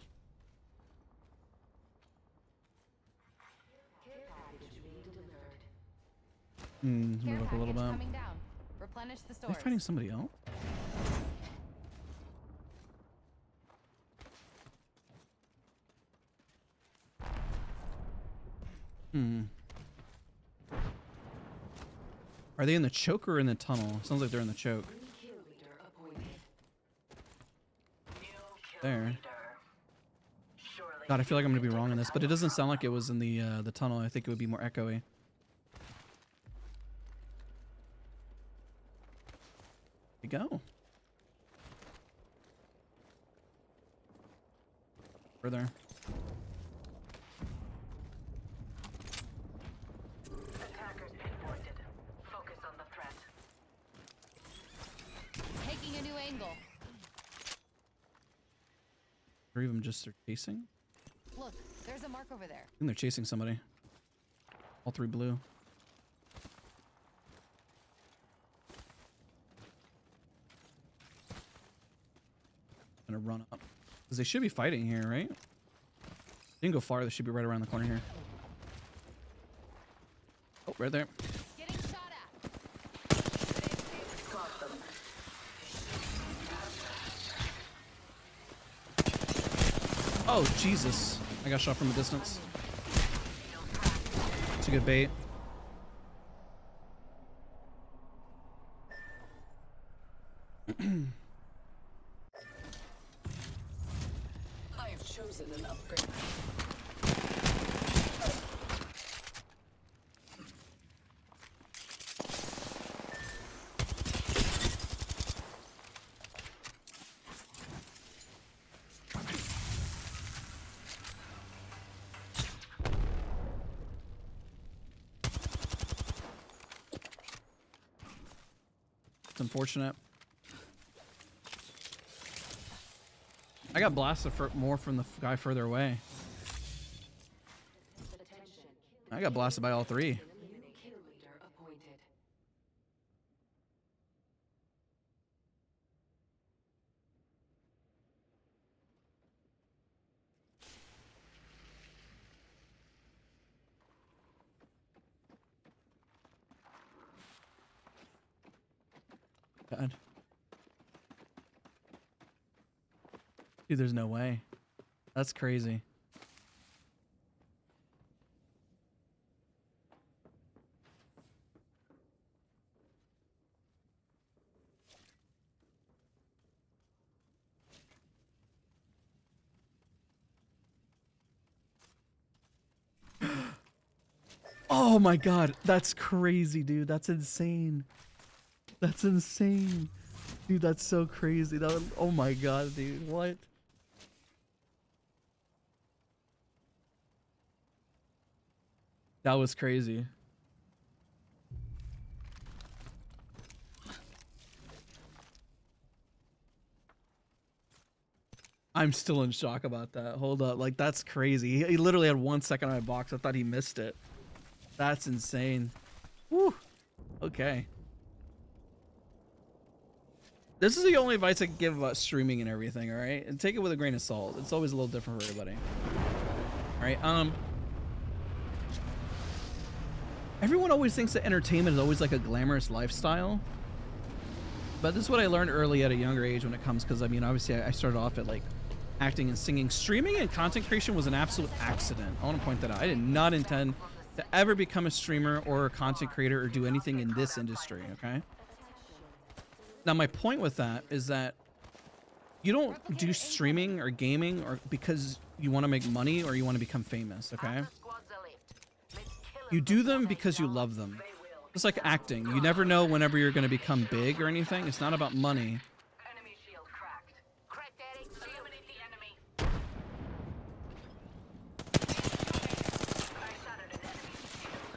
move Care up a little package bit. coming down. Replenish the Are stores. they fighting somebody else? Are they in the choke or in the tunnel? Sounds like they're in the choke. There. God, I feel like I'm gonna be wrong on this, but it doesn't sound like it was in the tunnel. I think it would be more echoey. There we go. Further. Attackers pinpointed. Focus on the threat. Taking a new angle. Or even just they're chasing? Look, there's a mark over there. I think they're chasing somebody. All three blue. Gonna run up. Because they should be fighting here, right? They didn't go far. They should be right around the corner here. Oh, right there. Getting shot at. Got them. Oh, Jesus. I got shot from a distance. It's a good bait. I have chosen an upgrade. It's unfortunate. I got blasted for more from the guy further away. I got blasted by all three. God. Dude, there's no way. That's crazy. Oh my God, that's crazy, dude. That's insane. That's insane. Dude, that's so crazy. That, oh my God, dude. What? That was crazy. I'm still in shock about that. Hold up. Like, that's crazy. He literally had 1 second on my box. I thought he missed it. That's insane. Woo. Okay. This is the only advice I can give about streaming and everything, all right? And take it with a grain of salt. It's always a little different for everybody. All right. Everyone always thinks that entertainment is always like a glamorous lifestyle. But this is what I learned early at a younger age when it comes, because I mean, obviously I started off at like acting and singing. Streaming and content creation was an absolute accident. I want to point that out. I did not intend to ever become a streamer or a content creator or do anything in this industry, okay? Now my point with that is that you don't do streaming or gaming or because you want to make money or you want to become famous, okay? You do them because you love them. It's like acting. You never know whenever you're going to become big or anything. It's not about money. Enemy shield cracked. Crack that eliminate the enemy. I shattered an enemy shield.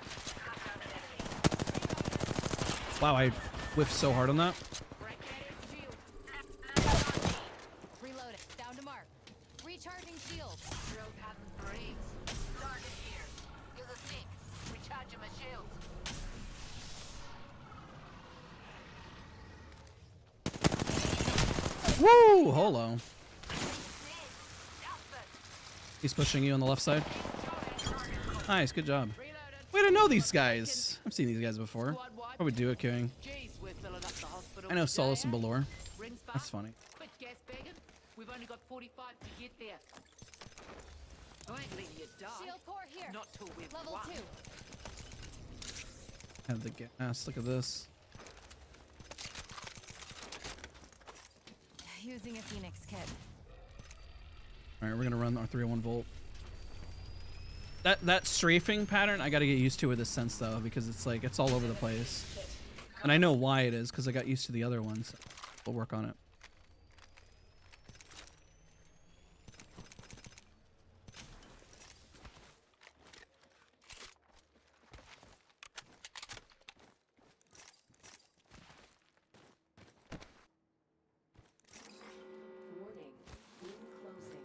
Cut down an enemy. Wow, I whiffed so hard on that. Reload it. Down to mark. Recharging shield. Drill pattern breaks. Target here. Here's a stick. Recharging my shield. Woo! Holo. He's pushing you on the left side. Nice, good job. Way to know these guys. I've seen these guys before. I would do it, queuing. I know Solace and Balor. That's funny. Quit gas bagging. We've only got 45 to get there. I ain't letting you die. Shield core here. Not till we've Level won. 2. Have the gas. Look at this. Using a Phoenix kit. All right, we're gonna run our 301 volt. That strafing pattern, I gotta get used to with this sense though, because it's like it's all over the place, and I know why it is because I got used to the other ones. We'll work on it. Warning. Ring closing.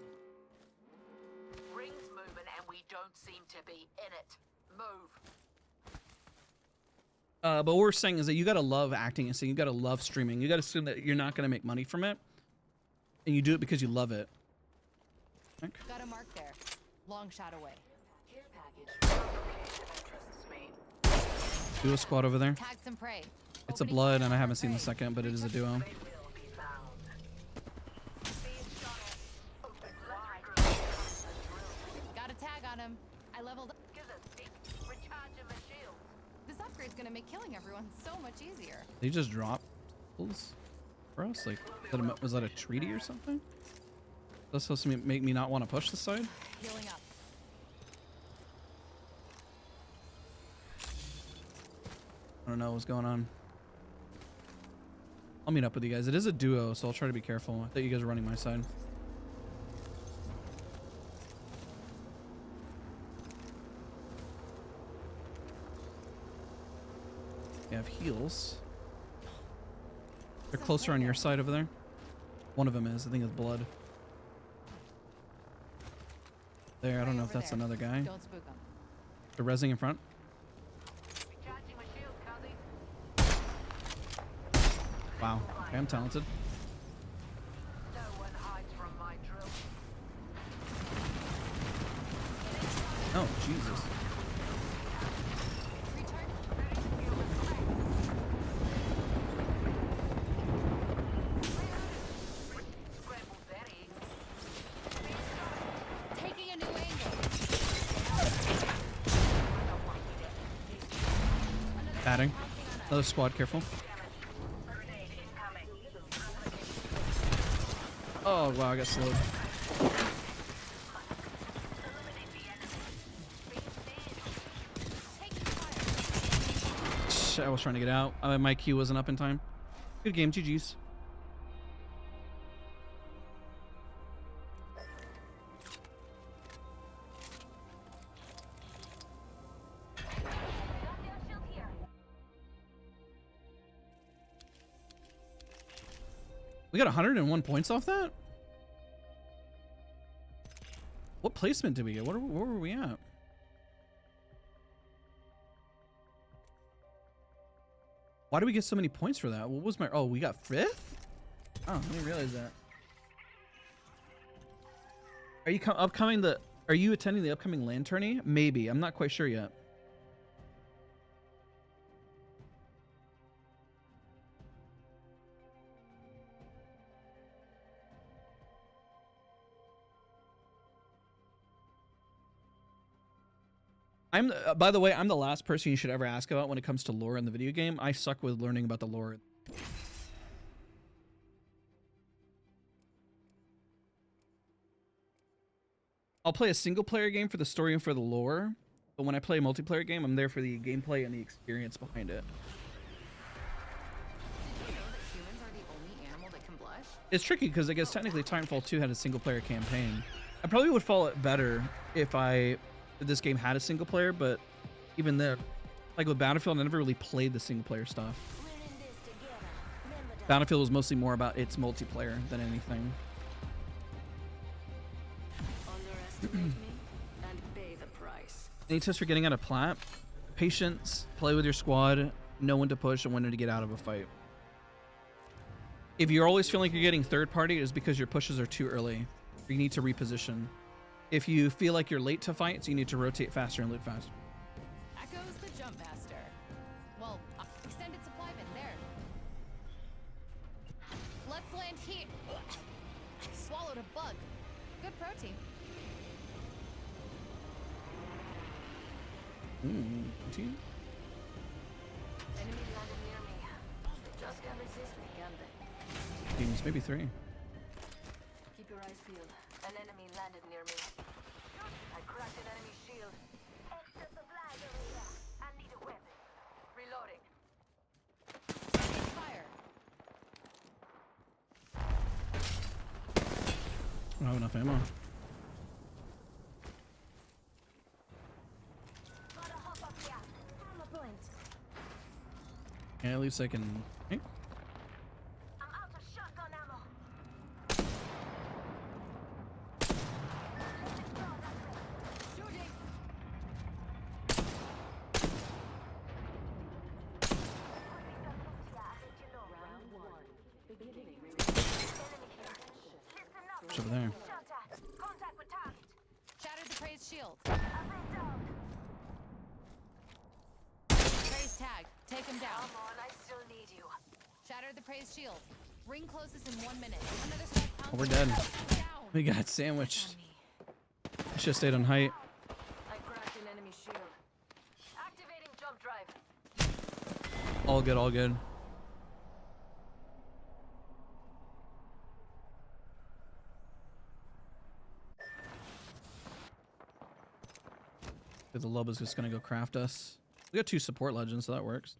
Rings moving and we don't seem to be in it. Move. But what we're saying is that you gotta love acting and singing. You gotta love streaming. You gotta assume that you're not gonna make money from it, and you do it because you love it. Okay. Got a mark there. Long shot away. Care package. Do a squad over there. Tag some prey. It's a Opening blood, fire and I on haven't seen the prey. second, but it is a duo. They will be found. Being shot at. Open wide. Got a tag on him. I leveled up. Give a stick. Recharging my shield. This upgrade's gonna make killing everyone so much easier. They just drop tools for us. Like, was that a treaty or something? That's supposed to make me not want to push this side? Healing up. I don't know what's going on. I'll meet up with you guys. It is a duo, so I'll try to be careful. I thought you guys were running my side. You have heals. They're closer on your side over there. One of them is. I think it's blood. There, I don't know if that's another guy. Don't spook him. They're rezzing in front. Recharging my shield, Cuzzy. Wow. Okay, I'm talented. No one hides from my drill. Oh, Jesus. Scrambled that egg. Taking a new angle. Batting. Another squad, careful. Oh, wow, I got slowed. Shit, I was trying to get out. My Q wasn't up in time. Good game, GG's. We got 101 points off that? What placement did we get? Where were we at? Why do we get so many points for that? What was my... Oh, we got 5th? Oh, I didn't realize that. Are you upcoming the... Are you attending the upcoming LAN tourney? Maybe. I'm not quite sure yet. By the way, I'm the last person you should ever ask about when it comes to lore in the video game. I suck with learning about the lore. I'll play a single player game for the story and for the lore, but when I play a multiplayer game, I'm there for the gameplay and the experience behind it. Did you know that humans are the only animal that can blush? It's tricky because I guess technically Titanfall 2 had a single player campaign. I probably would follow it better if this game had a single player, but even there, like with Battlefield, I never really played the single player stuff. Battlefield was mostly more about its multiplayer than anything. Underestimate me and pay the price. Any tips for getting out of plat? Patience, play with your squad, know when to push and when to get out of a fight. If you're always feeling like you're getting third party, it's because your pushes are too early. You need to reposition. If you feel like you're late to fights, you need to rotate faster and loot faster. That goes the jump master. Well, extended supply bin there. Let's land here. Swallowed a bug. Good protein. Team? Enemy landed near me. They just can't resist me, can they? Teams, maybe 3. Keep your eyes peeled. An enemy landed near me. I cracked an enemy shield. Extra supplies over here. I need a weapon. Reloading. Taking fire. I don't have enough ammo. Gotta hop up here. Armor point. Yeah, at least I can... Hey. I'm out of shotgun ammo. Shooting. It's over there. Contact with target. Shattered the praise shield. I've been down. Praise tag. Take him down. Come on, I still need you. Shattered the praise shield. Ring closest in 1 minute. Another strike pounds. Oh, we're dead. Down. We got sandwiched. I should have stayed on height. I cracked an enemy shield. Activating jump drive. All good, all good. The Loba's just gonna go craft us. We got 2 support legends, so that works.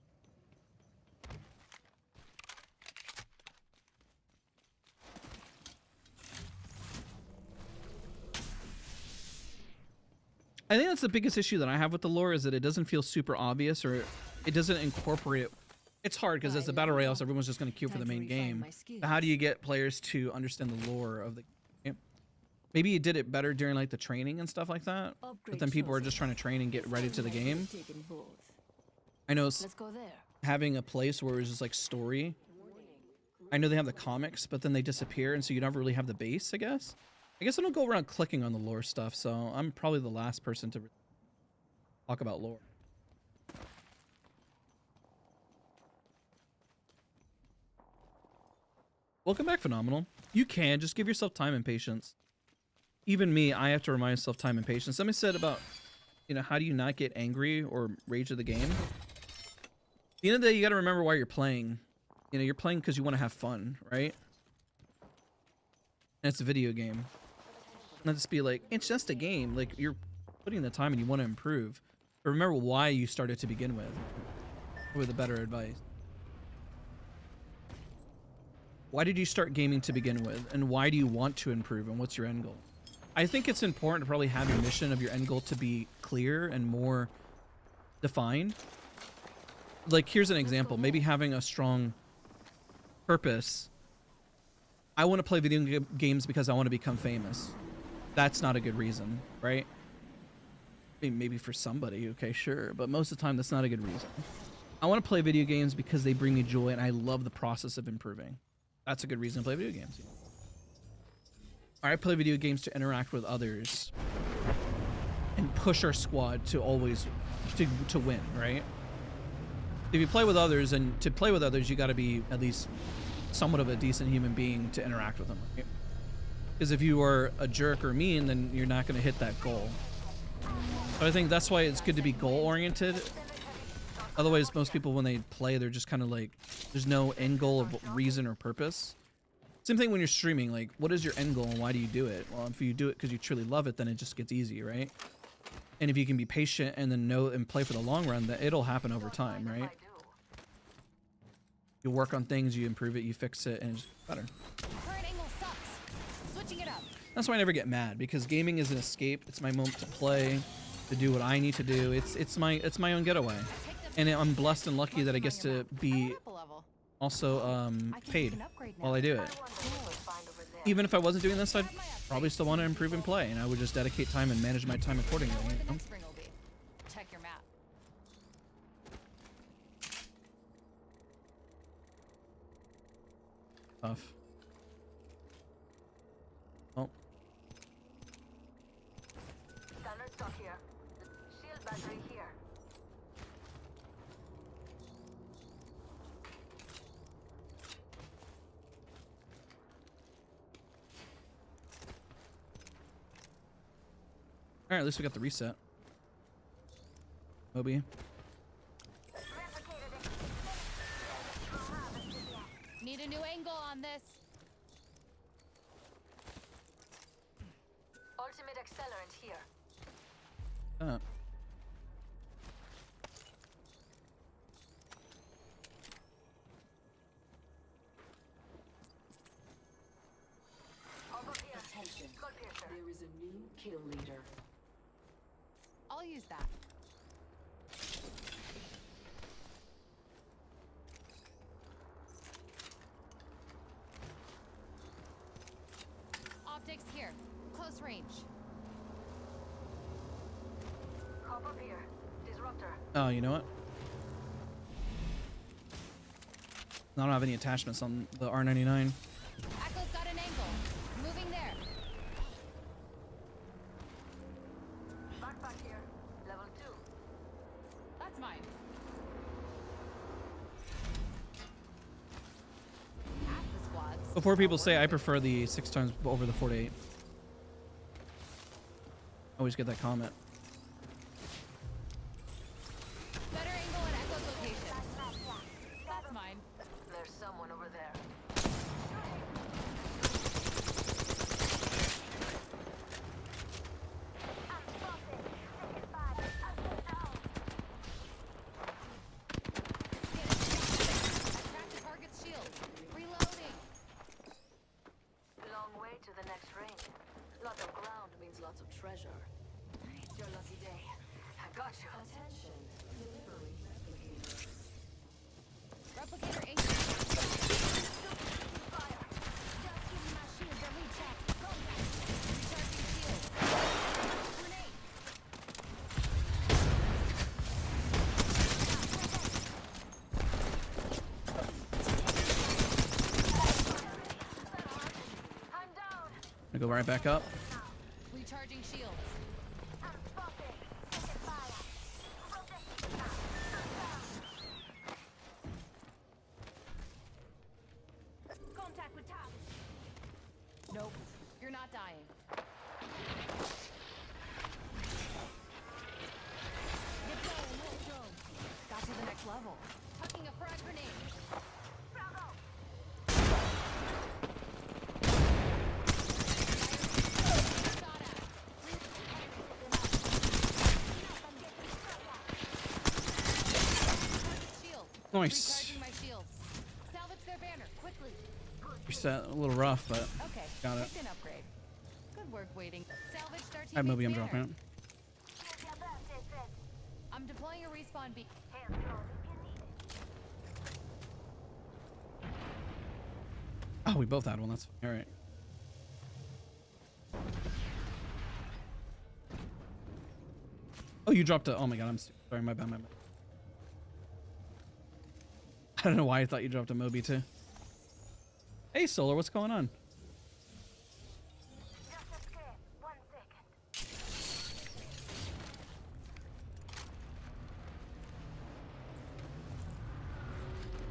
I think that's the biggest issue that I have with the lore is that it doesn't feel super obvious or it doesn't incorporate it. It's hard because as the battle royale, everyone's just going to queue for the main game. But how do you get players to understand the lore of the game? Maybe you did it better during like the training and stuff like that, but then people are just trying to train and get ready to the game. I know Go there. having a place where it's just like story. I know they have the comics, but then they disappear, and so you never really have the base, I guess. I don't go around clicking on the lore stuff, so I'm probably the last person to talk about lore. Welcome back, Phenomenal. You can just give yourself time and patience. Even me, I have to remind myself time and patience. Somebody said about, how do you not get angry or rage of the game? At the end of the day, you got to remember why you're playing. You're playing because you want to have fun, right? And it's a video game. Not just be like, it's just a game. Like, you're putting the time and you want to improve. But remember why you started to begin with. With a better advice. Why did you start gaming to begin with? And why do you want to improve? And what's your end goal? I think it's important to probably have your mission of your end goal to be clear and more defined. Like, here's an example. Maybe having a strong purpose I want to play video games because I want to become famous. That's not a good reason, right? I mean, maybe for somebody, okay, sure, but most of the time that's not a good reason. I want to play video games because they bring me joy and I love the process of improving. That's a good reason to play video games. I play video games to interact with others and push our squad to always to win, right? If you play with others, and to play with others, you got to be at least somewhat of a decent human being to interact with them, right? Because if you are a jerk or mean, then you're not going to hit that goal. So I think that's why it's good to be goal-oriented. Otherwise, most people, when they play, they're just kind of like, there's no end goal of reason or purpose. Same thing when you're streaming. Like, what is your end goal and why do you do it? Well, if you do it because you truly love it, then it just gets easy, right? And if you can be patient and then know and play for the long run, that it'll happen over time, right? You work on things, you improve it, you fix it, and it's better. Current angle sucks. Switching it up. That's why I never get mad, because gaming is an escape. It's my moment to play, to do what I need to do. It's my own getaway, and I'm blessed and lucky that I get to be also paid while I do it. Even if I wasn't doing this, I'd probably still want to improve and play, and I would just dedicate time and manage my time accordingly. You know? Check your map. Tough. Oh. Standard stock here. Shield battery here. Alright, at least we got the reset. Moby. Need a new angle on this. Ultimate accelerant here. Attention. There is a new kill leader. I'll use that. Optics here. Close range. Hop up here. Disruptor. Oh, you know what? I don't have any attachments on the R99. Echo's got an angle. Moving there. Backpack here. Level 2. That's mine. Half the squads. Before people say I prefer the 6 times over the 48. Always get that comment. Better angle at Echo's location. That's mine. There's someone over there. Attack the target's shield. Reloading. Long way to the next ring. Lots of ground means lots of treasure. It's your lucky day. I got you. Attention. Delivering replicators. Replicator angle. Fire. Just giving my shield a recheck. Recharging shield. Grenade. I'm down. I go right back up. Recharging shields. I'm spotted. Taking fire. Rotate. Contact with target. Nope. You're not dying. Deploying more drones. Got to the next level. Tucking a frag grenade. Bravo. Shot at. Target shield. Nice. Recharging my shields. Salvage their banner quickly. Reset a little rough, but Okay. got it. Picked an upgrade. Good work waiting. Salvage their I have Moby, I'm teammate's dropping banner. it. Here's your birthday present. I'm deploying a respawn beacon. Hands close if you need it. Oh, we both had one. That's all right. Oh, you dropped a. Oh my god, I'm sorry. My bad. My bad. I don't know why I thought you dropped a Moby too. Hey, Solar, what's going on? Just a scrape. 1 second.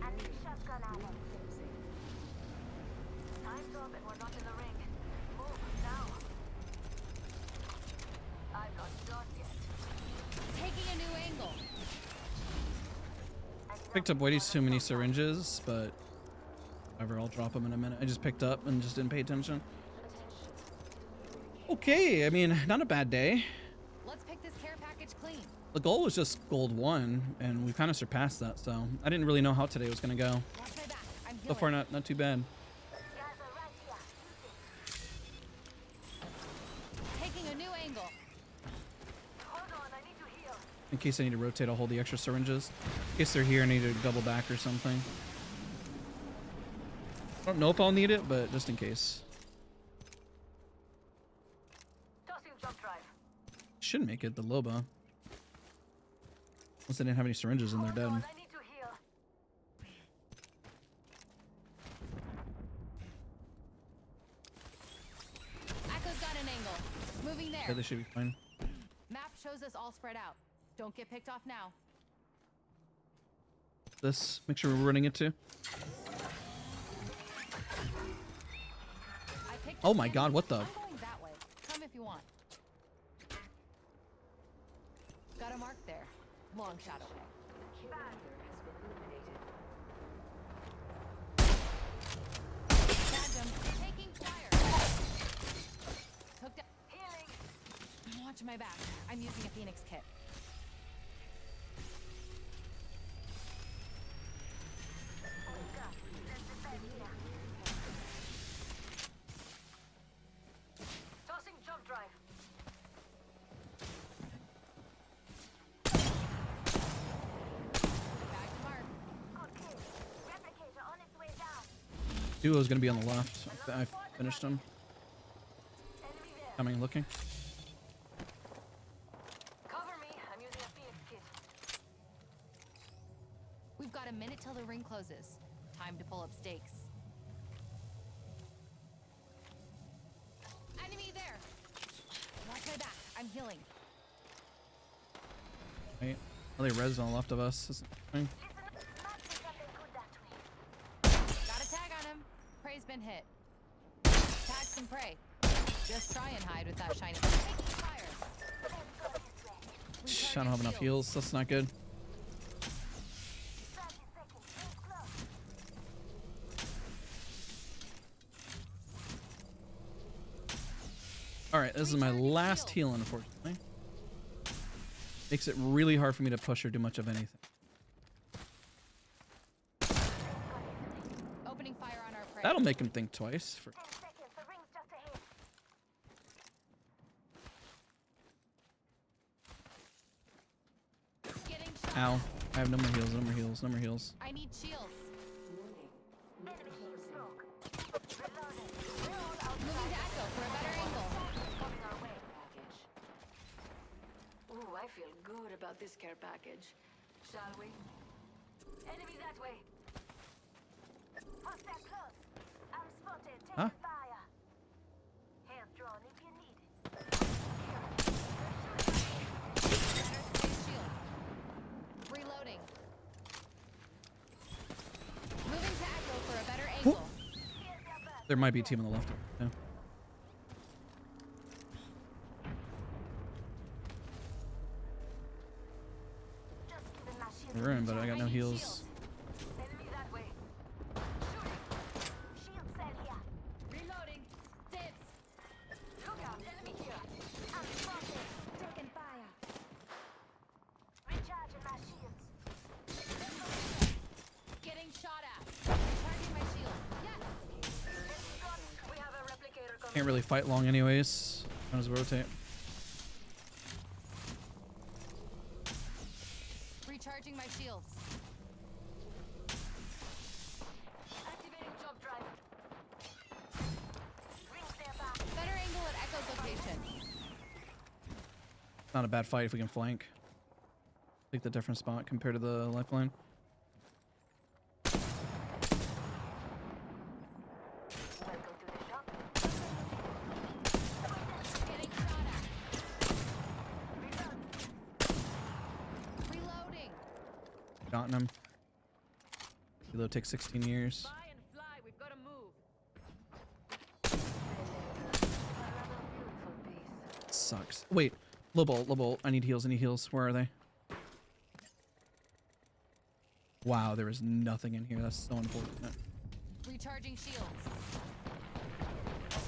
I need a shotgun ammo. Time's up and we're not in the ring. Move now. I'm not done yet. Taking a new angle. Picked up way too many syringes, but whatever, I'll drop them in a minute. I just picked up and just didn't pay attention. Okay, I mean, not a bad day. Let's pick this care package clean. The goal was just gold 1, and we kind of surpassed that, so I didn't really know how today was gonna go. Watch my back. I'm healing. So far, not too bad. Guys are right here. Taking a new angle. Hold on, I need to heal. In case I need to rotate, I'll hold the extra syringes. In case they're here, I need to double back or something. I don't know if I'll need it, but just in case. Tossing jump drive. Should make it, the Loba. Unless they didn't have any syringes and they're Hold dead. on, I need to heal. Echo's got an angle. Moving there. Yeah, they should be fine. Map shows us all spread out. Don't get picked off now. This, make sure we're running it too. I picked Oh up my god, what the? I'm going that way. Come if you want. Got a mark there. Long shot away. Tagged him. Taking fire. Hooked up. Healing. Watch my back. I'm using a Phoenix kit. Tossing jump drive. Back to mark. Okay. Replicator on its way down. Duo's gonna be on the left. I finished him. Enemy there. Coming, looking. Cover me. I'm using a Phoenix kit. We've got a minute till the ring closes. Time to pull up stakes. Enemy there. Watch my back. I'm healing. Right. Oh, they rezzed on the left of us. That's interesting. Listen, Mastiff got them good that way. Got a tag on him. Prey's been hit. Tag some prey. Just try and hide with that shiny. Taking fire. Let's go this way. Shh, I don't have enough heals. That's not good. 30 seconds. Ring close. Alright, this is my last heal, unfortunately. Makes it really hard for me to push or do much of anything. Opening fire on our prey. That'll make him think twice. 10 seconds. The ring's just ahead. Getting shot. Ow. I have no more heals, no more heals, no more heals. I need shields. Enemy shield broke. Reloading. Moving to Echo for a better angle. Coming our way. Package. Ooh, I feel good about this care package. Shall we? Enemy that way. Hostile close. I'm spotted. Taking Huh? fire. Hand drawn if you need it. Shattered Prey's shield. Reloading. Moving to Echo for a better angle. Here's your back. There might be a team on the left. Yeah. Just giving my shield. We're in, but I got no heals. Enemy that way. Shield cell here. Reloading. Dibs. Look out. Enemy here. I'm spotted. Taking fire. Recharging my shields. Getting shot at. Recharging my shield. Yes. We have a replicator coming. Can't really fight long anyways. Might as well rotate. Recharging my shields. Activating jump drive. Not a bad fight if we can flank. Take the different spot compared to the lifeline. Welcome to the shop. Getting shot at. Reloading. Gotten him. Reload takes 16 years. Fly and fly. We've got to move. Another beautiful piece. Sucks. Wait, low bolt. I need heals. Where are they? Wow, there is nothing in here. That's so unfortunate. Recharging shields.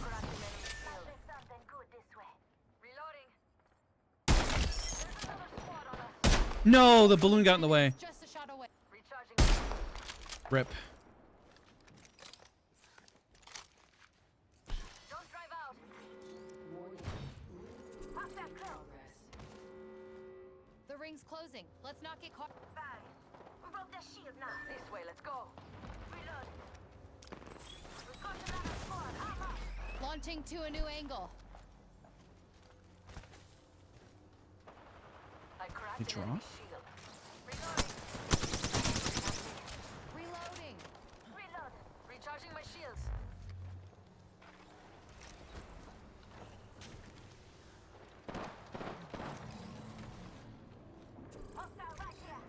Cracked an enemy shield. Something good this way. Reloading. There's another squad on us. No, the balloon got in the way. Just a shot away. Recharging. Rip. Don't drive out. Pop that close. The ring's closing. Let's not get caught. Fine. We broke the shield now. This way, let's go. Reload. We've got another squad. I'm up. Launching to a new angle. I cracked You an draw? enemy shield. Reloading. Reloading. Reload. Recharging my shields. Hostile right here.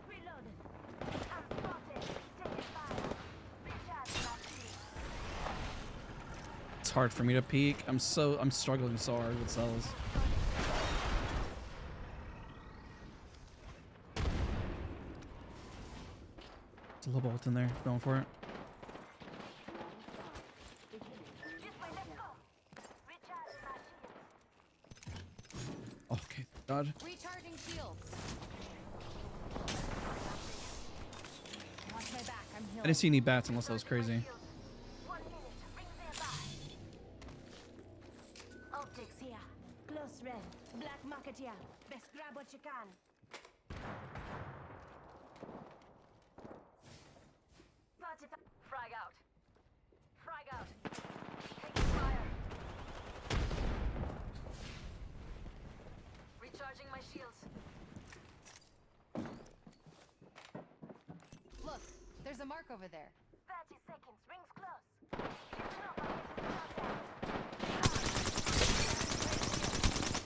Reloaded. I'm spotted. Taking fire. Recharge my shield. It's hard for me to peek. I'm struggling so hard with cells. There's a little bolt in there. Going for it. This way, let's go. Recharge my shield. Okay, God. Recharging shields. Watch my back. I'm I healing. didn't see any bats unless that was crazy. 1 minute. Rings nearby. Optics here. Close red. Black market here. Best grab what you can. Frag out. Frag out. Taking fire. Recharging my shields. Look, there's a mark over there. 30 seconds. Rings close. Listen up.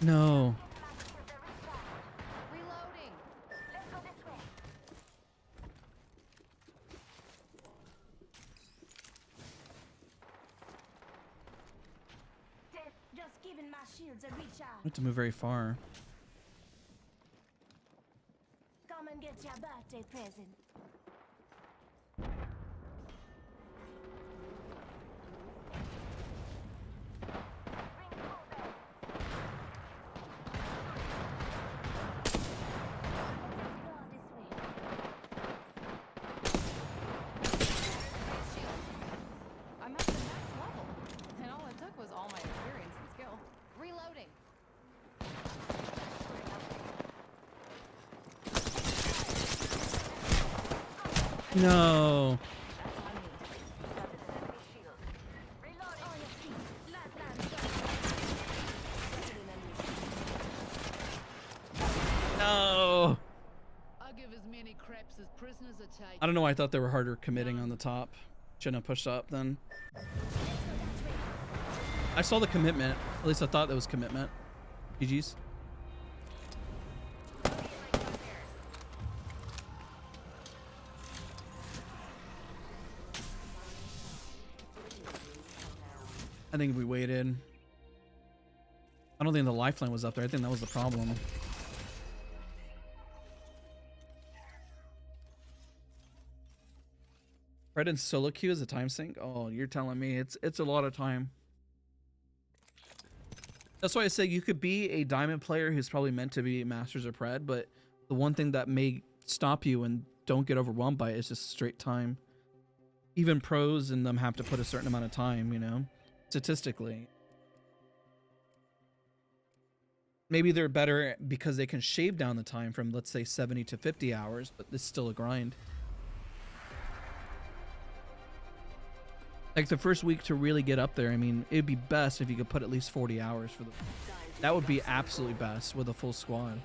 I'm No. getting my shield. They're recharged. Reloading. Let's go this way. Just giving my shields a I recharge. have to move very far. Come and get your birthday present. Ring moving. Go this way. Raise shield. I'm at the next level. And all it took was all my experience and skill. Reloading. No. That's on me. Grabbed an enemy shield. Reloading. On your feet. Lifeline. Go. Grabbing an enemy shield. No. I'll give as many craps as prisoners are taken. I don't know why I thought they were harder committing on the top. Shouldn't have pushed up then. I saw the commitment. At least I thought that was commitment. GG's. I think we waited. I don't think the lifeline was up there. I think that was the problem. Red and solo queue is a time sink? Oh, you're telling me it's a lot of time. That's why I say you could be a diamond player who's probably meant to be masters or pred, but the one thing that may stop you and don't get overwhelmed by it is just straight time. Even pros and them have to put a certain amount of time, you know, statistically. Maybe they're better because they can shave down the time from, let's say, 70 to 50 hours, but it's still a grind. Like the first week to really get up there, I mean, it'd be best if you could put at least 40 hours for the. That would be absolutely best with a full squad.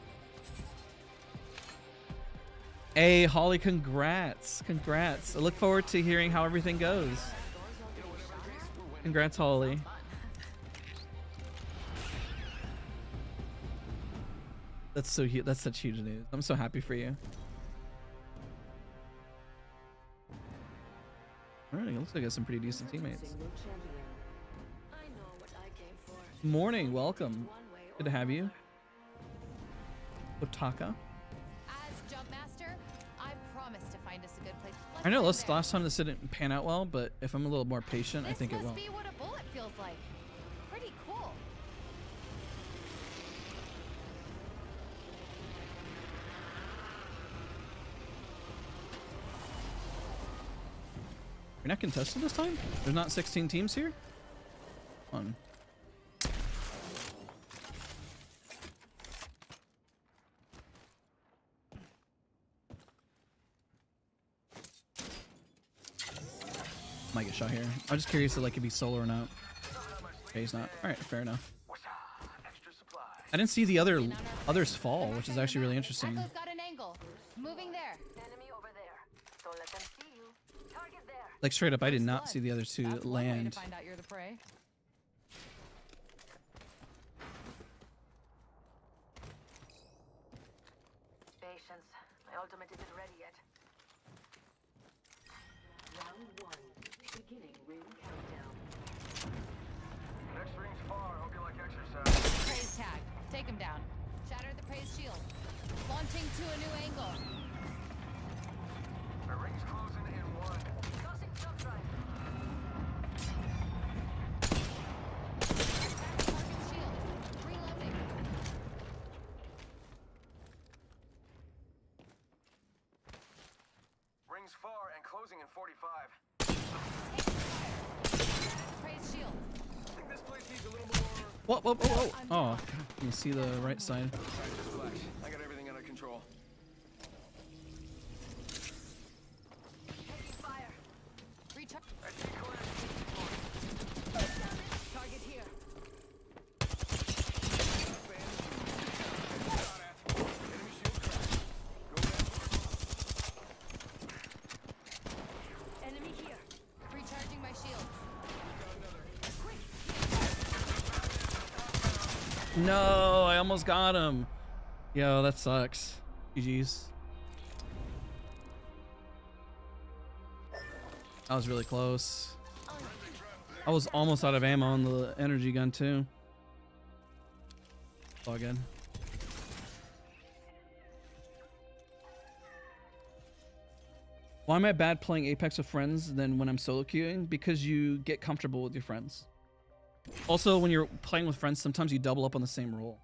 Hey, Holly, congrats. Congrats. I look forward to hearing how everything goes. Congrats, Holly. That's so huge. That's such huge news. I'm so happy for you. All right, it looks like I got some pretty decent teammates. I know what I came for. Morning, welcome. One way Good to or have you. another. Otaka. As jump master, I promise to find us a good place. Let's I know land there. last time this didn't pan out well, but if I'm a little more patient, I think it This will. must be what a bullet feels like. Pretty cool. You're not contested this time? There's not 16 teams here? Come on. Might get shot here. I'm just curious if like if he's solo or not. Okay, he's not. Alright, fair enough. Extra supply. I didn't see the others fall, which is actually really interesting. Echo's got an angle. Moving there. Enemy over there. Don't let them see you. Target there. Like straight up, I did not see the other two That's one way to land. find out you're the prey. Patience. My ultimate isn't ready yet. Round 1. Beginning ring countdown. Next ring's far. Hope you like exercise. Praise tag. Take him down. Shatter the praise shield. Launching to a new angle. The ring's closing in 1. Tossing jump drive. Target shield. Reloading. Ring's far and closing in 45. Taking fire. Praise shield. I think this place needs a little more. Whoa, whoa, whoa, whoa. Oh, you can see the right side. Relax. I got everything under control. Taking fire. Recharge. Target here. Enemy here. Recharging my shields. No, I almost got him. Yo, that sucks. GG's. That was really close. I was almost out of ammo on the energy gun too. All good. Why am I bad playing Apex with friends than when I'm solo queuing? Because you get comfortable with your friends. Also, when you're playing with friends, sometimes you double up on the same role.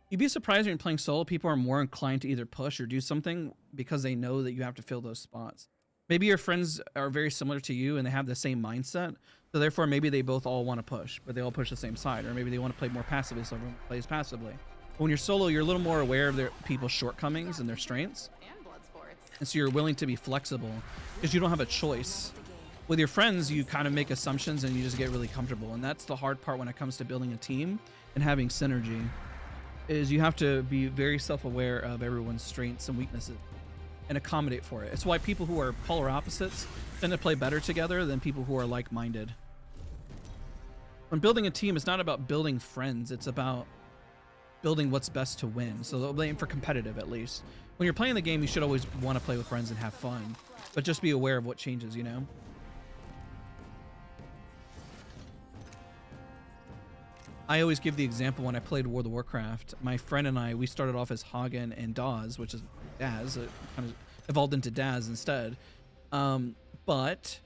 You'd be surprised when you're playing solo, people are more inclined to either push or do something because they know that you have to fill those spots. Maybe your friends are very similar to you and they have the same mindset, so therefore maybe they both all want to push, but they all push the same side, or maybe they want to play more passively, so everyone plays passively. But when you're solo, you're a little more aware of their people's shortcomings and their strengths, And blood sports. and so you're willing to be flexible because you don't have a choice. With your friends, you kind of make assumptions and you just get really comfortable, and that's the hard part when it comes to building a team and having synergy, is you have to be very self-aware of everyone's strengths and weaknesses and accommodate for it. It's why people who are polar opposites tend to play better together than people who are like-minded. When building a team, it's not about building friends, it's about building what's best to win. So they'll aim for competitive, at least. When you're playing the game, you should always want to play with friends and have fun, but just be aware of what changes, you know? I always give the example when I played World of Warcraft. My friend and I, we started off as Hagen and Dazs, which is Dazs. It kind of evolved into Dazs instead. But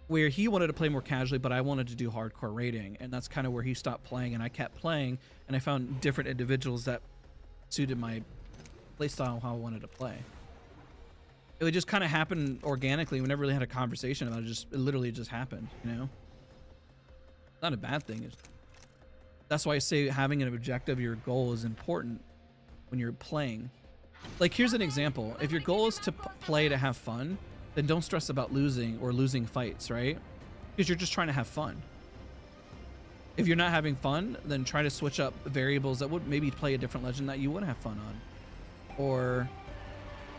where he wanted to play more casually, but I wanted to do hardcore raiding, and that's kind of where he stopped playing, and I kept playing, and I found different individuals that suited my playstyle, how I wanted to play. It would just kind of happen organically. We never really had a conversation about it. It literally just happened, you know? Not a bad thing. That's why I say having an objective, your goal, is important when you're playing. Like, here's an example. If your goal is to play to have fun, then don't stress about losing or losing fights, right? because you're just trying to have fun. If you're not having fun, then try to switch up variables that would maybe play a different legend that you would have fun on, or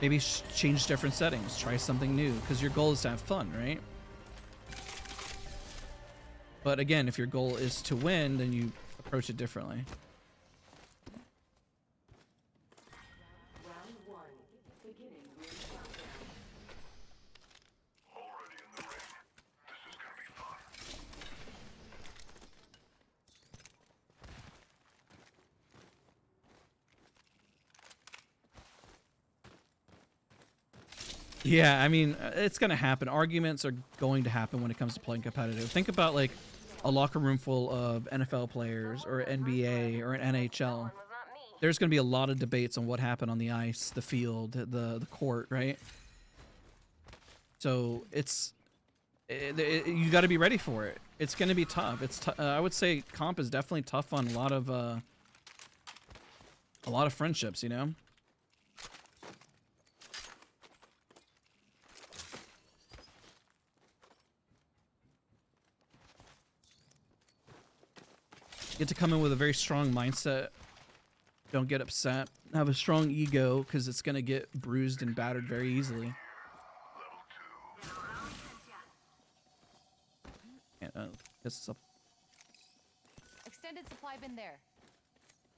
maybe change different settings, try something new, because your goal is to have fun, right? But again, if your goal is to win, then you approach it differently. Round one. Beginning ring countdown. Already in the ring. This is gonna be fun. Yeah, I mean, it's going to happen. Arguments are going to happen when it comes to playing competitive. Think about like a locker room full of NFL players or NBA or an NHL. There's going to be a lot of debates on what happened on the ice, the field, the court, right? So you got to be ready for it. It's going to be tough. I would say comp is definitely tough on a lot of friendships, you know? You get to come in with a very strong mindset. Don't get upset. Have a strong ego, because it's going to get bruised and battered very easily. Yeah, this is up. Extended supply bin there.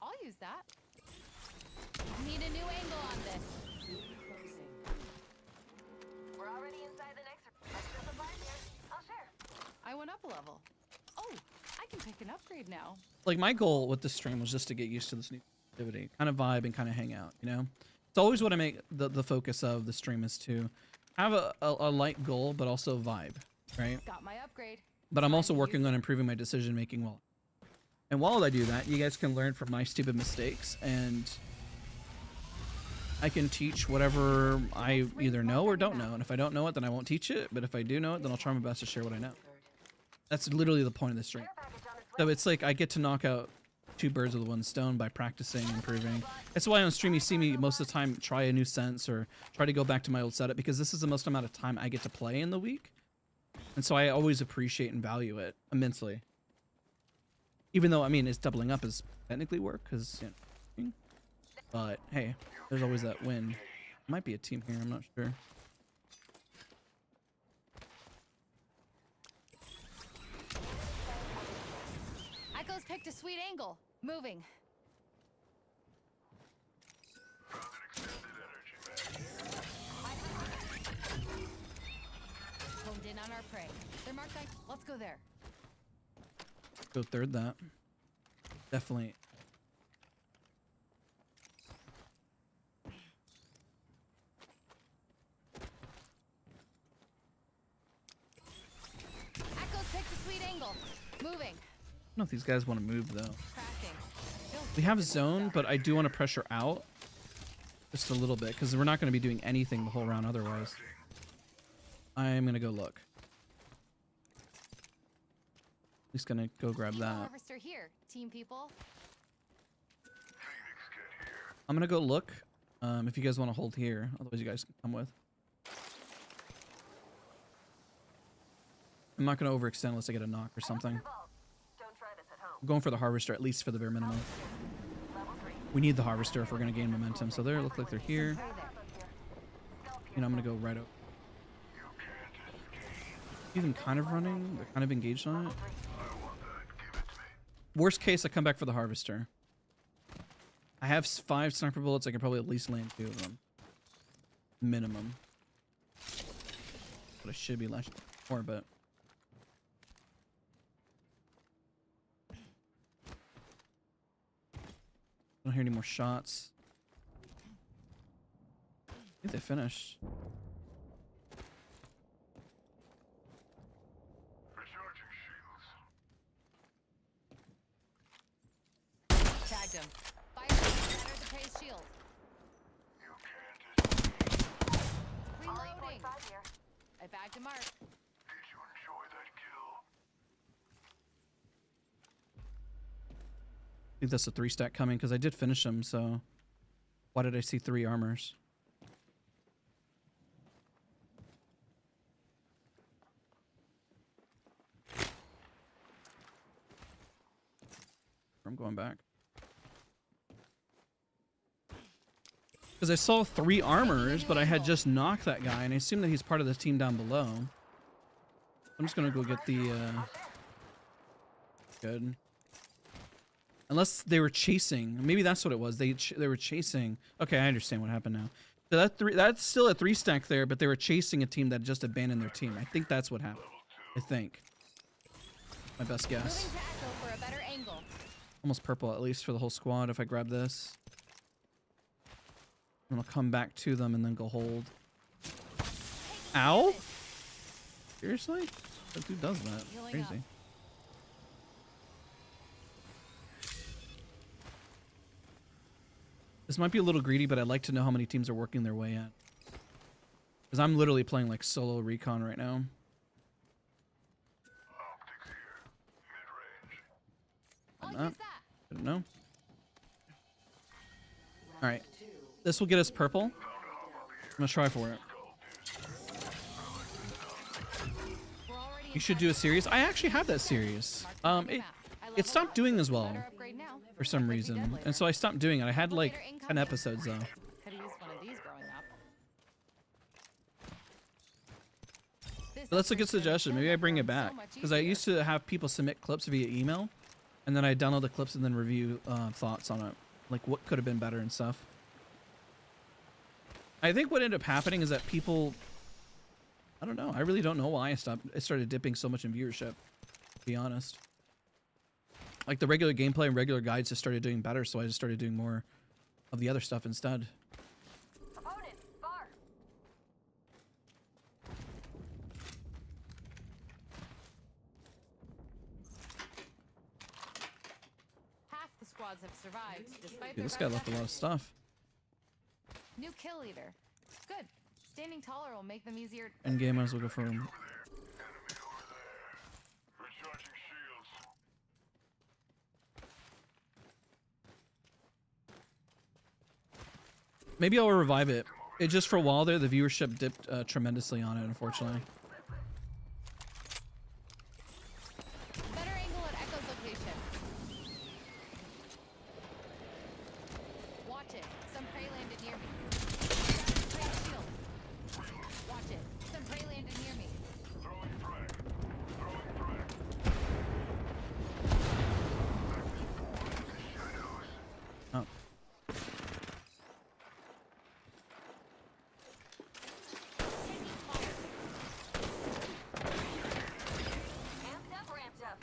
I'll use that. Need a new angle on this. We're already inside the next extra supplies here. I'll share. I went up a level. Oh, I can pick an upgrade now. Like, my goal with this stream was just to get used to this new activity, kind of vibe and kind of hang out, you know? It's always what I make the focus of the stream, is to have a light goal, but also vibe, right? Got my upgrade. But I'm also working on improving my decision making while. And while I do that, you guys can learn from my stupid mistakes, and I can teach whatever I either know or don't know. And if I don't know it, then I won't teach it. But if I do know it, then I'll try my best to share what I know. That's literally the point of the stream. So it's like I get to knock out two birds with one stone by practicing and improving. That's why on stream you see me most of the time try a new sense or try to go back to my old setup, because this is the most amount of time I get to play in the week. And so I always appreciate and value it immensely. Even though, I mean, it's doubling up is technically work, because, you know, but hey, there's always that win. Might be a team here, I'm not sure. Echo's picked a sweet angle. Moving. Found an extended energy mag. Honed in on our prey. They're marked like, let's go there. Go third that. Definitely. Echo's picked a sweet angle. Moving. I don't know if these guys want to move though. Crafting. Feels We have good zone, stuff. but I do want to pressure out just a little bit, because we're not going to be doing anything the whole round otherwise. I'm going to go look. Just going to go grab Eagle that. harvester here, team people. Phoenix, get here. I'm going to go look if you guys want to hold here. Otherwise, you guys can come with. I'm not going to overextend unless I get a knock or something. Don't try this at home. I'm going for the harvester, at least for the bare minimum. Level 3. We need the harvester if we're going to gain momentum. So they look like they're here. Prey there. You know, I'm going to go right over. Even kind of running. They're kind of engaged on it. Worst case, I come back for the harvester. I have 5 sniper bullets. I can probably at least land 2 of them. Minimum. But I should be lashing more, but... I don't hear any more shots. I think they finished. Recharging shields. Tagged him. Fire. Shatter the prey's shield. You can't escape. Reloading. 5 here. I bagged a mark. Did you enjoy that kill? I think that's a 3-stack coming, because I did finish him, so... Why did I see 3 armors? from going back. Because I saw 3 armors, but I had just knocked that guy, and I assume that he's part of the team down below. I'm just gonna go get the, good. Unless they were chasing. Maybe that's what it was. They were chasing. Okay, I understand what happened now. So that's still a 3 stack there, but they were chasing a team that just abandoned their team. I think that's what happened. I think. My best guess. Moving to Echo for a better angle. Almost purple at least for the whole squad if I grab this. And I'll come back to them and then go hold. Ow? Seriously? That dude does that. Healing Crazy. This might be a little greedy, but I'd like to know how many teams are working their way in. Because I'm literally playing like solo recon right now. Optics here. Mid-range. I'll Not. use that. Didn't know. Alright. This will get us purple. I'm gonna try for it. We're already You should do a series. I actually have that series. It stopped doing as well better upgrade now. for some reason. And so I stopped doing it. I had like 10 episodes though. Could have used one of these growing up. But that's a good suggestion. Maybe I bring it back. Because I used to have people submit clips via email. And then I download the clips and then review thoughts on it. Like what could have been better and stuff. I think what ended up happening is that people... I don't know. I really don't know why I started dipping so much in viewership. To be honest. Like the regular gameplay and regular guides just started doing better. So I just started doing more of the other stuff instead. Opponent, far. Half the squads have survived, despite Dude, their this guy best left a lot of efforts. stuff. New kill leader. Good. Standing taller will make them easier. End game, might as well go for him. Enemy over there. Recharging shields. Maybe I'll revive it. It just for a while there, the viewership dipped tremendously on it, unfortunately. Better angle at Echo's location. Watch it. Some prey landed near me. Prey shield. Watch it. Some prey landed near me. Throwing frag. Throwing frag. Oh. Amped up, ramped up.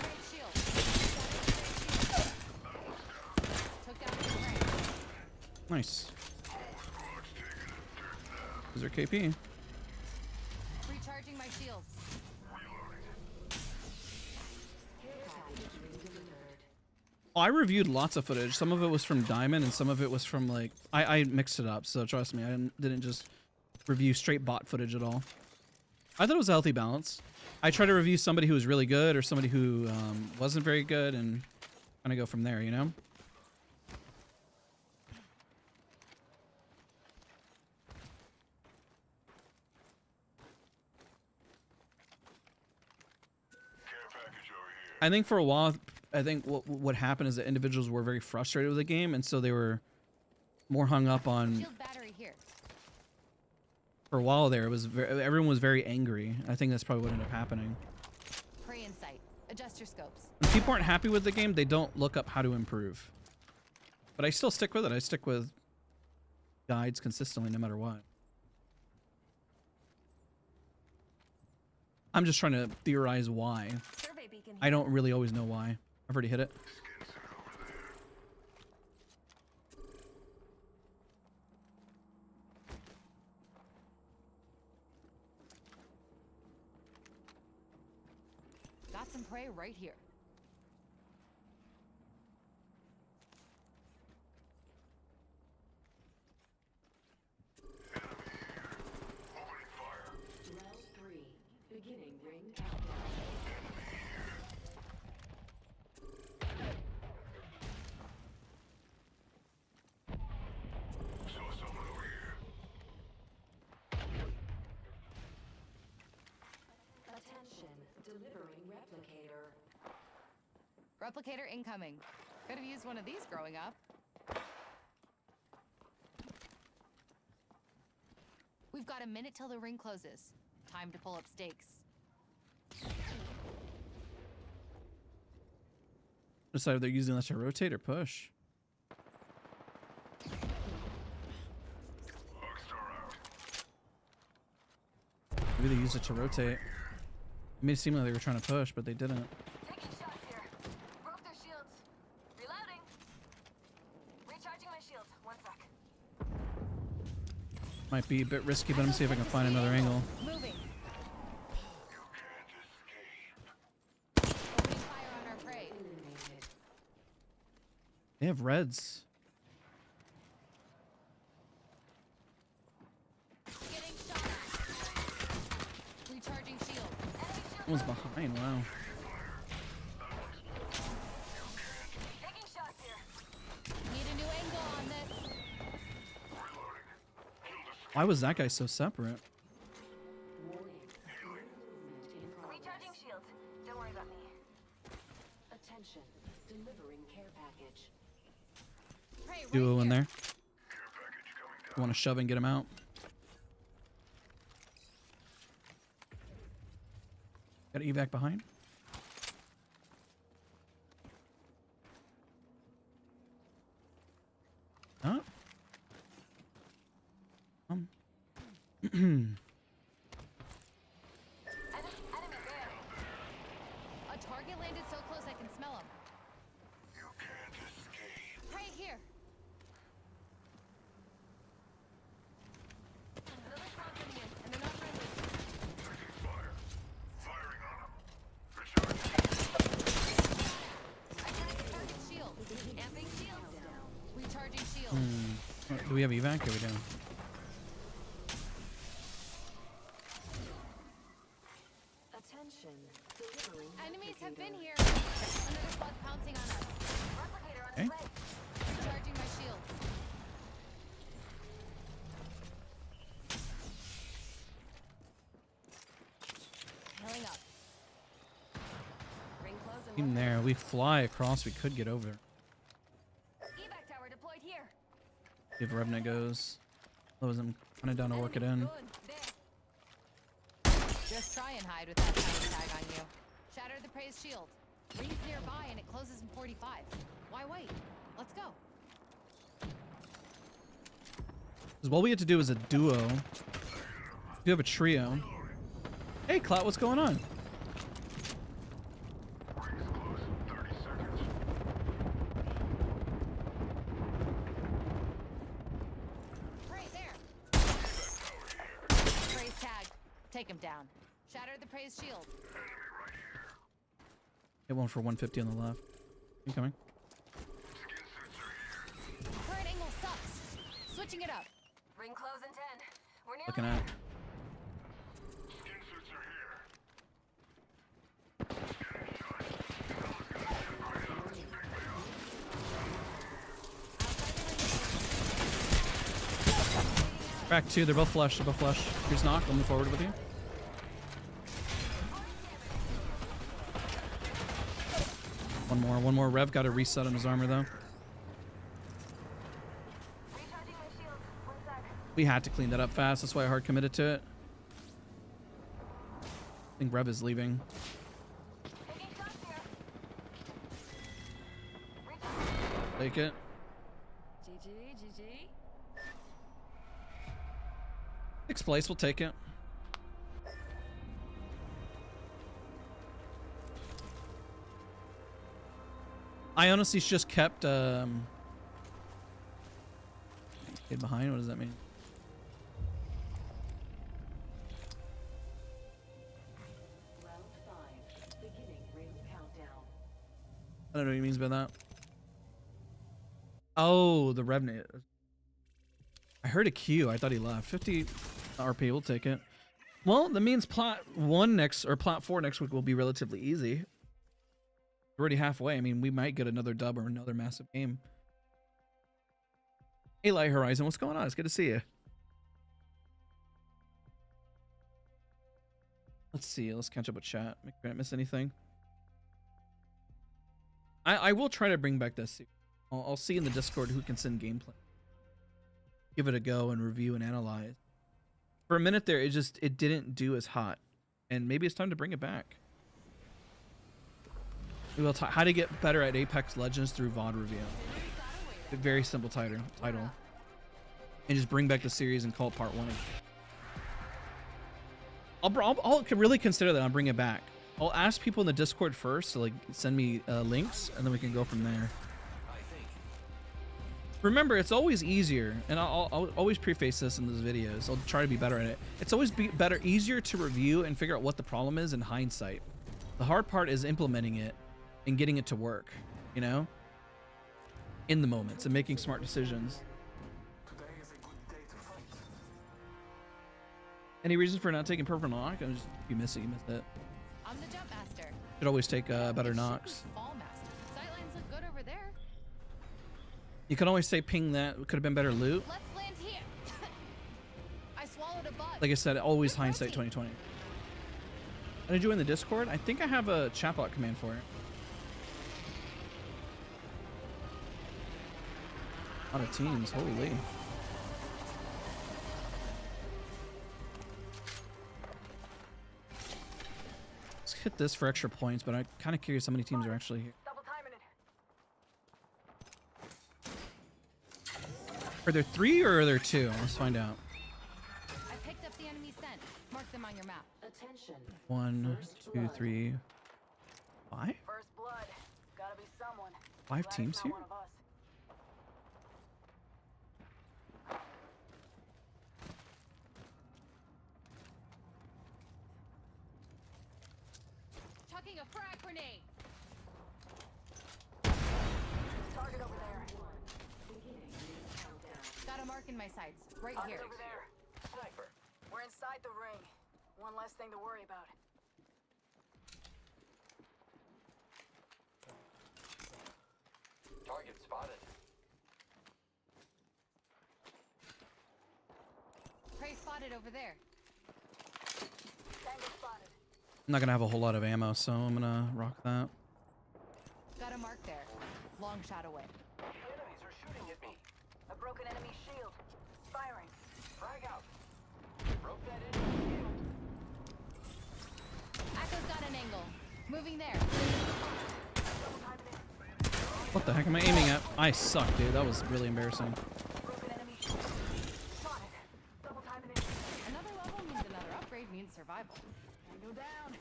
Prey shield. Took down the prey. Nice. Is there KP? Recharging my shields. Oh, I reviewed lots of footage. Some of it was from Diamond and some of it was from like... I mixed it up, so trust me. I didn't just review straight bot footage at all. I thought it was a healthy balance. I try to review somebody who was really good or somebody who wasn't very good and kind of go from there, you know? Care package over here. I think for a while, I think what happened is that individuals were very frustrated with the game, and so they were more hung up on. Shield battery here. For a while there, it was everyone was very angry. I think that's probably what ended up happening. Prey in sight. Adjust your scopes. When people aren't happy with the game, they don't look up how to improve. But I still stick with it. I stick with guides consistently, no matter what. I'm just trying to theorize why. Survey beacon. I don't really always know why. I've already hit it. Skin suit over there. Got some prey right here. Opening fire. Round 3. Beginning ring countdown. Saw someone over Delivering replicator. Replicator incoming. Could have used one of these growing up. We've got a minute till the ring closes. Time to pull up stakes. Decide if they're using that to rotate or push. Maybe they use it to rotate. It made it seem like they were trying to push, but they didn't. Taking shots here. Broke their shields. Reloading. Recharging my shields. 1 sec. Might be a bit risky, but I'm gonna see if I can find another angle. Moving. You can't escape. Opening fire on our prey. Eliminated. They have reds. Getting shot at. Recharging shield. Someone's behind. Wow. Taking shots here. Need a new angle on this. Why was that guy so separate? Warning. Movement in progress. Recharging shields. Don't worry about me. Attention. Delivering care package. Prey right Duo in here. there. Want to shove and get him out? Got an evac behind. Huh? Enemy there. A target landed so close I can smell him. You can't escape. Prey here. Another squad coming in, and they're not friendly. Taking fire. Firing on them. Recharging. Identity target shield. Amping shields. Recharging shield. Do we have evac or we don't? Attention. Delivering Enemies have been replicator. here. Another squad pouncing on us. Replicator on Okay. its way. Recharging my shield. Healing up. Ring close and Even there, we fly across. We could get over. evac tower deployed here. See if Revenant goes. Close him. Kind of down to work it in. Good. There. Just try and hide with that tiny tag on you. Shatter the prey's shield. Ring's nearby and it closes in 45. Why wait? Let's go. Because what we have to do is a duo. You have a trio. Hey, Clout, what's going on? Rings close. 30 seconds. Prey there. Prey's tagged. Take him down. Shatter the prey's shield. Hit one for 150 on the left. Incoming. Skin suits are here. Current angle sucks. Switching it up. Ring close in 10. We're nearly Looking there. at. Skin suits are here. Crack two. They're both flush. They're both flush. Here's knock. I'll move forward with you. One more. One more. Rev got a reset on his armor though. Recharging my shield. 1 sec. We had to clean that up fast. That's why I hard committed to it. I think Rev is leaving. Taking shots here. Take it. GG. Sixth place. We'll take it. I honestly just kept stayed behind. What does that mean? Round 5. Beginning ring countdown. I don't know what he means by that. Oh, the Revenant. I heard a Q. I thought he left. 50 RP. We'll take it. Well, that means plot 1 next or plot 4 next week will be relatively easy. We're already halfway. I mean, we might get another dub or another massive game. Hey, Light Horizon, what's going on? It's good to see you. Let's see. Let's catch up with chat. Make sure I didn't miss anything. I will try to bring back this. I'll see in the Discord who can send gameplay. Give it a go and review and analyze. For a minute there, it didn't do as hot, and maybe it's time to bring it back. We will talk how to get better at Apex Legends through VOD review. A very simple title, and just bring back the series and call it part 1. I'll really consider that. I'll bring it back. I'll ask people in the Discord first to like send me links, and then we can go from there. Remember, it's always easier, and I'll always preface this in those videos. I'll try to be better at it. It's always easier to review and figure out what the problem is in hindsight. The hard part is implementing it and getting it to work, you know, in the moments and making smart decisions. Today is a good day to fight. Any reason for not taking purple knock? If you miss it, you missed it. I'm the jump master. Should always take better knocks. Fall master. Sightlines look good over there. You can always say ping that could have been better loot. Let's land here. I swallowed a bug. Like I said, always hindsight 2020. And did you in the Discord? I think I have a chatbot command for it. A lot of teams, holy. Let's hit this for extra points, but I'm kind of curious how many teams are actually here. Double timing it. Are there 3 or are there 2? Let's find out. I picked up the enemy scent. Mark them on your map. Attention. 1, 2, 3, 5? First blood. Gotta be someone. 5 Glad teams it's here? not one of us. Chucking a frag grenade. Target over there. Got a mark in my sights. Right Target here. over there. Sniper. We're inside the ring. One less thing to worry about. Target spotted. Prey spotted over there. Tango spotted. I'm not gonna have a whole lot of ammo, so I'm gonna rock that. Got a mark there. Long shot away. The enemies are shooting at me. A broken enemy shield. Firing. Frag out. Broke that enemy shield. Echo's got an angle. Moving there. Double timing it. What the heck am I aiming at? I suck, dude. That was really embarrassing. Broken enemy shield. Spotted. Double timing it. Another level means another upgrade means survival. Tango down.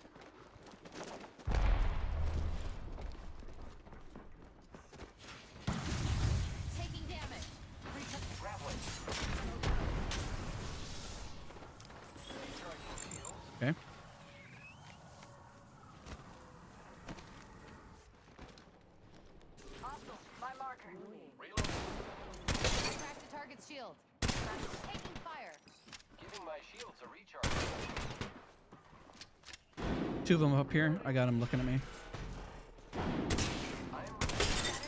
Taking damage. Grappling. Okay. Hostile. My marker. Reload. Cracked the target's shield. Taking fire. Giving my shields a recharge. 2 of them up here. I got them looking at me. Shattered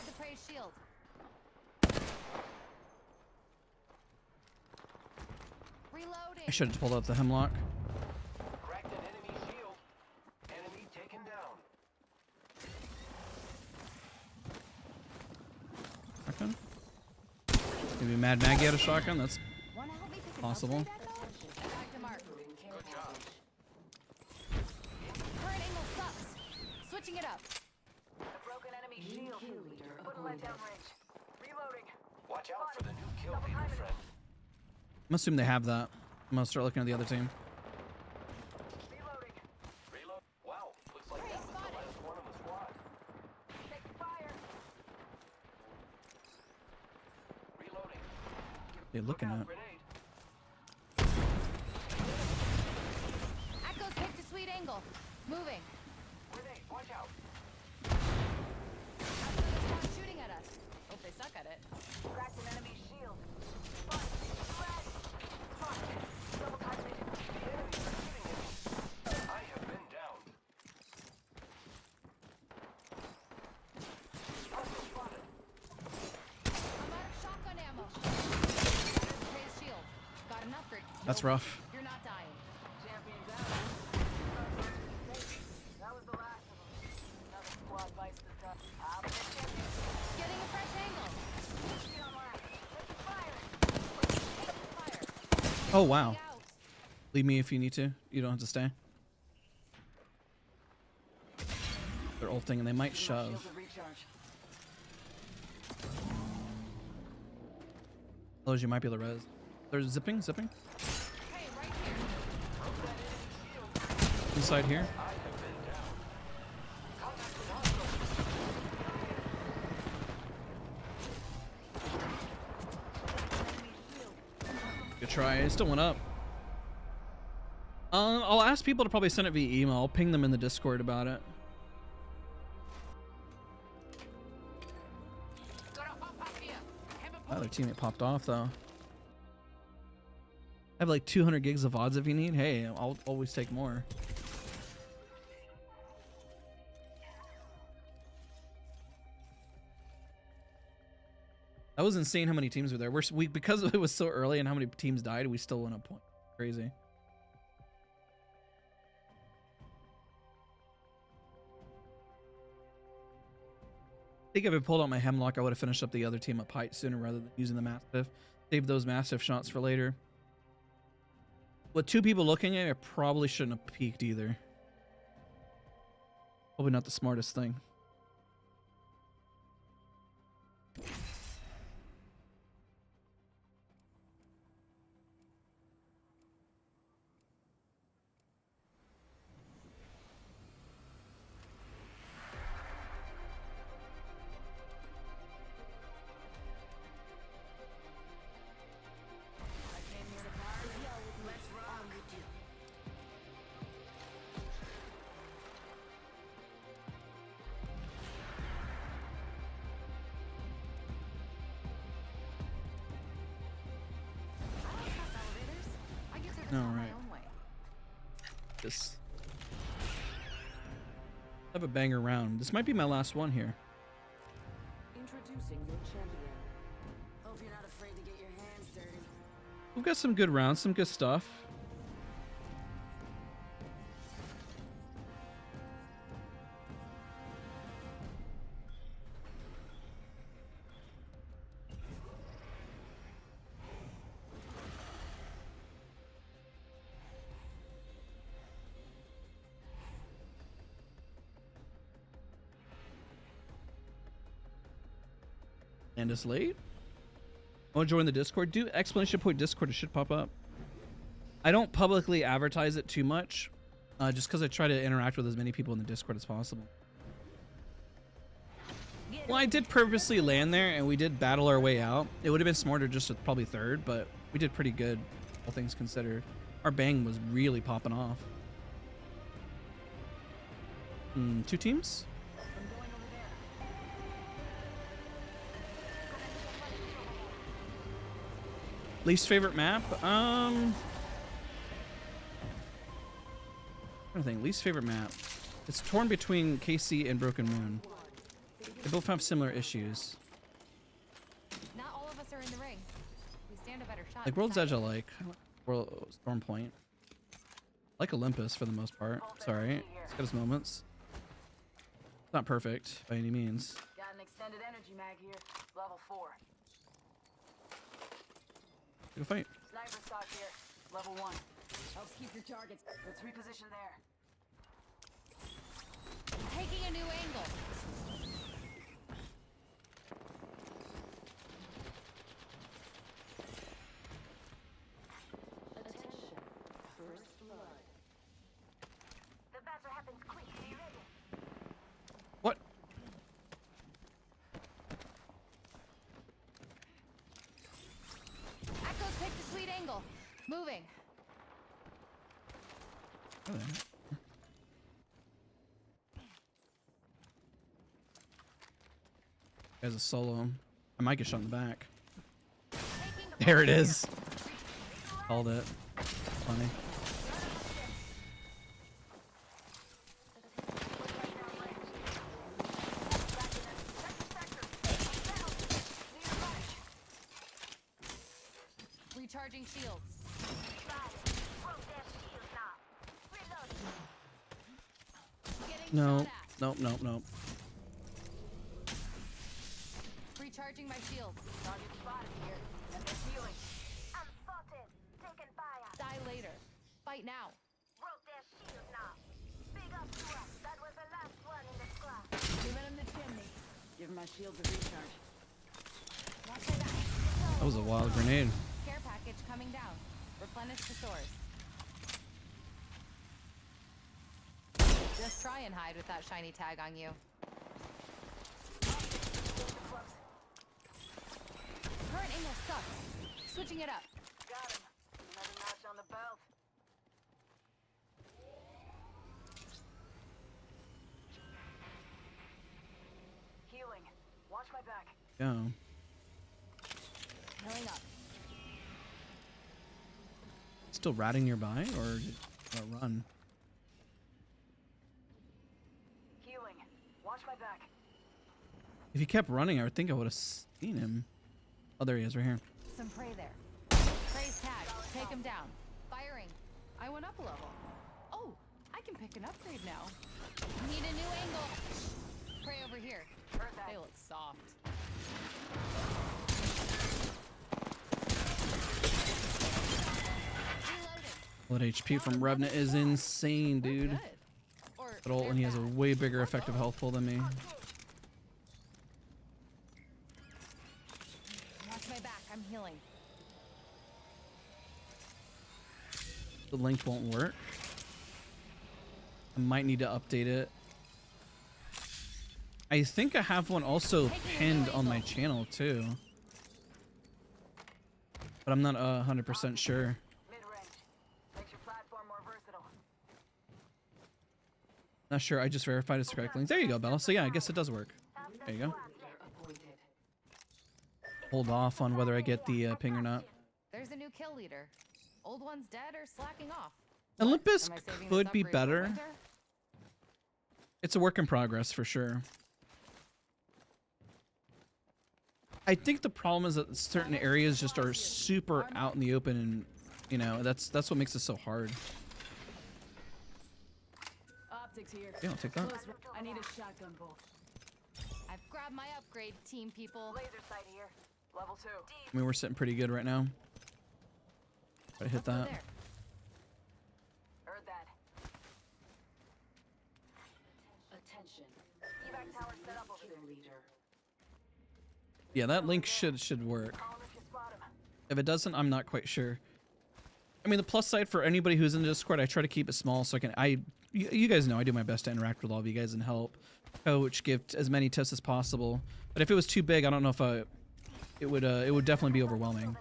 the prey's shield. Reloading. I should have pulled out the hemlock. Cracked an enemy shield. Enemy taken down. Shotgun? Maybe Mad Maggie had a shotgun? That's Wanna help me pick an possible. upgrade, Echo? Back to mark. Good job. Current angle sucks. Switching it up. A broken enemy shield. Wouldn't let down range. Reloading. Watch out for the new kill leader, friend. I'm assuming they have that. I'm gonna start looking at the other team. Reloading. Reload. Wow. Looks like that was the last one of the squad. Take fire. Reloading. They're looking Out at. grenade. Echo's picked a sweet angle. Moving. Grenade. Watch out. Echo's not shooting at us. Hope they suck at it. Cracked an enemy shield. Spotted. Red. Spotted. Double timing it. The enemies are shooting at me. I have been downed. Hostile spotted. I'm out of shotgun ammo. Shattered the prey's shield. Got an upgrade. That's Nope. rough. You're not dying. Champion down. Oh, wow. Out. Leave me if you need to. You don't have to stay. They're ulting and they might shove. Shields will recharge. Oh, you might be able to res. They're zipping. Hey, right here. Inside here. Good try. It still went up. I'll ask people to probably send it via email. I'll ping them in the Discord about it. Other teammate popped off though. I have like 200 gigs of VODs if you need. Hey, I'll always take more. That was insane how many teams were there. We because it was so early and how many teams died, we still went up point. Crazy. I think if I pulled out my Hemlock, I would have finished up the other team up height sooner rather than using the Mastiff. Save those Mastiff shots for later. With 2 people looking at it, I probably shouldn't have peeked either. Probably not the smartest thing. All right. This. I have a banger round. This might be my last one here. Introducing your champion. Hope you're not afraid to get your hands dirty. We've got some good rounds, some good stuff. And it's late. Want to join the Discord? Do exclamation point Discord. It should pop up. I don't publicly advertise it too much, just because I try to interact with as many people in the Discord as possible. Well, I did purposely land there, and we did battle our way out. It would have been smarter just to probably third, but we did pretty good, all things considered. Our bang was really popping off. 2 teams? Least favorite map? I don't think. Least favorite map. It's torn between KC and Broken Moon. They both have similar issues. Not all of us are in the ring. We stand a better shot. Like World's Edge I like. World Storm Point. I like Olympus for the most part. Sorry. It's got its moments. It's not perfect by any means. Got an extended energy mag here. Level 4. Go fight. Sniper stock here. Level 1. Helps keep your targets. Let's reposition there. Taking a new angle. Attention. First blood. The battle happens quick. Are you ready? What? Echoes picked a sweet angle. Moving. As a solo, I might get shot in the back. Taking the There it is. Called it. Funny. Recharging shields. Broke their shield now. Reloading. Getting No. shot at. Nope. Nope. Nope. Recharging my shields. Target spotted here. And they're healing. I'm spotted. Taking fire. fight now. Broke their shield now. Big up to us. That was the last one in the squad. Human in the chimney. Give my shields a recharge. Watch my back. That was a wild grenade. Care package coming down. Replenish the stores. Just try and hide with that shiny tag on you. Current angle sucks. Switching it up. Got him. Another notch on the belt. Healing. Watch my back. Yeah. Healing up. Still ratting nearby, or did run? Healing. Watch my back. If he kept running, I would think I would have seen him. Oh, there he is, right here. Some prey there. Prey's tag. Take him down. Firing. I went up a level. Oh, I can pick an upgrade now. Need a new angle. Prey over here. Heard that. They look soft. Reloading. What HP from Revenant is insane, We're dude. good. Or But ult, and he has a they're bad. way bigger effective health pool than me. Watch my back. I'm healing. The link won't work. I might need to update it. I think I have one also pinned on my channel too, but I'm not 100% sure. Mid-range. Makes your platform more versatile. Not sure. I just verified its correct link. There you go, Bella. So yeah, I guess it does work. There you go. Hold off on whether I get the ping or not. There's a new kill leader. Old one's dead or slacking off. Olympus Am I saving this could be upgrade for better. winter? It's a work in progress for sure. I think the problem is that certain areas just are super out in the open, and you know that's what makes it so hard. Optics here. Yeah, I'll take that. I need a shotgun bolt. I've grabbed my upgrade, team people. Laser sight here. Level 2. I mean, we're sitting pretty good right now. Try to hit Let's go that. there. Heard that. Attention. Evac tower set up over Kill there. leader. Yeah, that link should work. Call him if you spot him. If it doesn't, I'm not quite sure. I mean, the plus side for anybody who's in the Discord, I try to keep it small so I can. You guys know I do my best to interact with all of you guys and help, coach, give as many tips as possible. But if it was too big, I don't know if it would definitely be overwhelming.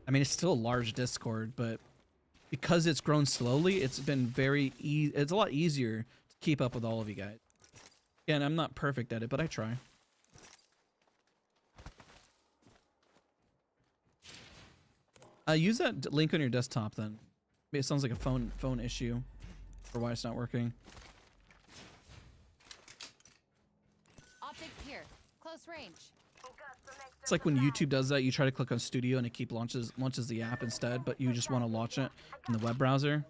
I mean, it's still a large Discord, but because it's grown slowly, it's been very easy. It's a lot easier to keep up with all of you guys. Again, I'm not perfect at it, but I try. Use that link on your desktop then. It sounds like a phone issue for why it's not working. Optics here. Close range. It's like when YouTube does that, you try to click on Studio and it launches the app instead, but you just want to launch it in the web browser.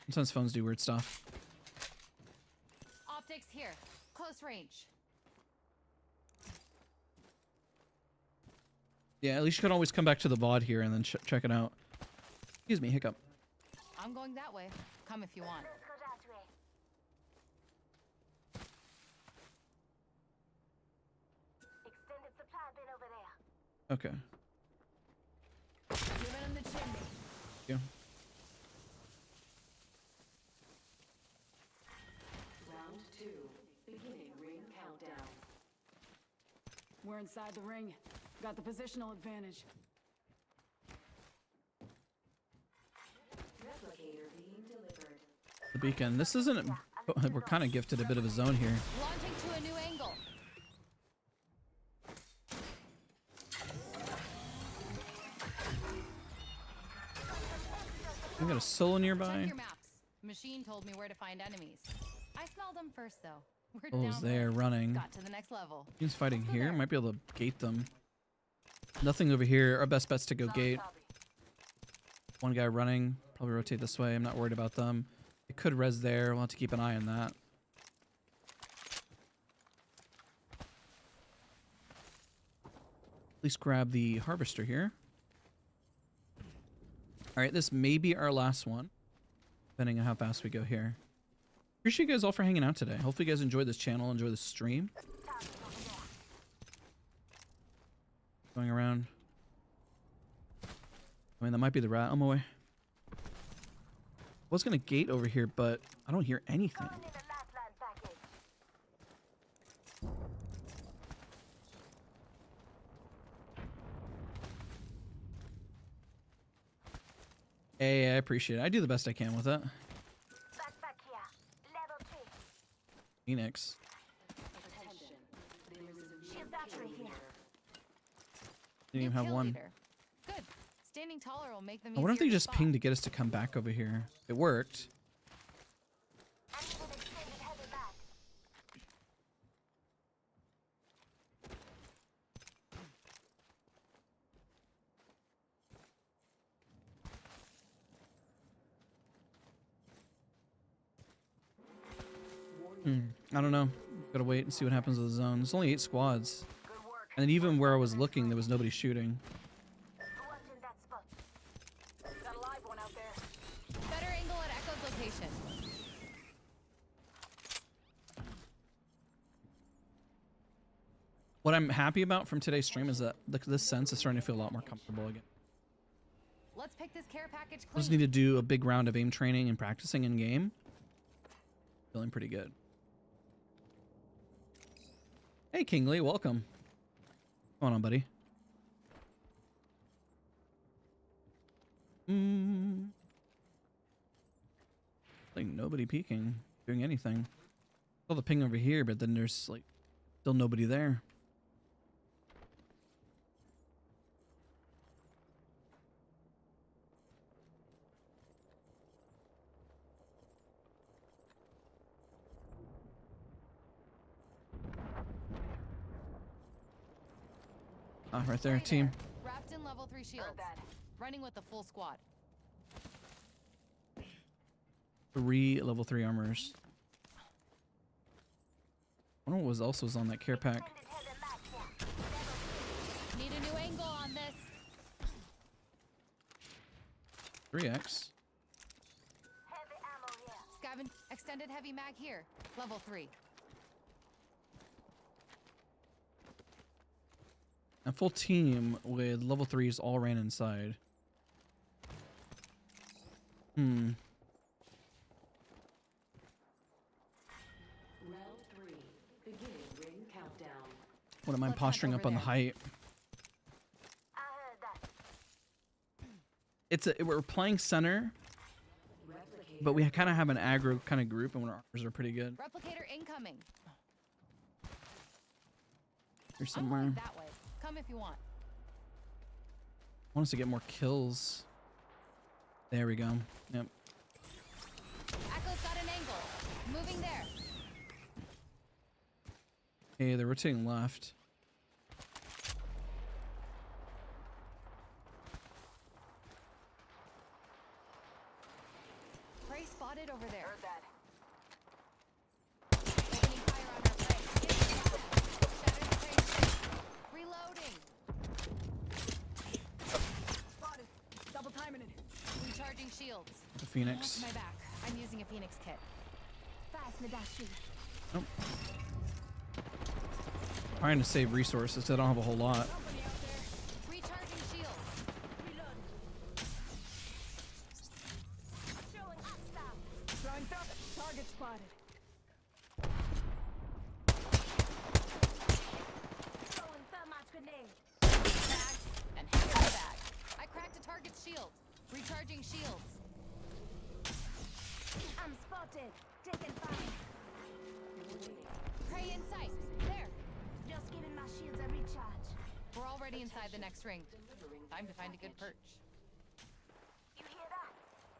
Sometimes phones do weird stuff. Optics here. Close range. Yeah, at least you can always come back to the VOD here and then check it out. Excuse me, hiccup. I'm going that way. Come if you want. Let's go that way. Extended supply bin over there. Okay. Human in the chimney. Yeah. Round 2. Beginning ring countdown. We're inside the ring. Got the positional advantage. Replicator being delivered. The beacon. This isn't. We're kind of gifted a bit of a zone here. Launching to a new angle. We got a solo nearby. Check your maps. Machine told me where to find enemies. I smelled them first, though. We're Solo's down there running. Got to the next level. He's fighting here. Might be able to gate them. Nothing over here. Our best bet's to go gate. One guy running. Probably rotate this way. I'm not worried about them. It could res there. We'll have to keep an eye on that. At least grab the harvester here. All right, this may be our last one. depending on how fast we go here. Appreciate you guys all for hanging out today. Hopefully you guys enjoy this channel, enjoy this stream. Going around. I mean, that might be the rat on my way. I was gonna gate over here, but I don't hear anything. Calling in a Lifeline package. Hey, I appreciate it. I do the best I can with it. Backpack here. Level 3. Phoenix. Attention. There is a new Shield battery kill here. leader. Didn't even New have kill one. leader. Good. Standing taller will make them I wonder if easier they to just spot. pinged to get us to come back over here. It worked. I need an extended heavy mag. I don't know. Gotta wait and see what happens with the zone. There's only 8 squads. Good work. And even where I was looking, there was nobody shooting. Watching that spot. Got a live one out there. Better angle at Echo's location. What I'm happy about from today's stream is that this sense is starting to feel a lot more comfortable again. Let's pick this care package I just clean. need to do a big round of aim training and practicing in game. Feeling pretty good. Hey, Kingly, welcome. Come on, buddy. Like nobody peeking, doing anything. Saw the ping over here, but then there's like still nobody there. Ah, right there, team. Wrapped in level 3 shields. Heard that. Running with the full squad. 3 level 3 armors. I wonder what else was on that care pack. Extended heavy mag here. Need a new angle on this. 3x. Heavy ammo here. Scaven extended heavy mag here. Level 3. A full team with level 3s all ran inside. Round 3. Beginning ring countdown. Wouldn't mind Let's hunt posturing up over on the there. height. I heard that. We're playing center, Replicator. but we kind of have an aggro kind of group, and our armors are pretty good. Replicator incoming. Here I'm somewhere. going that way. Come if you want. I want us to get more kills. There we go. Yep. Echo's got an angle. Moving there. Okay, they're rotating left. Prey spotted over there. Heard that. Opening fire on our prey. Shatter the prey. Reloading. Spotted. Double timing it. Recharging shields. The Phoenix. Watch my back. I'm using a Phoenix kit. Fast me that shield. Nope. Trying to save resources. I don't have a whole lot. Company out there. Recharging shields. Reload. Throwing hostile. Throwing target spotted. Throwing thermite grenade. Bagged and half in the bag. I cracked a target's shield. Recharging shields. I'm spotted. Taking fire. Prey in sight. There. Just giving my shields a recharge. We're already inside the next ring. Time to find a good perch. You hear that?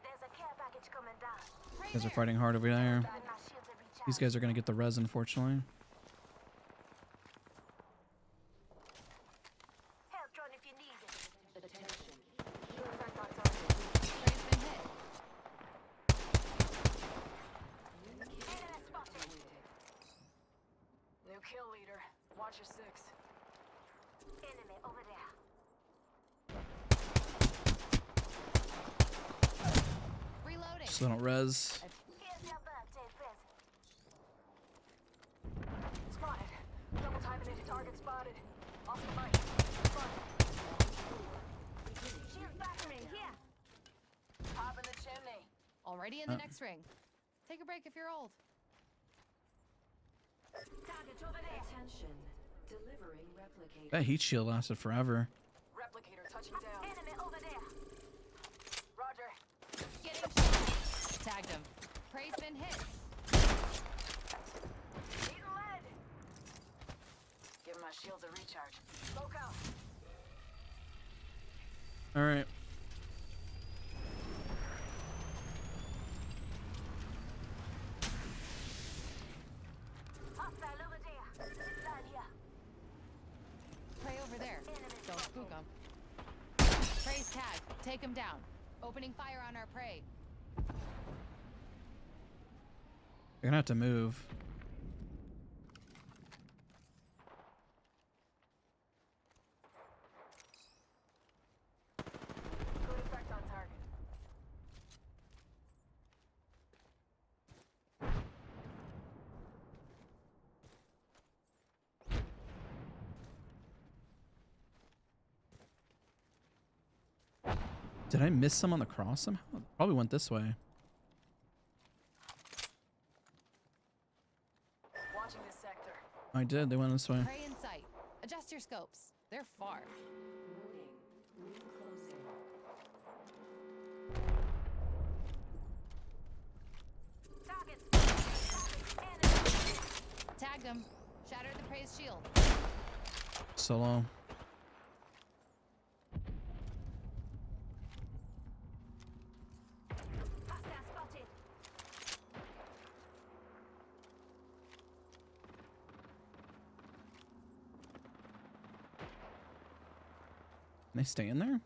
There's a care package coming down. Prey You guys are there. fighting hard over there. Giving my shields a recharge. These guys are gonna get the res, unfortunately. Help drone if you need it. Attention. Shield effect on target. Prey's been hit. Enemy spotted. New kill leader. Watch your 6. Enemy over there. Reloading. So they don't res. Here's your birthday present. Spotted. Double hyphenated target spotted. Oscar Mike. Shield battery, here. Pop in the chimney. Already in the next ring. Take a break if you're old. Target over there. Attention. Delivering replicator. That heat shield lasted forever. Replicator touching down. Enemy over there. Roger. Getting shot. Tagged him. Prey's been hit. Need lead. Give my shields a recharge. Smoke out. All right. Hostile over there. Zipline here. Prey over there. Enemy Don't spook him. Prey's tagged. Take him down. Opening fire on our prey. You're gonna have to move. Good effect on target. Did I miss some on the cross somehow? Probably went this way. Watching this sector. I did. They went this way. Prey in sight. Adjust your scopes. They're far. Warning. Ring closing. Targets. Enemy. Tagged him. Shattered the Prey's shield. Solo. Hostile spotted. Can they stay in there?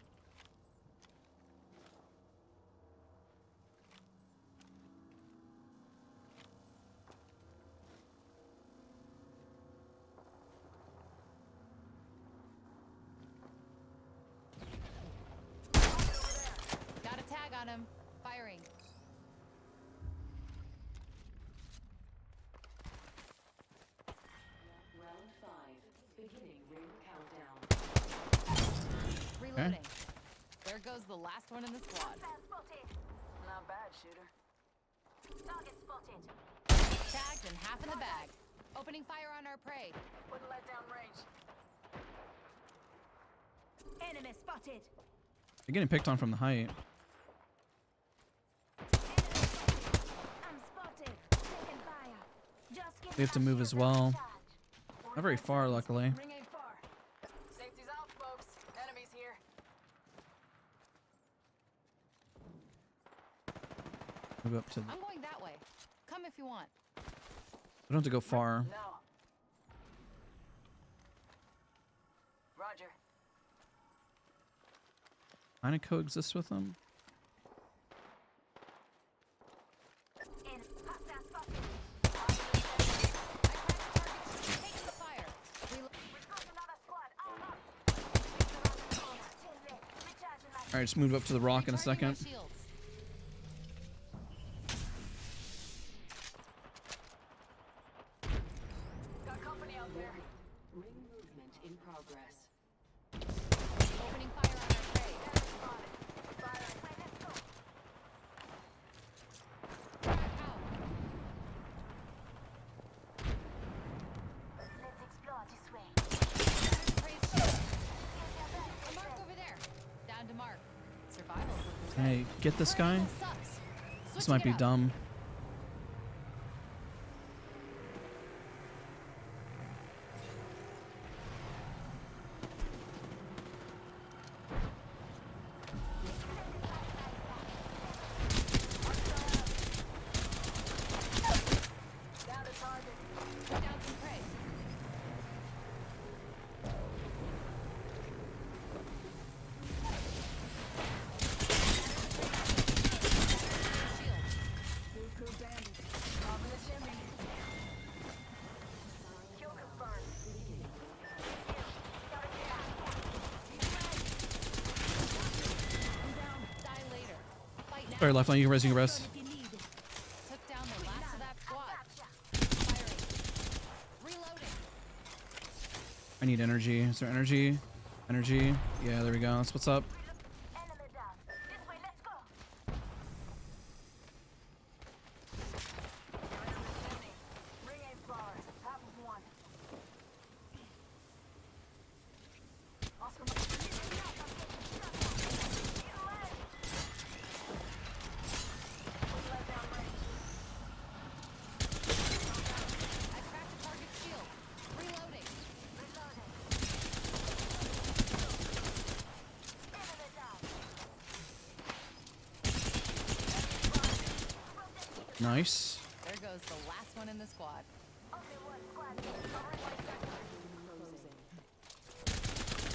Got a tag on him. Firing. Round 5. Beginning ring countdown. Reloading. There goes the last one in the squad. Hostile spotted. Not bad, shooter. Target spotted. Tagged and half in the bag. Opening fire on our prey. Wouldn't let down range. Enemy spotted. You're getting picked on from the height. I'm spotted. Taking fire. Just give We have to move as well. Not very far, luckily. Ring ain't far. Safety's out, folks. Enemies here. Move up to. I'm going that way. Come if you want. We don't have to go far. No. Roger. Kind of coexist with them. In. Hostile spotted. I cracked target. Taking the fire. Reload. We've got another squad. Arm up. Around the corner. 10 left. Recharging my All right, just move up to the rock in a Recharging my second. shields. Got company out there. Ring movement in progress. Opening fire on our prey. Spotted. Firing. way. Let's go. Out. Let's explore this way. Shattered the Prey's shield. Here's your birthday A mark present. over there. Down to mark. Survival's looking good. Hey, get this guy. Survival sucks. This Switching might be it up. dumb. Down to target. Down some prey. Shield. Cuckoo bandit. Top of the chimney. Kill confirmed. Die later. Fight now. Sorry, Lifeline, you can rest, you can rest. I need energy. Is there energy? Energy. Yeah, there we go. That's what's up. Enemy down. This way, let's go. Ring ain't flowers. Half of one. Oscar, I cracked a target shield. Reloading. Enemy down. Nice. There goes the last one in the squad. Only one squad.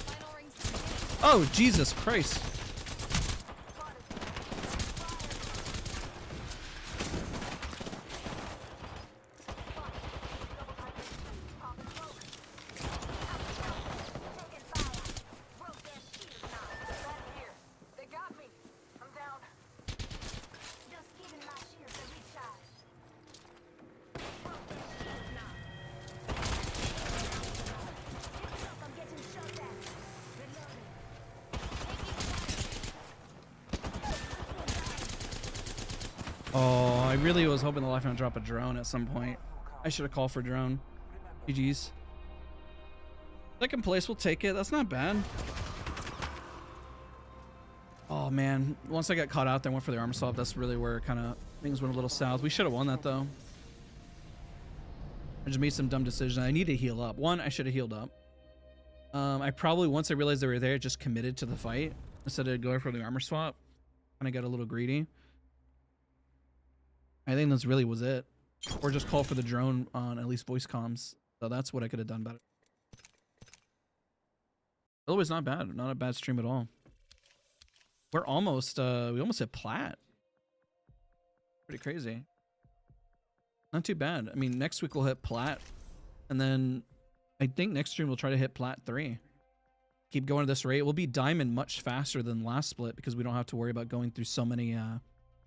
Final rings to begin. Oh, Jesus Christ. Taking fire. Broke their shield now. back here. They got me. I'm down. Just giving my shield a recharge. Broke their shield now. I'm getting shot at. Reloading. Oh, I really was hoping the Lifeline would drop a drone at some point. I should have called for drone. GG's. Second place, we'll take it. That's not bad. Oh man, once I got caught out there, went for the armor swap. That's really where kind of things went a little south. We should have won that though. I just made some dumb decisions. I need to heal up. One, I should have healed up. I probably, once I realized they were there, just committed to the fight instead of going for the armor swap. Kind of got a little greedy. I think that's really was it. Or just call for the drone on at least voice comms. So that's what I could have done better. Otherwise, not bad. Not a bad stream at all. We're almost, we almost hit plat. Pretty crazy. Not too bad. I mean, next week we'll hit plat. And then I think next stream we'll try to hit plat 3. Keep going at this rate. We'll be diamond much faster than last split because we don't have to worry about going through so many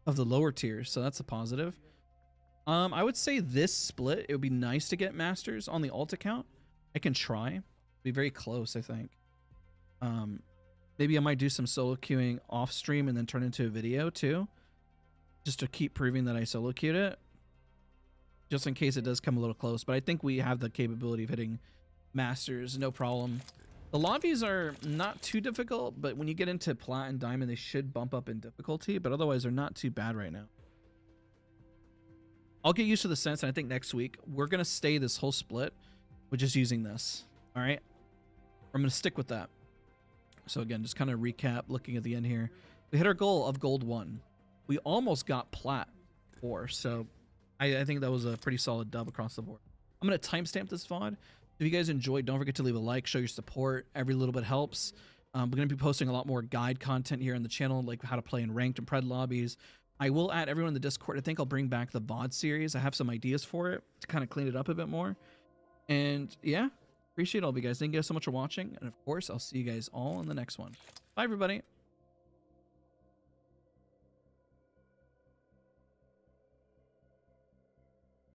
of the lower tiers. So that's a positive. I would say this split, it would be nice to get masters on the alt account. I can try. Be very close, I think. Maybe I might do some solo queuing off stream and then turn into a video too. Just to keep proving that I solo queued it. Just in case it does come a little close. But I think we have the capability of hitting masters, no problem. The lobbies are not too difficult, but when you get into plat and diamond, they should bump up in difficulty. But otherwise, they're not too bad right now. I'll get used to the sense, and I think next week, we're going to stay this whole split with just using this. All right? I'm going to stick with that. So again, just kind of recap, looking at the end here. We hit our goal of gold 1. We almost got plat 4, so I think that was a pretty solid dub across the board. I'm going to timestamp this VOD. If you guys enjoyed, don't forget to leave a like, show your support. Every little bit helps. We're going to be posting a lot more guide content here on the channel, like how to play in ranked and pred lobbies. I will add everyone in the Discord. I think I'll bring back the VOD series. I have some ideas for it to kind of clean it up a bit more. And yeah, appreciate all of you guys. Thank you guys so much for watching. And of course, I'll see you guys all in the next one. Bye, everybody.